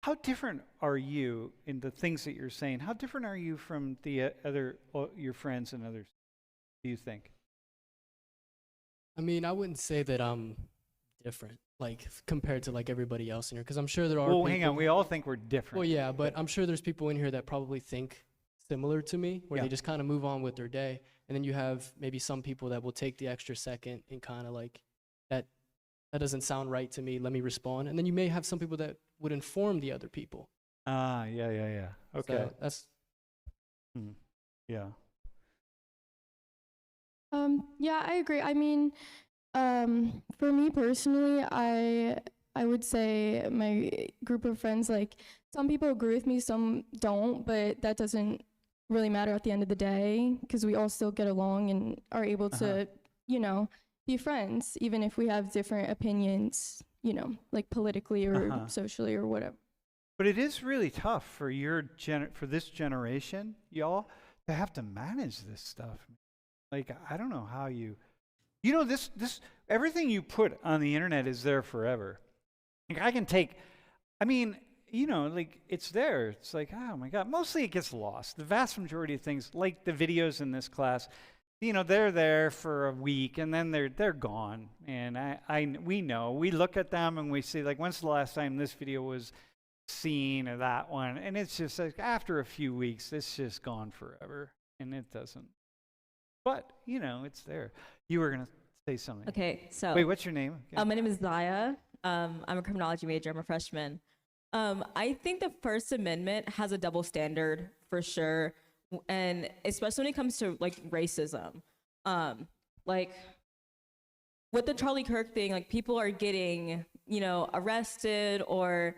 How different are you in the things that you're saying? How different are you from the your friends and others, do you think? I mean, I wouldn't say that I'm different, like compared to like everybody else in here, because I'm sure there are. Well, hang on, we all think we're different. Well, yeah, but I'm sure there's people in here that probably think similar to me, where Yeah. they just kind of move on with their day, and then you have maybe some people that will take the extra second and kind of like that doesn't sound right to me. Let me respond, and then you may have some people that would inform the other people. Yeah. Okay. So that's. Yeah. Yeah, I agree. I mean, for me personally, I would say my group of friends, like, some people agree with me, some don't, but that doesn't really matter at the end of the day, because we all still get along and are able to, you know, be friends, even if we have different opinions, you know, like politically or socially or whatever. But it is really tough for for this generation, y'all, to have to manage this stuff. Like, I don't know how you know, this everything you put on the internet is there forever. Like, I mean, you know, like, it's there. It's like, oh my God, mostly it gets lost. The vast majority of things, like the videos in this class, you know, they're there for a week and then they're gone. And we know, we look at them and we see, like, when's the last time this video was seen, or that one? And it's just like, after a few weeks, it's just gone forever. And it doesn't. But, you know, it's there. You were going to say something. Okay, so. Wait, what's your name? My name is Zaya. I'm a criminology major. I'm a freshman. I think the First Amendment has a double standard for sure. And especially when it comes to, like, racism. Like, with the Charlie Kirk thing, like, people are getting, you know, arrested or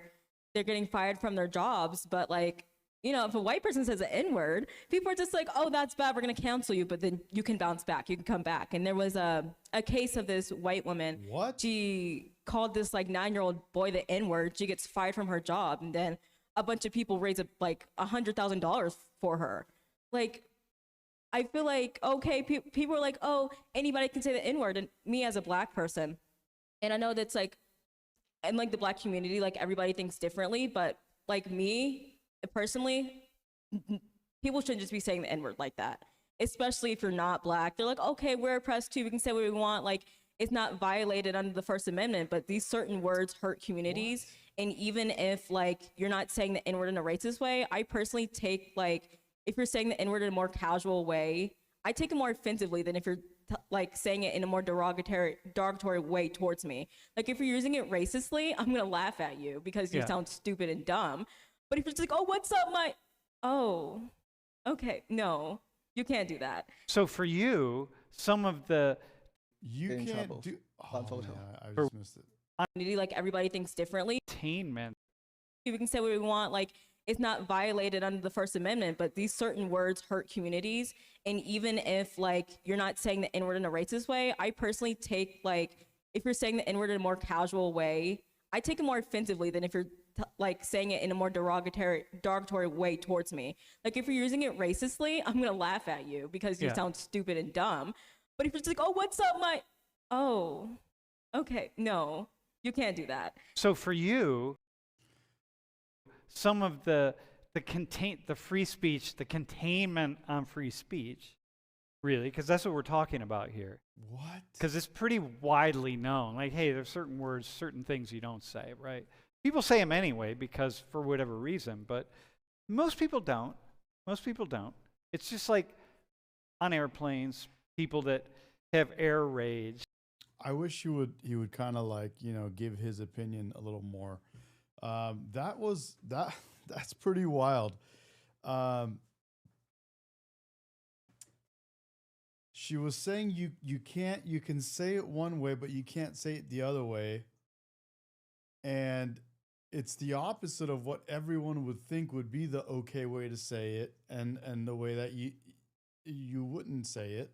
they're getting fired from their jobs. But, like, you know, if a white person says an N-word, people are just like, oh, that's bad, we're going to cancel you, but then you can bounce back, you can come back. And there was a case of this white woman. What? She called this, like, 9-year-old boy the N-word. She gets fired from her job, and then a bunch of people raise, like, $100,000 for her. Like, I feel like, okay, people are like, oh, anybody can say the N-word, and me as a black person, and I know that's, like, in, like, the black community, like, everybody thinks differently, but, like, me, personally, people shouldn't just be saying the N-word like that, especially if you're not black. They're like, okay, we're oppressed too, we can say what we want. Like, it's not violated under the First Amendment, but these certain words hurt communities. And even if, like, you're not saying the N-word in a racist way, I personally take, like, if you're saying the N-word in a more casual way, I take it more offensively than if you're like saying it in a more derogatory way towards me. Like, if you're using it racistly, I'm gonna laugh at you because you sound stupid and dumb. But if you're just like, oh, what's up, oh, okay, no, you can't do that. So for you, some of the... You can't do... Oh, man, I just missed it. Like, everybody thinks differently. Attainment. We can say what we want. Like, it's not violated under the First Amendment, but these certain words hurt communities. And even if, like, you're not saying the N-word in a racist way, I personally take, like, if you're saying the N-word in a more casual way, I take it more offensively than if you're like saying it in a more derogatory way towards me. Like, if you're using it racistly, I'm gonna laugh at you because you sound stupid and dumb. But if you're just like, oh, what's up, oh, okay, no, you can't do that. So for you, some of the free speech, the containment on free speech, really, because that's what we're talking about here. What? Because it's pretty widely known. Like, hey, there's certain words, certain things you don't say, right? People say them anyway because for whatever reason, but most people don't. Most people don't. It's just like on airplanes, people that have air rage. I wish he would kind of, like, you know, give his opinion a little more. That's pretty wild. she was saying you can say it one way, but you can't say it the other way. And it's the opposite of what everyone would think would be the okay way to say it, and the way that you wouldn't say it.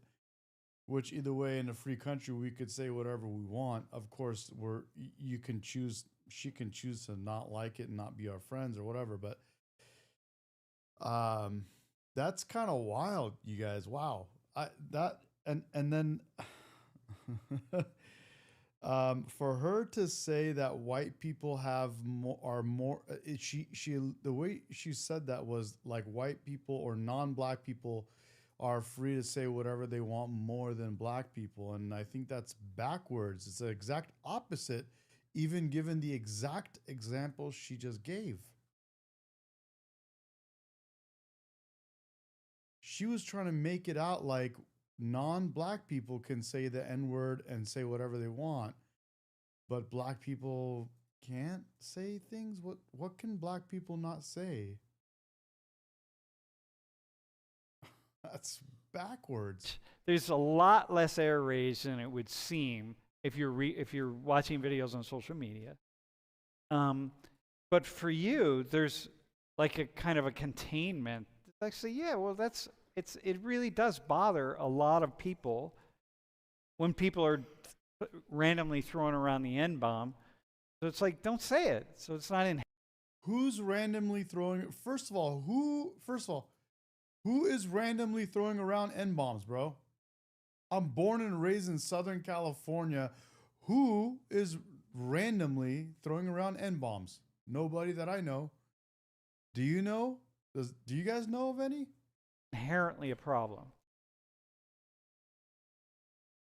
Which either way, in a free country, we could say whatever we want. Of course, you can choose. She can choose to not like it and not be our friends or whatever. But that's kind of wild, you guys. Wow. And then for her to say that white people are more, the way she said that was like white people or non-black people are free to say whatever they want more than black people. And I think that's backwards. It's the exact opposite, even given the exact example she just gave. She was trying to make it out like non-black people can say the N-word and say whatever they want, but black people can't say things. What can black people not say? That's backwards. There's a lot less error rates than it would seem if you're watching videos on social media. But for you, there's like a kind of a containment. Actually, yeah, well, it really does bother a lot of people when people are randomly throwing around the N-bomb. So it's like, don't say it. So it's not in. Who's randomly throwing it? First of all, who is randomly throwing around N-bombs, bro? I'm born and raised in Southern California. Who is randomly throwing around N-bombs? Nobody that I know. Do you know? Do you guys know of any? Inherently a problem.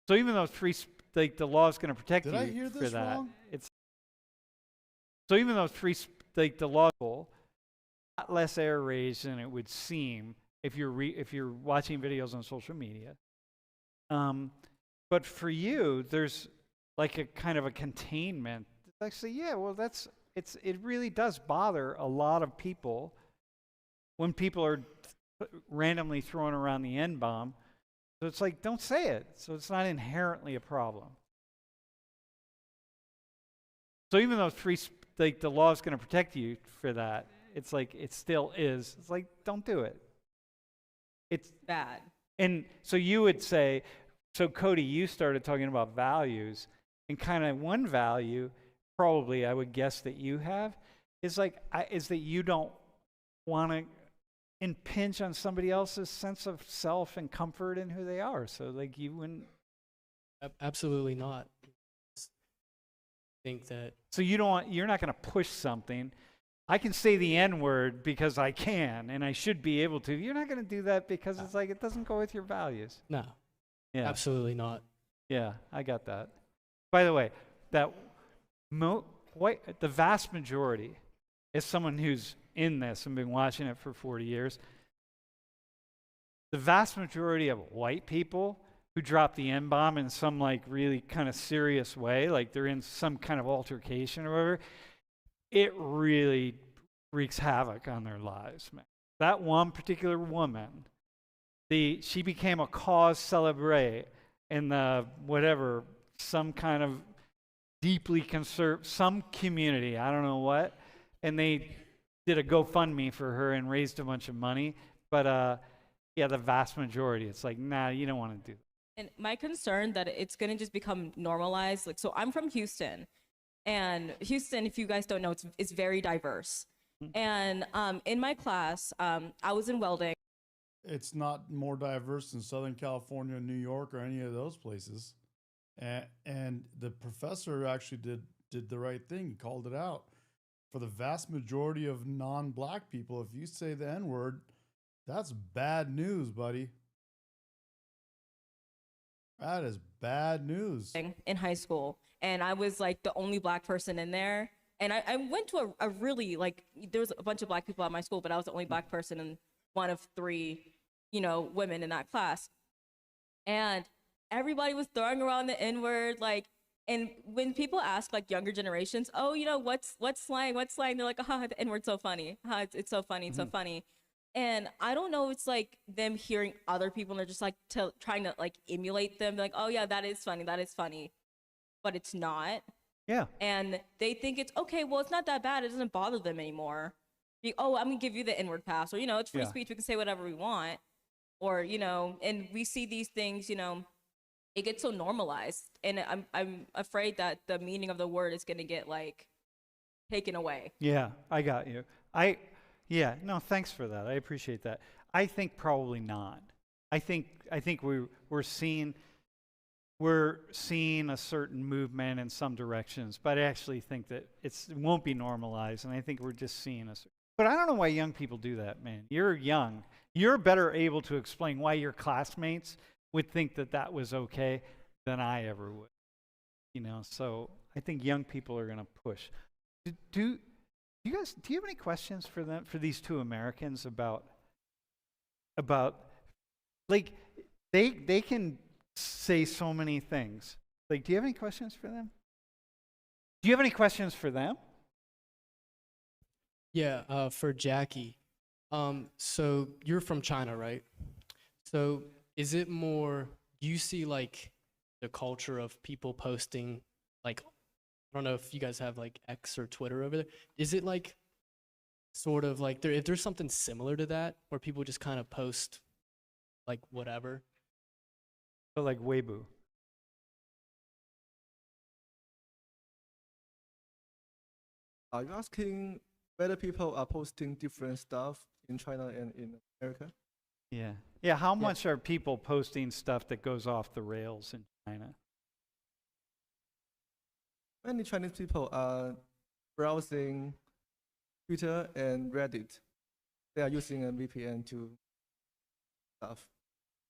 So even though the law is going to protect you Did I hear this for that, wrong? So even though the law is a lot less error rates than it would seem if you're watching videos on social media. But for you, there's like a kind of a containment. Actually, yeah, well, it really does bother a lot of people when people are randomly throwing around the N-bomb. So it's like, don't say it. So it's not inherently a problem. So even though the law is going to protect you for that, it's like, it still is. It's like, don't do it. It's bad. And so you would say, so Cody, you started talking about values, and kind of one value, probably I would guess that you have, is that you don't want to impinge on somebody else's sense of self and comfort in who they are. So like you wouldn't. Absolutely not. Think that. So you're not going to push something. I can say the N-word because I can, and I should be able to. You're not going to do that because it's like it doesn't go with your values. No. Yeah. Absolutely not. Yeah, I got that. By the way, the vast majority, as someone who's in this and been watching it for 40 years, the vast majority of white people who drop the N-bomb in some like really kind of serious way, like they're in some kind of altercation or whatever, it really wreaks havoc on their lives, man. That one particular woman, she became a cause célèbre in some kind of deeply conserved, some community, I don't know what, and they did a GoFundMe for her and raised a bunch of money. But yeah, the vast majority, it's like, nah, you don't want to do that. And my concern that it's going to just become normalized. Like, so I'm from Houston, and Houston, if you guys don't know, it's very diverse. And in my class, I was in welding. It's not more diverse than Southern California, New York, or any of those places. And the professor actually did the right thing. He called it out. For the vast majority of non-black people, if you say the N-word, that's bad news, buddy. That is bad news. In high school, and I was like the only black person in there. And I went to a really, like, there was a bunch of black people at my school, but I was the only black person and one of three, women in that class. And everybody was throwing around the N-word, like, and when people ask like younger generations, oh, what's slang? What's slang? They're like, the N-word's so funny. It's so funny. It's so funny. And I don't know if it's like them hearing other people and they're just like trying to like emulate them. They're like, oh yeah, that is funny. But it's not. Yeah. And they think it's okay, well, it's not that bad. It doesn't bother them anymore. Oh, I'm gonna give you the N-word pass. Or, it's free speech. We can say whatever we want. Or, and we see these things, it gets so normalized. And I'm afraid that the meaning of the word is gonna get like taken away. Yeah, I got you. No, thanks for that. I appreciate that. I think probably not. I think we're seeing a certain movement in some directions, but I actually think that it won't be normalized, and I think we're just seeing but I don't know why young people do that, man. You're young. You're better able to explain why your classmates would think that was okay than I ever would. So I think young people are going to push. Do you have any questions for these two Americans about like they can say so many things. Like, do you have any questions for them? Do you have any questions for them? Yeah, for Jackie. So you're from China, right? So is it more, do you see like the culture of people posting, like, I don't know if you guys have like X or Twitter over there. Is it like sort of like if there's something similar to that where people just kind of post like whatever? So like Weibo. Are you asking whether people are posting different stuff in China and in America? Yeah. Yeah, how much are people posting stuff that goes off the rails in China? Many Chinese people are browsing Twitter and Reddit. They are using a VPN to stuff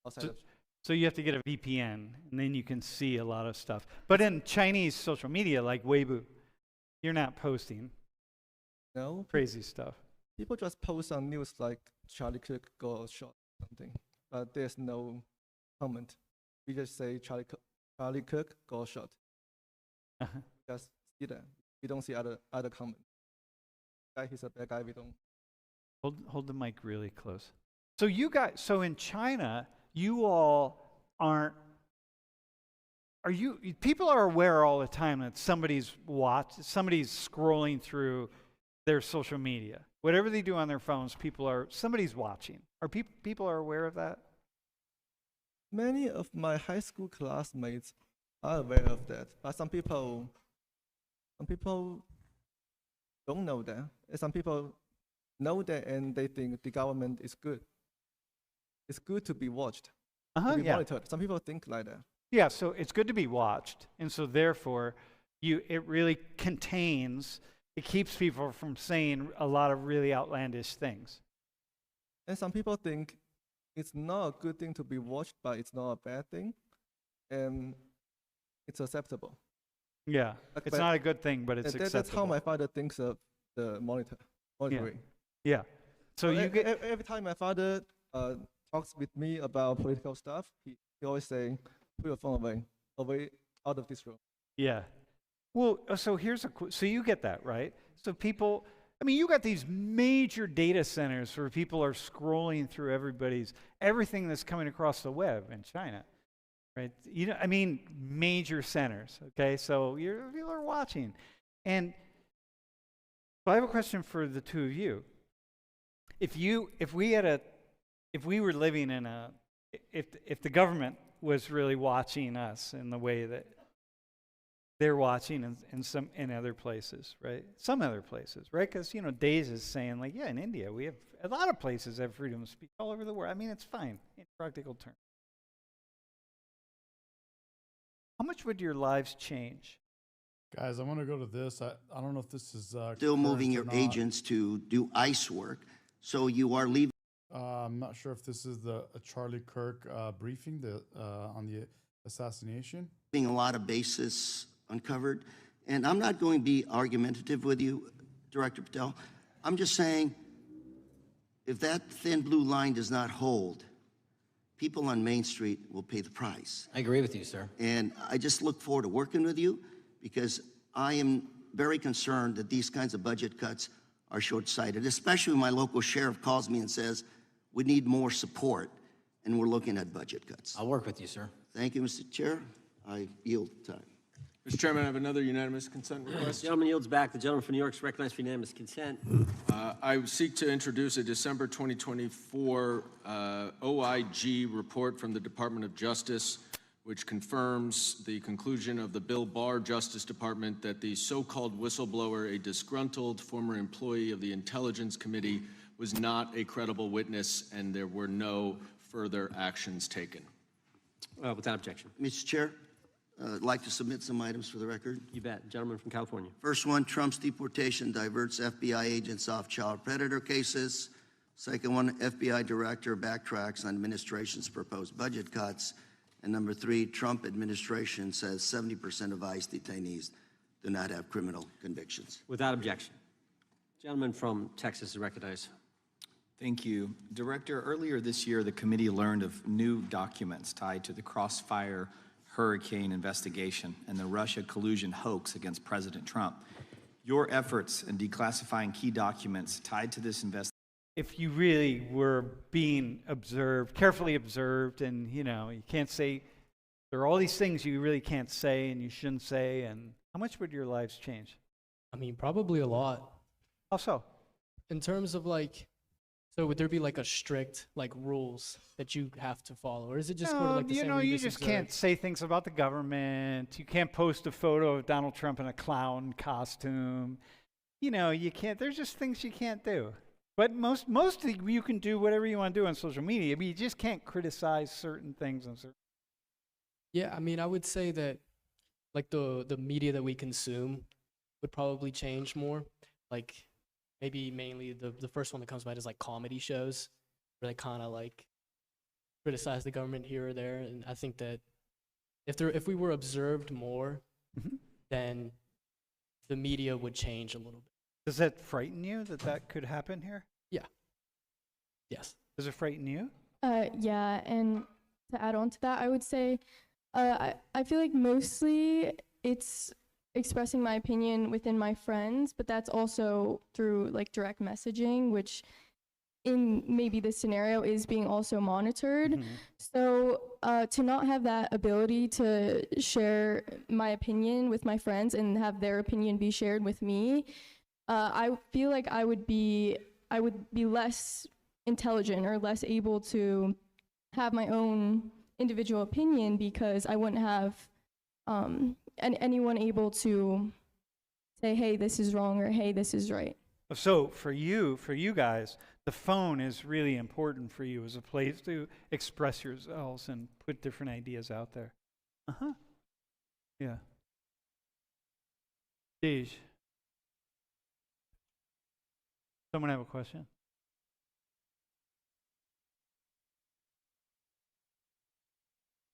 outside of. So you have to get a VPN, and then you can see a lot of stuff. But in Chinese social media, like Weibo, you're not posting crazy stuff. People just post on news like Charlie Kirk got shot or something, but there's no comment. We just say Charlie Kirk got shot. Just see that. We don't see other comments. Guy, he's a bad guy. We don't. Hold the mic really close. So in China, you all aren't. People are aware all the time that somebody's scrolling through their social media. Whatever they do on their phones, somebody's watching. People are aware of that? Many of my high school classmates are aware of that, but some people don't know that. And some people know that and they think the government is good. It's good to be watched, to be monitored. Some people think like that. Yeah, so it's good to be watched, and so therefore, it really it keeps people from saying a lot of really outlandish things. And some people think it's not a good thing to be watched, but it's not a bad thing, and it's acceptable. Yeah, it's not a good thing, but it's acceptable. That's how my father thinks of the monitoring. Yeah. So you get every time my father talks with me about political stuff, he always say, "Put your phone away, out of this room." Yeah. Well, so so you get that, right? So people, you got these major data centers where people are scrolling through everything that's coming across the web in China, right? Major centers, okay? So people are watching. And so I have a question for the two of you. If the government was really watching us in the way that they're watching in other places, right? Some other places, right? Because, Days is saying, like, yeah, in India, we have a lot of places that have freedom of speech all over the world. It's fine in practical terms. How much would your lives change? Guys, I want to go to this. I don't know if this is still moving your agents to do ICE work, so you are leaving. I'm not sure if this is a Charlie Kirk briefing on the assassination. Being a lot of bases uncovered, and I'm not going to be argumentative with you, Director Patel. I'm just saying, if that thin blue line does not hold, people on Main Street will pay the price. I agree with you, sir. And I just look forward to working with you, because I am very concerned that these kinds of budget cuts are short-sighted, especially when my local sheriff calls me and says, We need more support, and we're looking at budget cuts. I'll work with you, sir. Thank you, Mr. Chair. I yield time. Mr. Chairman, I have another unanimous consent request. The gentleman yields back. The gentleman from New York is recognized for unanimous consent. I seek to introduce a December 2024 OIG report from the Department of Justice, which confirms the conclusion of the Bill Barr Justice Department that the so-called whistleblower, a disgruntled former employee of the Intelligence Committee, was not a credible witness, and there were no further actions taken. Without objection. Mr. Chair, I'd like to submit some items for the record. You bet. Gentleman from California. First one, Trump's deportation diverts FBI agents off child predator cases. Second one, FBI director backtracks on administration's proposed budget cuts. And number three, Trump administration says 70% of ICE detainees do not have criminal convictions. Without objection. Gentleman from Texas is recognized. Thank you. Director, earlier this year, the committee learned of new documents tied to the Crossfire Hurricane investigation and the Russia collusion hoax against President Trump. Your efforts in declassifying key documents tied to this investigation. If you really were being observed, carefully observed, and you can't say, there are all these things you really can't say and you shouldn't say, and how much would your lives change? I mean, probably a lot. How so? In terms of so would there be a strict rules that you have to follow, or is it just sort of the same? You just can't say things about the government. You can't post a photo of Donald Trump in a clown costume. You can't. There's just things you can't do. But mostly you can do whatever you want to do on social media. But you just can't criticize certain things and certain. Yeah, I mean, I would say that the media that we consume would probably change more. Maybe mainly the first one that comes to mind is comedy shows, where they kind of criticize the government here or there. And I think that if we were observed more, then the media would change a little bit. Does that frighten you that could happen here? Yeah. Yes. Does it frighten you? Yeah, and to add on to that, I would say I feel like mostly it's expressing my opinion within my friends, but that's also through direct messaging, which in maybe this scenario is being also monitored. So to not have that ability to share my opinion with my friends and have their opinion be shared with me, I feel like I would be less intelligent or less able to have my own individual opinion, because I wouldn't have anyone able to say, hey, this is wrong, or hey, this is right. So for you guys, the phone is really important for you as a place to express yourselves and put different ideas out there. Yeah. Dej. Someone have a question?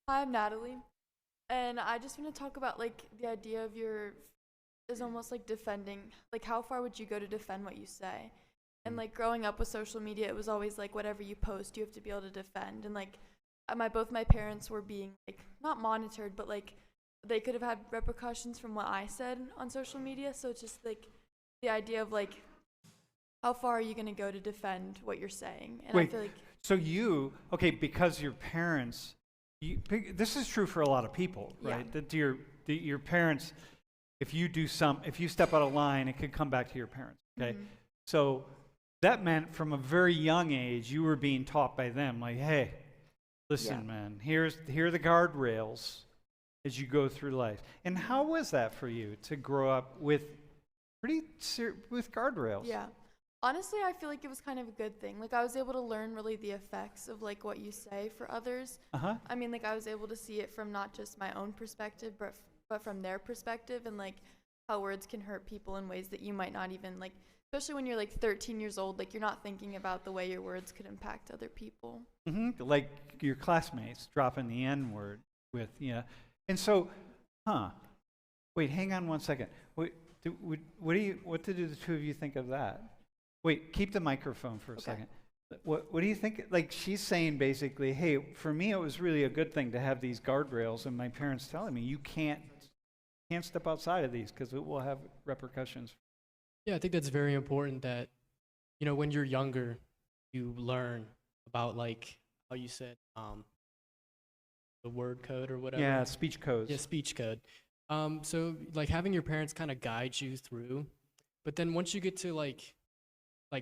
Hi, I'm Natalie. And I just want to talk about the idea of is almost defending, how far would you go to defend what you say? And growing up with social media, it was always whatever you post, you have to be able to defend. And both my parents were being not monitored, but they could have had repercussions from what I said on social media. So it's just the idea of how far are you going to go to defend what you're saying? And Wait, I feel so because your parents. This is true for a lot of people, right? Yeah. That your parents, if you step out of line, it could come back to your parents. Okay, so that meant from a very young age you were being taught by them, hey, listen, man, here are the guardrails as you go through life. And how was that for you to grow up with with guardrails? Yeah. Honestly, I feel like it was kind of a good thing. I was able to learn really the effects of what you say for others. I mean, I was able to see it from not just my own perspective, but from their perspective, and how words can hurt people in ways that you might not even especially when you're 13 years old, you're not thinking about the way your words could impact other people. Like your classmates dropping the N word with, and so, wait, hang on one second. What did the two of you think of that? Wait, keep the microphone for a second. What do you think? She's saying basically, hey, for me it was really a good thing to have these guardrails, and my parents telling me you can't step outside of these because it will have repercussions. Yeah, I think that's very important that, when you're younger, you learn about like how you said the word code or whatever. Yeah, speech codes. Yeah, speech code. So like having your parents kind of guide you through, but then once you get to like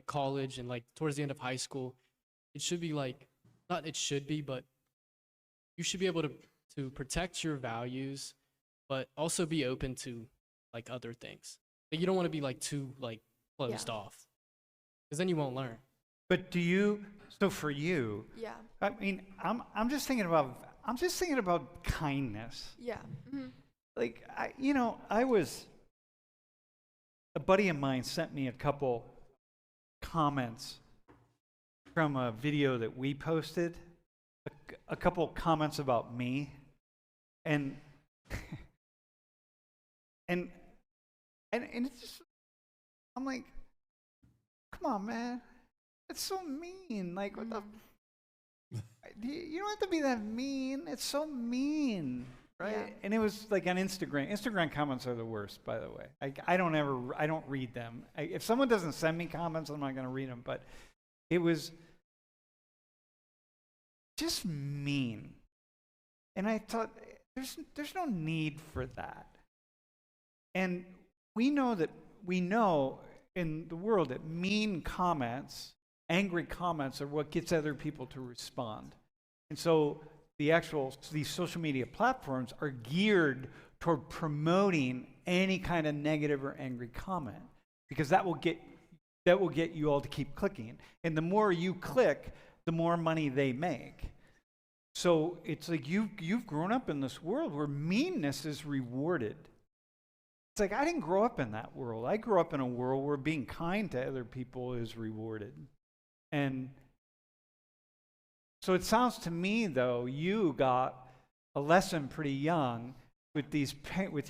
college and like towards the end of high school, it should be like, not it should be, but you should be able to protect your values, but also be open to like other things. Like you don't want to be like too like closed off, because then you won't learn. But do you? So for you, Yeah. I mean, I'm just thinking about kindness. Yeah. Mm-hmm. Like a buddy of mine sent me a couple comments from a video that we posted, a couple comments about me, and and it's just, I'm like, come on, man, it's so mean. Like, what the? You don't have to be that mean. It's so mean, right? Yeah. And it was like on Instagram. Instagram comments are the worst, by the way. I don't read them. If someone doesn't send me comments, I'm not going to read them. But it was just mean, and I thought there's no need for that. And we know in the world that mean comments, angry comments, are what gets other people to respond. And so these social media platforms are geared toward promoting any kind of negative or angry comment, because that will get you all to keep clicking. And the more you click, the more money they make. So it's like you've grown up in this world where meanness is rewarded. It's like I didn't grow up in that world. I grew up in a world where being kind to other people is rewarded. And so it sounds to me, though, you got a lesson pretty young with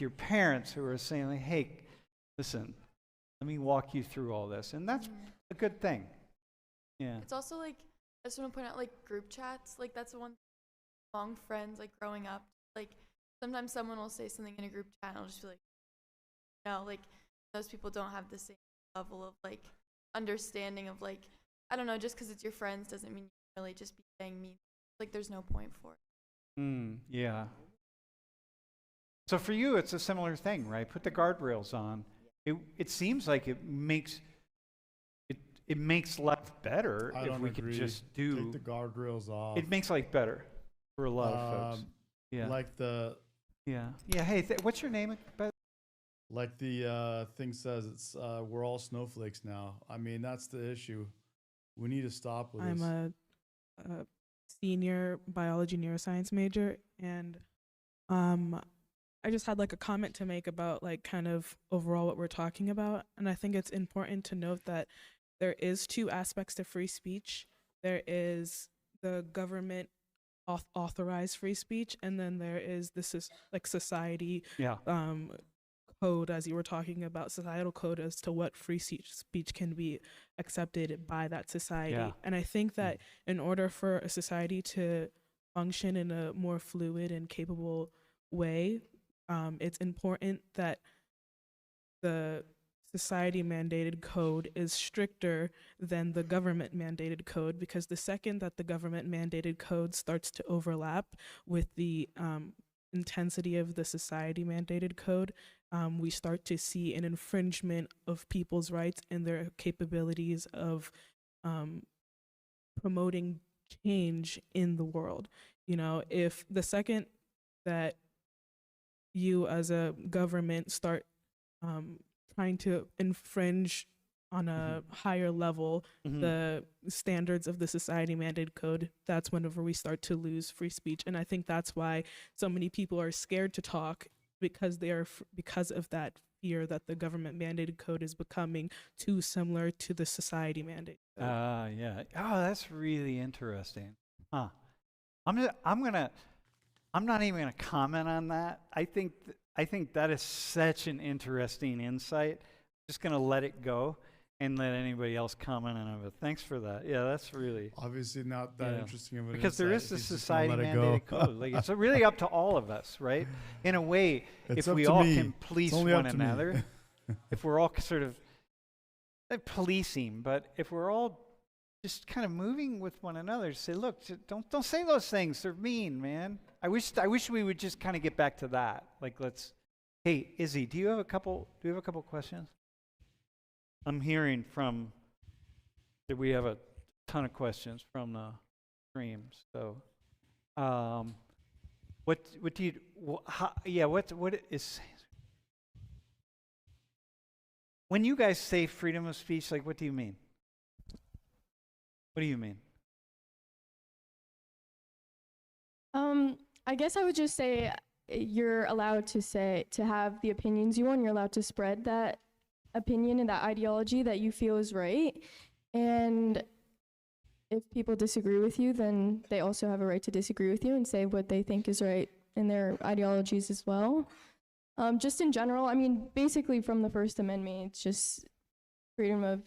your parents who are saying, like, hey, listen, let me walk you through all this. And that's a good thing. Yeah. It's also like, I just want to point out, like, group chats. Like, that's the one among friends, like, growing up. Like, sometimes someone will say something in a group chat, and I'll just be like, no, like, those people don't have the same level of, like, understanding of, like, I don't know, just because it's your friends doesn't mean you really just be saying mean. Like, there's no point for it. Yeah. So for you, it's a similar thing, right? Put the guardrails on. It seems like it makes life better if we could just take the guardrails off. It makes life better for a lot of folks. Yeah. Like the. Yeah. Yeah. Hey, what's your name? Like the thing says, it's we're all snowflakes now. I mean, that's the issue. We need to stop with this. I'm a senior biology neuroscience major, and I just had like a comment to make about like kind of overall what we're talking about. And I think it's important to note that there is two aspects to free speech. There is the government authorized free speech, and then there is this like society code, as you were talking about, societal code as to what free speech can be accepted by that society. Yeah. And I think that in order for a society to function in a more fluid and capable way, it's important that the society mandated code is stricter than the government mandated code, because the second that the government mandated code starts to overlap with the intensity of the society mandated code, we start to see an infringement of people's rights and their capabilities of promoting change in the world. You know, if the second that you as a government start trying to infringe on a higher level the standards of the society mandated code, that's whenever we start to lose free speech. And I think that's why so many people are scared to talk, because they are because of that fear that the government mandated code is becoming too similar to the society mandated code. Yeah. Oh, that's really interesting. Huh. I'm not even gonna comment on that. I think that is such an interesting insight. I'm just gonna let it go and let anybody else comment on it. But thanks for that. Yeah, that's really obviously not that interesting of an because there insight is if the he's just gonna society let it go. mandated code. Like, it's really up to all of us, right? In a way, It's if up we to all me. can police It's only one up to me. another, if we're all sort of not policing, but if we're all just kind of moving with one another to say, look, don't say those things. They're mean, man. I wish we would just kind of get back to that. Like, let's. Hey, Izzy, do you have a couple questions? I'm hearing that we have a ton of questions from the stream. So, what do you? What is? When you guys say freedom of speech, like, what do you mean? What do you mean? I guess I would just say you're allowed to have the opinions you want. You're allowed to spread that opinion and that ideology that you feel is right. And if people disagree with you, then they also have a right to disagree with you and say what they think is right in their ideologies as well. Just in general, I mean, basically from the First Amendment, it's just freedom of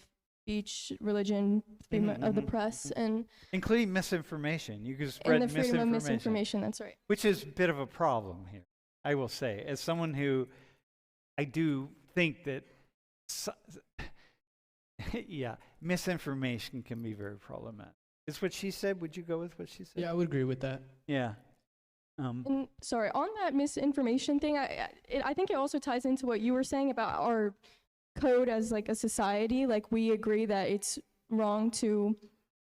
speech, religion, freedom of the press, and including misinformation. You can spread and the freedom of misinformation. That's right. Which is a bit of a problem here, I will say, as someone who I do think that, yeah, misinformation can be very problematic. Is what she said? Would you go with what she said? Yeah, I would agree with that. Yeah. And sorry, on that misinformation thing, I think it also ties into what you were saying about our code as like a society. Like, we agree that it's wrong to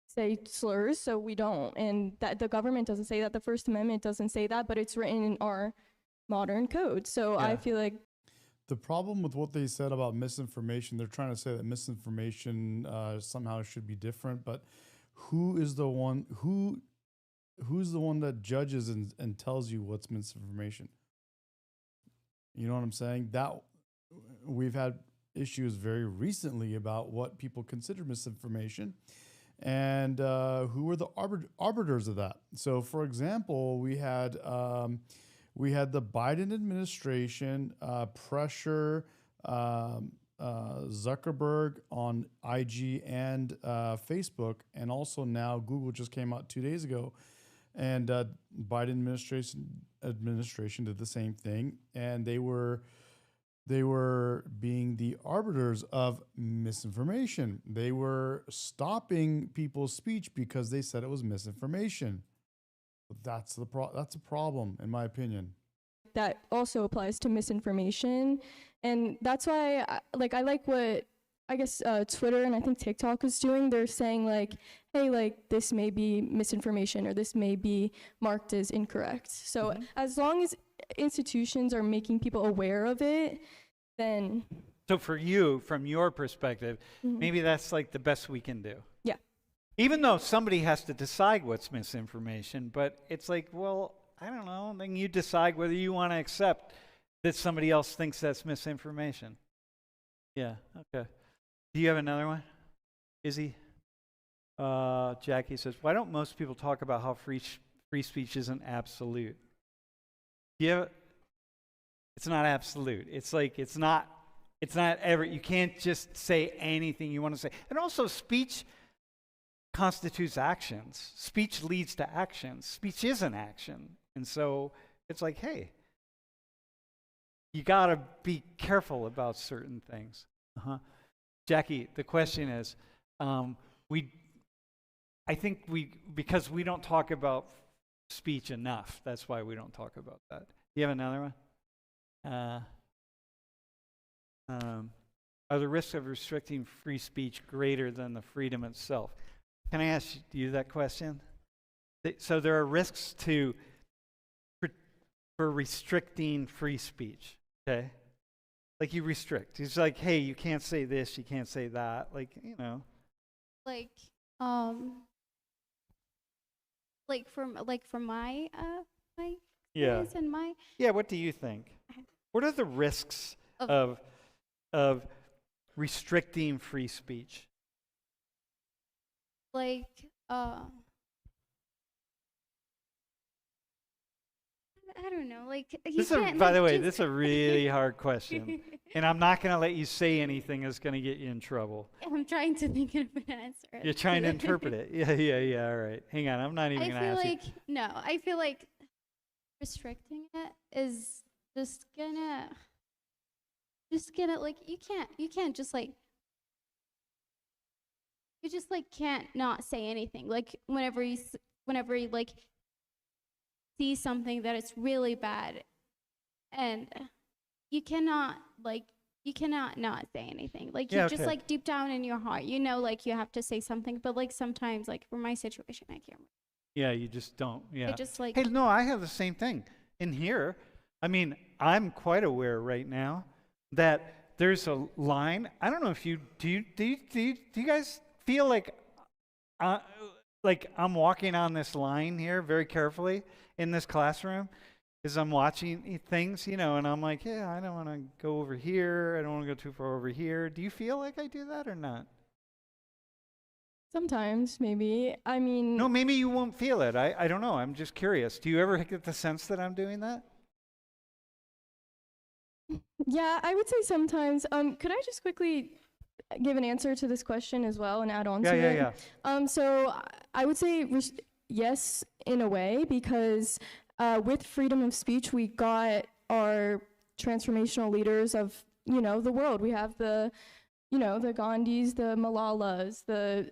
say slurs, so we don't, and that the government doesn't say that, the First Amendment doesn't say that, but it's written in our modern code. So yeah. I feel like the problem with what they said about misinformation, they're trying to say that misinformation somehow should be different, but who's the one that judges and tells you what's misinformation? You know what I'm saying? That we've had issues very recently about what people consider misinformation and who were the arbiters of that. So, for example, we had the Biden administration pressure Zuckerberg on IG and Facebook, and also now Google just came out 2 days ago, and Biden administration did the same thing, and they were being the arbiters of misinformation. They were stopping people's speech because they said it was misinformation. That's a problem, in my opinion. That also applies to misinformation, and that's why I like what I guess Twitter and I think TikTok is doing. They're saying like, hey, like, this may be misinformation or this may be marked as incorrect. So as long as institutions are making people aware of it, then. So for you, from your perspective, maybe that's like the best we can do. Yeah. Even though somebody has to decide what's misinformation, but it's like, well, I don't know, then you decide whether you want to accept that somebody else thinks that's misinformation. Yeah, okay. Do you have another one? Izzy? Jackie says, why don't most people talk about how free speech isn't absolute? Yeah, it's not absolute. It's like, it's not ever, you can't just say anything you want to say. And also, speech constitutes actions. Speech leads to actions. Speech is an action. And so it's like, hey, you got to be careful about certain things. Jackie, the question is, because we don't talk about speech enough, that's why we don't talk about that. Do you have another one? Are the risks of restricting free speech greater than the freedom itself? Can I ask you that question? So there are risks for restricting free speech, okay? Like, you restrict. It's like, hey, you can't say this, you can't say that. Like, you know. Like from my my experience and my. Yeah, what do you think? What are the risks of restricting free speech? Like I don't know, like you can't, by the way, this is a really hard question, and I'm not going to let you say anything that's going to get you in trouble. I'm trying to think of an answer. You're trying to interpret it. Yeah. All right, hang on. I'm not even going to ask you. I feel like restricting it is just gonna like you can't just like you just like can't not say anything. Like whenever you like see something that it's really bad, and you cannot not say anything. Like you just like deep down in your heart, you know, like you have to say something. But like sometimes, like for my situation, I can't. Yeah, you just don't. Yeah. just like. Hey, no, I have the same thing in here. I mean, I'm quite aware right now that there's a line. I don't know if you do you guys feel like I'm walking on this line here very carefully in this classroom as I'm watching things, you know, and I'm like, yeah, I don't want to go over here. I don't want to go too far over here. Do you feel like I do that or not? Sometimes, maybe. I mean... No, maybe you won't feel it. I don't know. I'm just curious. Do you ever get the sense that I'm doing that? Yeah, I would say sometimes. Could I just quickly give an answer to this question as well and add on to it? Yeah. So I would say yes, in a way, because with freedom of speech, we got our transformational leaders of, you know, the world. We have the, you know, the Gandhis, the Malalas,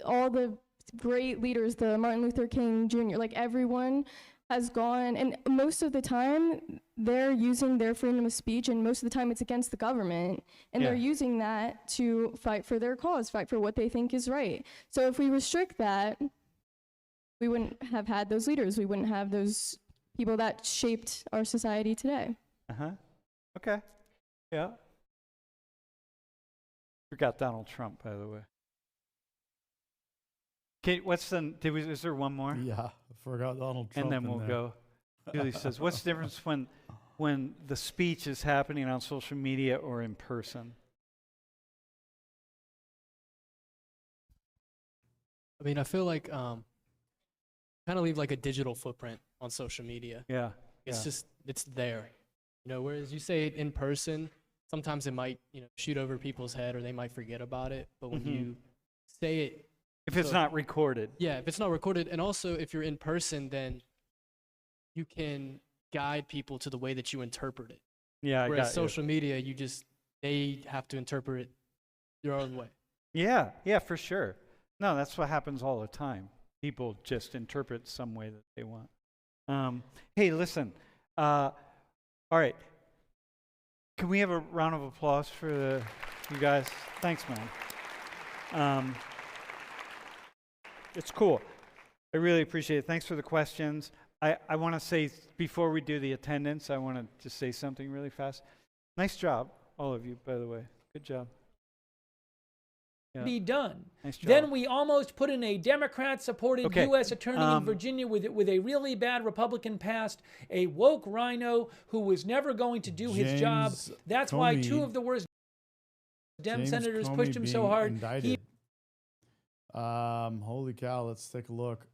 all the great leaders, the Martin Luther King Jr., like everyone has gone, and most of the time they're using their freedom of speech, and most of the time it's against the government, and they're using that to fight for their cause, fight for what they think is right. So if we restrict that, we wouldn't have had those leaders. We wouldn't have those people that shaped our society today. Okay. Yeah. Forgot Donald Trump, by the way. Okay, is there one more? Yeah, I forgot Donald Trump. And then we'll go. Julie says, what's the difference when the speech is happening on social media or in person? I mean, I feel like kind of leave like a digital footprint on social media. Yeah. It's just, it's there. You know, whereas you say it in person, sometimes it might, you know, shoot over people's head or they might forget about it. But when you say it, if it's not recorded. Yeah, if it's not recorded. And also if you're in person, then you can guide people to the way that you interpret it. Yeah, whereas social media, they have to interpret it their own way. Yeah, for sure. No, that's what happens all the time. People just interpret some way that they want. Hey, listen. All right. Can we have a round of applause for you guys? Thanks, man. It's cool. I really appreciate it. Thanks for the questions. I want to say, before we do the attendance, I want to just say something really fast. Nice job, all of you, by the way. Good job. Yeah. Be done. Nice job. Then we almost put in a Democrat-supported U.S. attorney in Virginia with a really bad Republican past, a woke rhino who was never going to do his job. That's why two of the worst Dem senators pushed him so hard. Holy cow, let's take a look.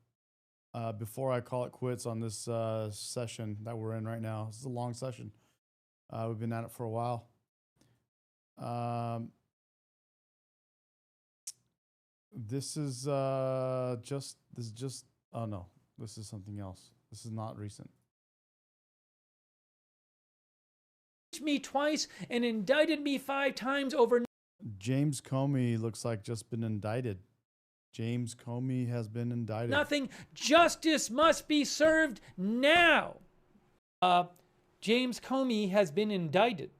Before I call it quits on this session that we're in right now. This is a long session. We've been at it for a while. This is just oh no, this is something else. This is not recent. Me twice and indicted me 5 times over. James Comey looks like just been indicted. James Comey has been indicted. Nothing. Justice must be served now. James Comey has been indicted.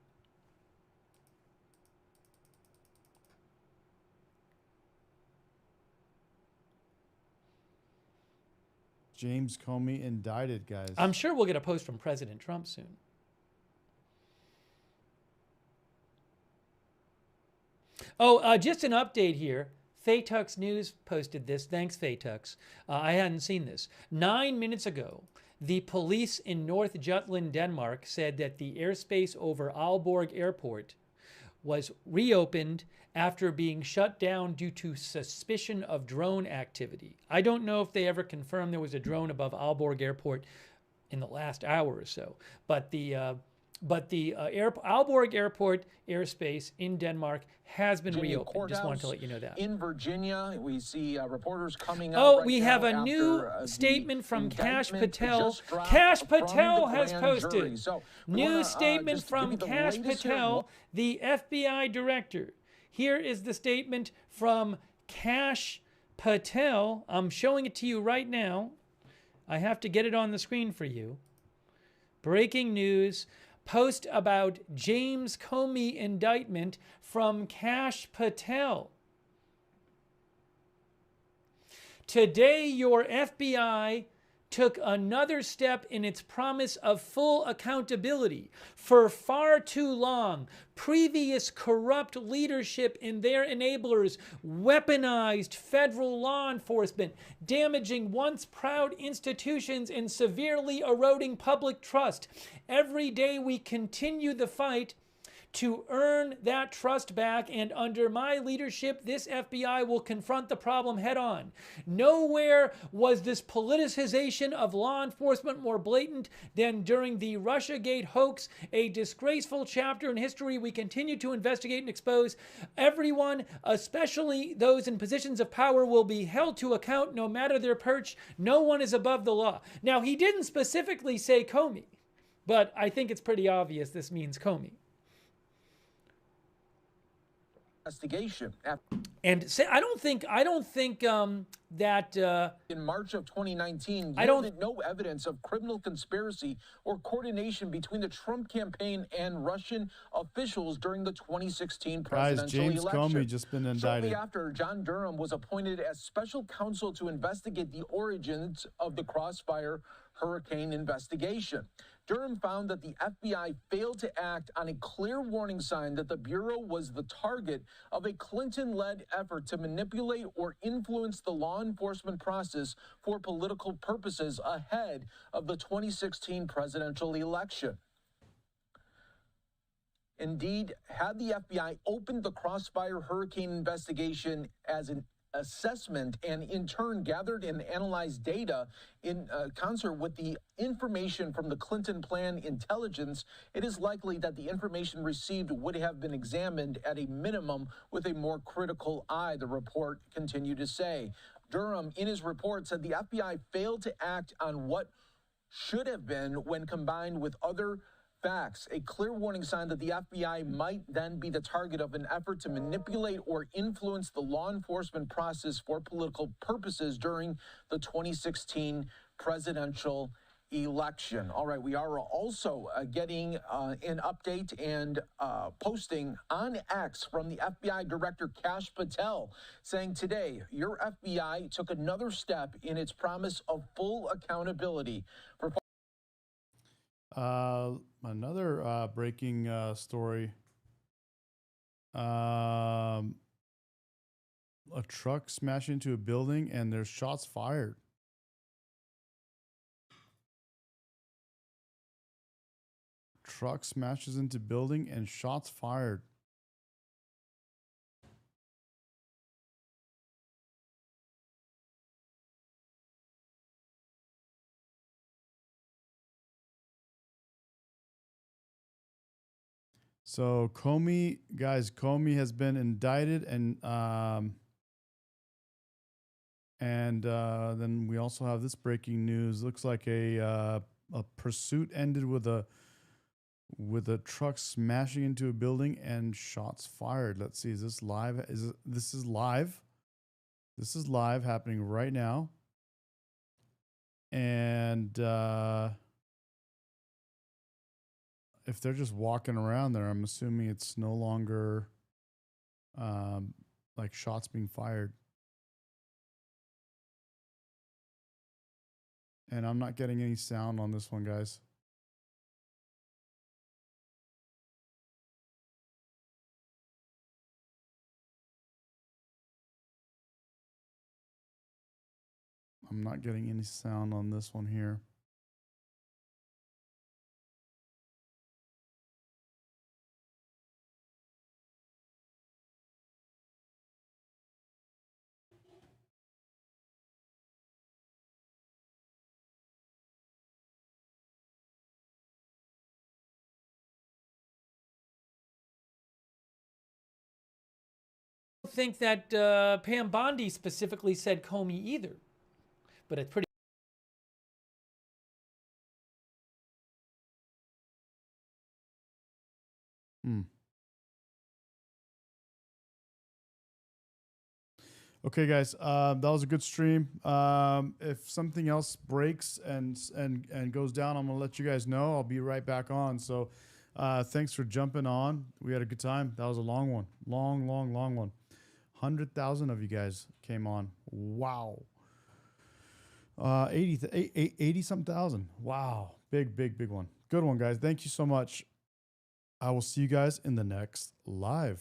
James Comey indicted, guys. I'm sure we'll get a post from President Trump soon. Oh, just an update here. Faytux News posted this. Thanks, Faytux. I hadn't seen this. 9 minutes ago, the police in North Jutland, Denmark, said that the airspace over Aalborg Airport was reopened after being shut down due to suspicion of drone activity. I don't know if they ever confirmed there was a drone above Aalborg Airport in the last hour or so, but the Aalborg Airport airspace in Denmark has been reopened. Just wanted to let you know that. In Virginia, we see reporters coming out. Oh, we have a new statement from Kash Patel. Kash Patel has posted. New statement from Kash Patel, the FBI director. Here is the statement from Kash Patel, I'm showing it to you right now. I have to get it on the screen for you. Breaking news, post about James Comey indictment from Kash Patel. Today, your FBI took another step in its promise of full accountability. For far too long, previous corrupt leadership and their enablers weaponized federal law enforcement, damaging once proud institutions and severely eroding public trust. Every day we continue the fight to earn that trust back, and under my leadership, this FBI will confront the problem head on. Nowhere was this politicization of law enforcement more blatant than during the Russiagate hoax, a disgraceful chapter in history we continue to investigate and expose. Everyone, especially those in positions of power, will be held to account no matter their perch. No one is above the law. Now, he didn't specifically say Comey, but I think it's pretty obvious this means Comey. Investigation. And say, I don't think that in March of 2019, I don't yielded no evidence of criminal conspiracy or coordination between the Trump campaign and Russian officials during the 2016 presidential Guys, James election. Comey just been indicted. Shortly after, John Durham was appointed as special counsel to investigate the origins of the Crossfire Hurricane investigation. Durham found that the FBI failed to act on a clear warning sign that the Bureau was the target of a Clinton-led effort to manipulate or influence the law enforcement process for political purposes ahead of the 2016 presidential election. Indeed, had the FBI opened the Crossfire Hurricane investigation as an assessment and in turn gathered and analyzed data in concert with the information from the Clinton plan intelligence, it is likely that the information received would have been examined at a minimum with a more critical eye, the report continued to say. Durham, in his report, said the FBI failed to act on what should have been when combined with other facts, a clear warning sign that the FBI might then be the target of an effort to manipulate or influence the law enforcement process for political purposes during the 2016 presidential election. All right, we are also getting an update and posting on X from the FBI Director Kash Patel saying today, your FBI took another step in its promise of full accountability for another breaking story. A truck smashed into a building and there's shots fired. Truck smashes into building and shots fired. So Comey, guys, Comey has been indicted, and then we also have this breaking news. Looks like a pursuit ended with a truck smashing into a building and shots fired. Let's see, is this live? This is live? This is live, happening right now, and if they're just walking around there, I'm assuming it's no longer like shots being fired. And I'm not getting any sound on this one, guys. I'm not getting any sound on this one here. think that Pam Bondi specifically said Comey either, but it's pretty. Okay, guys, that was a good stream. If something else breaks and goes down, I'm gonna let you guys know. I'll be right back on. So, thanks for jumping on. We had a good time. That was a long one, long one. 100,000 of you guys came on. Wow. 80 something thousand. Wow. Big one. Good one, guys. Thank you so much. I will see you guys in the next live.